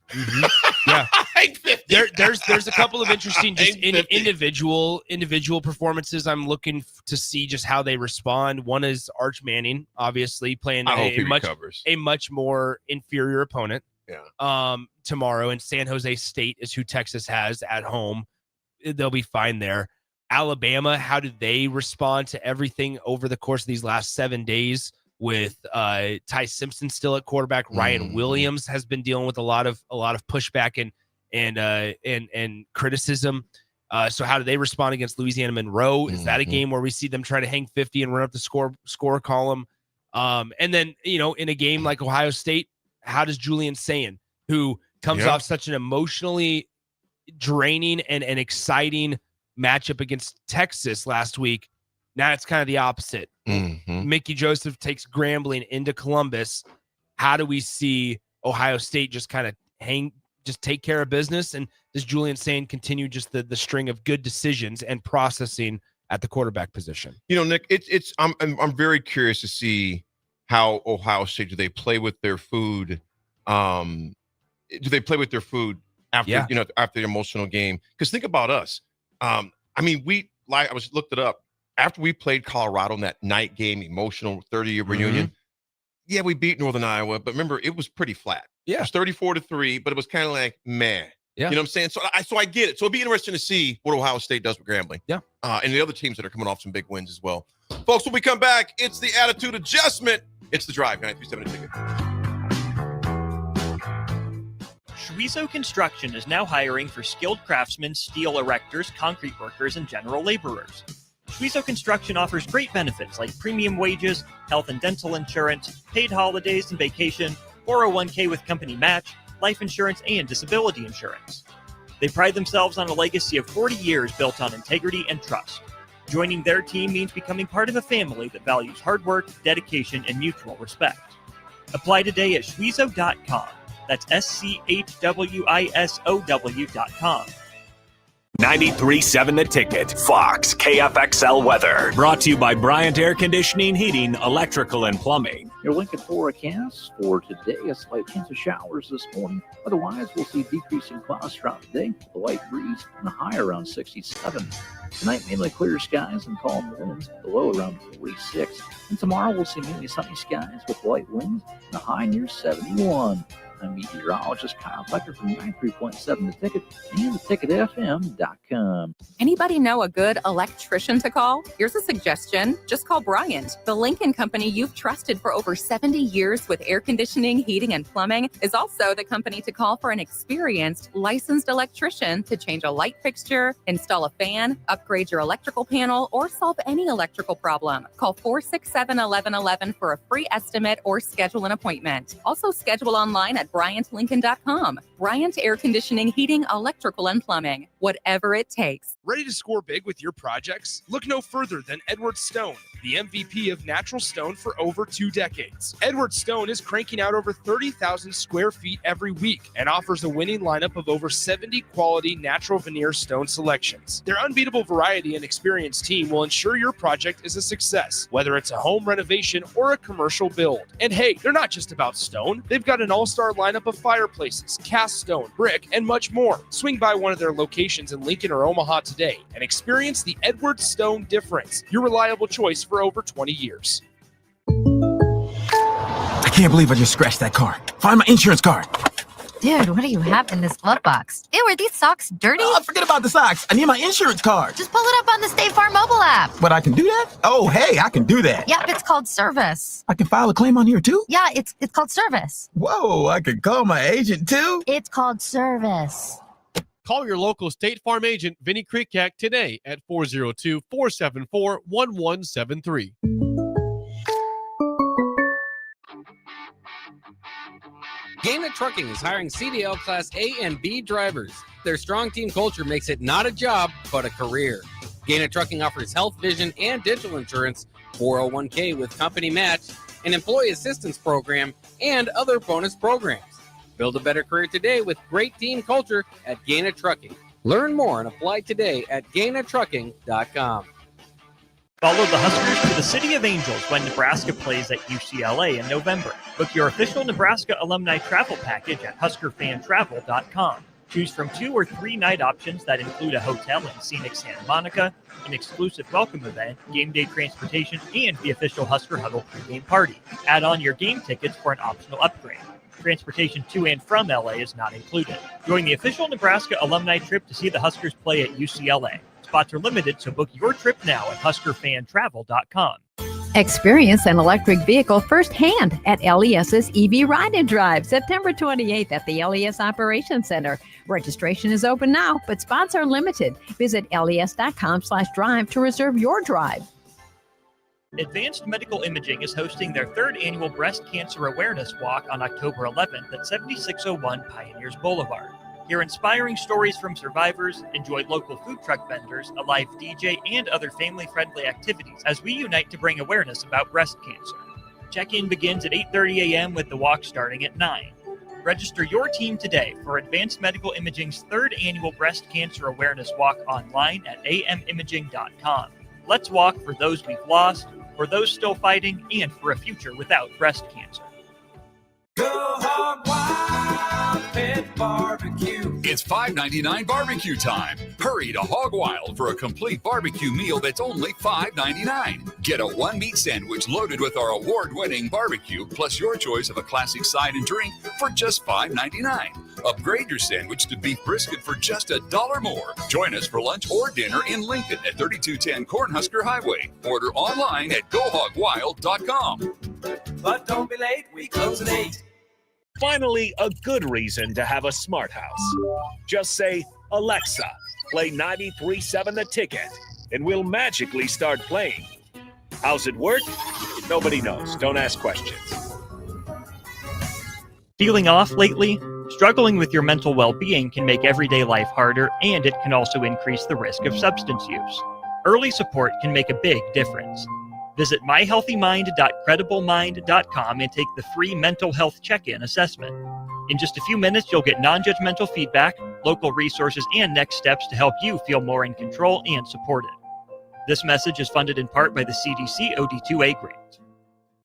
Yeah. Hang 50. There's a couple of interesting just individual performances I'm looking to see just how they respond. One is Arch Manning, obviously playing a much more inferior opponent. Yeah. Tomorrow, and San Jose State is who Texas has at home. They'll be fine there. Alabama, how do they respond to everything over the course of these last 7 days with Ty Simpson still at quarterback? Ryan Williams has been dealing with a lot of pushback and criticism. So how do they respond against Louisiana Monroe? Is that a game where we see them try to hang 50 and run up the score column? And then, in a game like Ohio State, how does Julian Sayin, who comes off such an emotionally draining and exciting matchup against Texas last week, now it's kind of the opposite. Mickey Joseph takes Grambling into Columbus. How do we see Ohio State just kind of take care of business? And does Julian Sayin continue just the string of good decisions and processing at the quarterback position? Nick, I'm very curious to see how Ohio State, do they play with their food? Do they play with their food after after the emotional game? Because think about us. I was looked it up after we played Colorado in that night game, emotional 30-year reunion. Yeah, we beat Northern Iowa, but remember it was pretty flat. Yeah, it was 34-3, but it was kind of like meh. Yeah, you know what I'm saying? So I get it. So it'll be interesting to see what Ohio State does with Grambling. Yeah, and the other teams that are coming off some big wins as well. Folks, when we come back, it's the attitude adjustment. It's the drive. 937 ticket. Schweizo Construction is now hiring for skilled craftsmen, steel erectors, concrete workers, and general laborers. Schweizo Construction offers great benefits like premium wages, health and dental insurance, paid holidays and vacation, 401k with company match, life insurance, and disability insurance. They pride themselves on a legacy of 40 years built on integrity and trust. Joining their team means becoming part of a family that values hard work, dedication, and mutual respect. Apply today at Schweizo.com. That's SCHWISOW.com. 93.7 The Ticket, Fox, KFXL weather. Brought to you by Bryant Air Conditioning, Heating, Electrical, and Plumbing. Your Lincoln forecast for today, a slight chance of showers this morning. Otherwise, we'll see decreasing clouds throughout the day with a light breeze and a high around 67. Tonight, mainly clear skies and calm winds, the low around 46. And tomorrow, we'll see mainly sunny skies with light winds and a high near 71. I'm meteorologist Kyle Tucker from 93.7 The Ticket and theticketfm.com. Anybody know a good electrician to call? Here's a suggestion. Just call Bryant. The Lincoln Company you've trusted for over 70 years with air conditioning, heating, and plumbing is also the company to call for an experienced, licensed electrician to change a light fixture, install a fan, upgrade your electrical panel, or solve any electrical problem. Call 467-1111 for a free estimate or schedule an appointment. Also schedule online at BryantLincoln.com. Bryant Air Conditioning, Heating, Electrical, and Plumbing. Whatever it takes. Ready to score big with your projects? Look no further than Edward Stone, the MVP of natural stone for over 2 decades. Edward Stone is cranking out over 30,000 square feet every week and offers a winning lineup of over 70 quality natural veneer stone selections. Their unbeatable variety and experienced team will ensure your project is a success, whether it's a home renovation or a commercial build. And hey, they're not just about stone. They've got an all-star lineup of fireplaces, cast stone, brick, and much more. Swing by one of their locations in Lincoln or Omaha today and experience the Edward Stone difference, your reliable choice for over 20 years. I can't believe I just scratched that car. Find my insurance card. Dude, what do you have in this glove box? Ew, are these socks dirty? Oh, forget about the socks. I need my insurance card. Just pull it up on the State Farm mobile app. But I can do that? Oh, hey, I can do that. Yep, it's called service. I can file a claim on here too? Yeah, it's called service. Whoa, I can call my agent too? It's called service. Call your local State Farm agent, Vinny Krikak, today at 402-474-1173. Gaina Trucking is hiring CDL Class A and B drivers. Their strong team culture makes it not a job, but a career. Gaina Trucking offers health, vision, and dental insurance, 401k with company match, an employee assistance program, and other bonus programs. Build a better career today with great team culture at Gaina Trucking. Learn more and apply today at GainaTrucking.com. Follow the Huskers to the City of Angels when Nebraska plays at UCLA in November. Book your official Nebraska alumni travel package at HuskerFanTravel.com. Choose from 2 or 3 night options that include a hotel in scenic Santa Monica, an exclusive welcome event, game day transportation, and the official Husker Huddle pregame party. Add on your game tickets for an optional upgrade. Transportation to and from LA is not included. Join the official Nebraska alumni trip to see the Huskers play at UCLA. Spots are limited, so book your trip now at HuskerFanTravel.com. Experience an electric vehicle firsthand at LES's EV Ride and Drive, September 28th at the LES Operations Center. Registration is open now, but spots are limited. Visit les.com/drive to reserve your drive. Advanced Medical Imaging is hosting their 3rd annual Breast Cancer Awareness Walk on October 11th at 7601 Pioneers Boulevard. Hear inspiring stories from survivors, enjoy local food truck vendors, a live DJ, and other family-friendly activities as we unite to bring awareness about breast cancer. Check-in begins at 8:30 a.m. with the walk starting at 9. Register your team today for Advanced Medical Imaging's 3rd annual Breast Cancer Awareness Walk online at amimaging.com. Let's walk for those we've lost, for those still fighting, and for a future without breast cancer. Go Hog Wild Pit Barbecue. It's $5.99 barbecue time. Hurry to Hog Wild for a complete barbecue meal that's only $5.99. Get a 1-meat sandwich loaded with our award-winning barbecue, plus your choice of a classic side and drink for just $5.99. Upgrade your sandwich to beef brisket for just $1 more. Join us for lunch or dinner in Lincoln at 3210 Cornhusker Highway. Order online at GoHogWild.com. But don't be late, we close at 8. Finally, a good reason to have a smart house. Just say, Alexa, play 93.7 The Ticket, and we'll magically start playing. How's it work? Nobody knows. Don't ask questions. Feeling off lately? Struggling with your mental well-being can make everyday life harder, and it can also increase the risk of substance use. Early support can make a big difference. Visit myhealthymind.crediblemmind.com and take the free mental health check-in assessment. In just a few minutes, you'll get non-judgmental feedback, local resources, and next steps to help you feel more in control and supported. This message is funded in part by the CDC OD2A grant.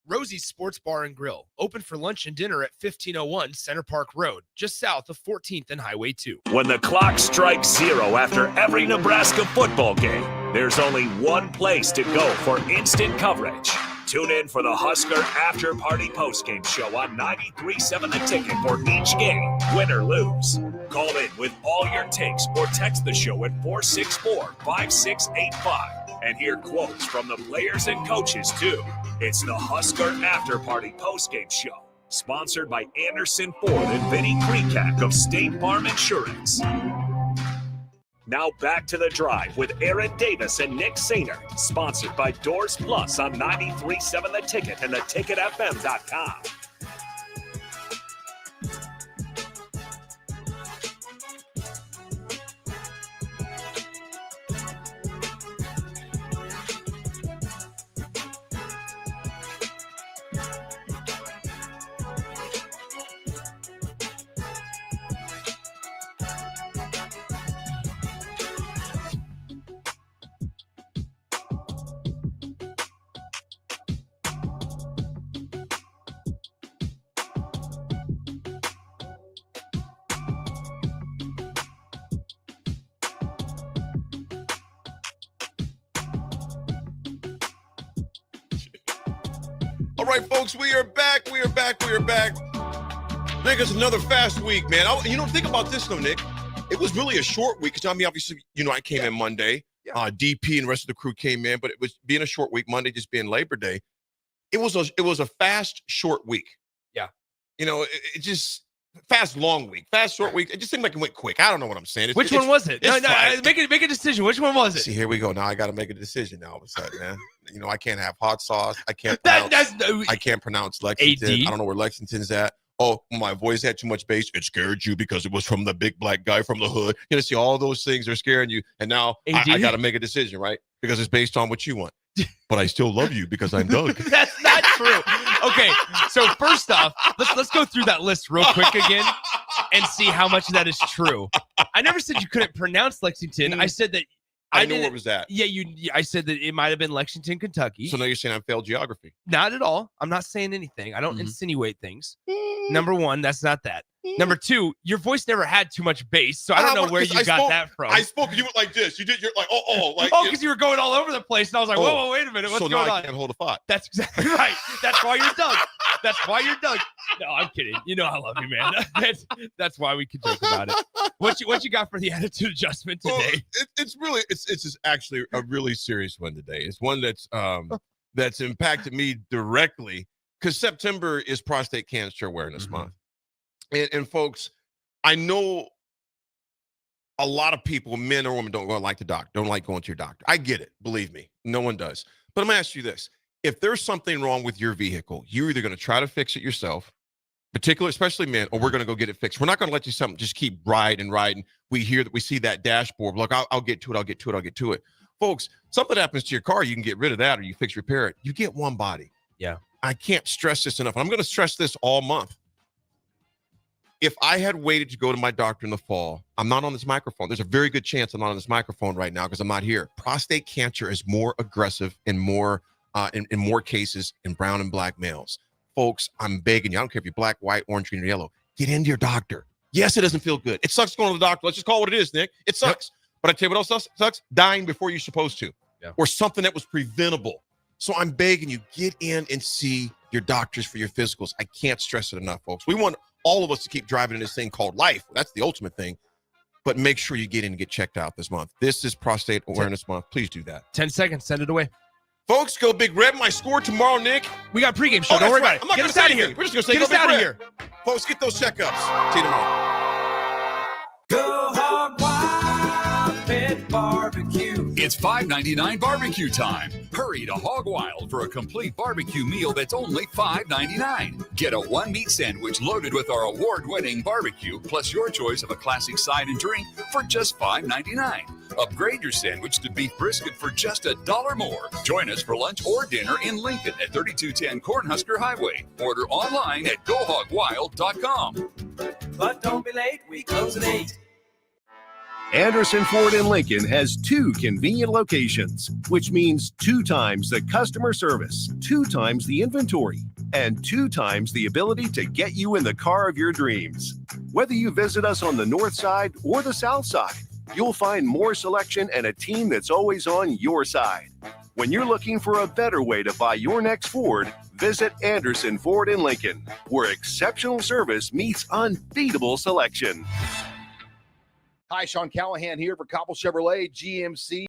Rosie's Sports Bar and Grill, open for lunch and dinner at 1501 Center Park Road, just south of 14th and Highway 2. When the clock strikes 0 after every Nebraska football game, there's only one place to go for instant coverage. Tune in for the Husker After Party Postgame Show on 93.7 The Ticket for each game, win or lose. Call in with all your takes or text the show at 464-5685 and hear quotes from the players and coaches, too. It's the Husker After Party Postgame Show, sponsored by Anderson Ford and Vinny Kreekak of State Farm Insurance. Now back to The Drive with Aaron Davis and Nick Sainer, sponsored by Doors Plus on 93.7 The Ticket and theticketfm.com. All right, folks, we are back. We are back. Nick, it's another fast week, man. Think about this, though, Nick. It was really a short week because, obviously, I came in Monday. DP and the rest of the crew came in, but it was being a short week, Monday just being Labor Day. It was a fast, short week. Yeah. It just fast, long week. Fast, short week. It just seemed like it went quick. I don't know what I'm saying. Which one was it? No, make a decision. Which one was it? See, here we go. Now I got to make a decision now all of a sudden, man. I can't have hot sauce. I can't pronounce Lexington. AD? I don't know where Lexington's at. Oh, my voice had too much bass. It scared you because it was from the big black guy from the hood. See, all those things are scaring you. And now I got to make a decision, right? Because it's based on what you want. But I still love you because I'm Doug. That's not true. Okay, so first off, let's go through that list real quick again and see how much of that is true. I never said you couldn't pronounce Lexington. I said that I knew where it was at. Yeah, I said that it might have been Lexington, Kentucky. So now you're saying I failed geography? Not at all. I'm not saying anything. I don't insinuate things. Number one, that's not that. Number two, your voice never had too much bass, so I don't know where you got that from. I spoke. You went like this. You're like, because you were going all over the place, and I was like, whoa, wait a minute, what's going on? I can't hold a thought. That's exactly right. That's why you're Doug. That's why you're Doug. No, I'm kidding. I love you, man. That's why we could joke about it. What you got for the attitude adjustment today? It's actually a really serious one today. It's one that's impacted me directly because September is Prostate Cancer Awareness Month. And folks, I know a lot of people, men or women, don't like the doctor, don't like going to your doctor. I get it. Believe me, no one does. But I'm going to ask you this. If there's something wrong with your vehicle, you're either going to try to fix it yourself, especially men, or we're going to go get it fixed. We're not going to let you just keep riding. We see that dashboard. Look, I'll get to it. Folks, something happens to your car, you can get rid of that or you repair it. You get one body. Yeah. I can't stress this enough. I'm going to stress this all month. If I had waited to go to my doctor in the fall, I'm not on this microphone. There's a very good chance I'm not on this microphone right now because I'm not here. Prostate cancer is more aggressive and more in more cases in brown and black males. Folks, I'm begging you. I don't care if you're black, white, orange, green, or yellow. Get into your doctor. Yes, it doesn't feel good. It sucks going to the doctor. Let's just call it what it is, Nick. It sucks. Yep. But I tell you what else sucks? Dying before you're supposed to. Yeah. Or something that was preventable. So I'm begging you, get in and see your doctors for your physicals. I can't stress it enough, folks. We want all of us to keep driving in this thing called life. That's the ultimate thing. But make sure you get in and get checked out this month. This is Prostate Awareness Month. Please do that. 10 seconds. Send it away. Folks, go Big Red. My score tomorrow, Nick. We got pregame show. Don't worry about it. I'm not get gonna us out of say here. We're just going to say get us out of here. Folks, get those checkups. See you tomorrow. Go Hog Wild Pit Barbecue. It's $5.99 barbecue time. Hurry to Hog Wild for a complete barbecue meal that's only $5.99. Get a one-meat sandwich loaded with our award-winning barbecue, plus your choice of a classic side and drink for just $5.99. Upgrade your sandwich to beef brisket for just $1 more. Join us for lunch or dinner in Lincoln at 3210 Cornhusker Highway. Order online at GoHogWild.com. But don't be late, we close at 8. Anderson Ford in Lincoln has 2 convenient locations, which means 2 times the customer service, 2 times the inventory, and 2 times the ability to get you in the car of your dreams. Whether you visit us on the north side or the south side, you'll find more selection and a team that's always on your side. When you're looking for a better way to buy your next Ford, visit Anderson Ford in Lincoln, where exceptional service meets unbeatable selection. Hi, Sean Callahan here for Cobble Chevrolet GMC.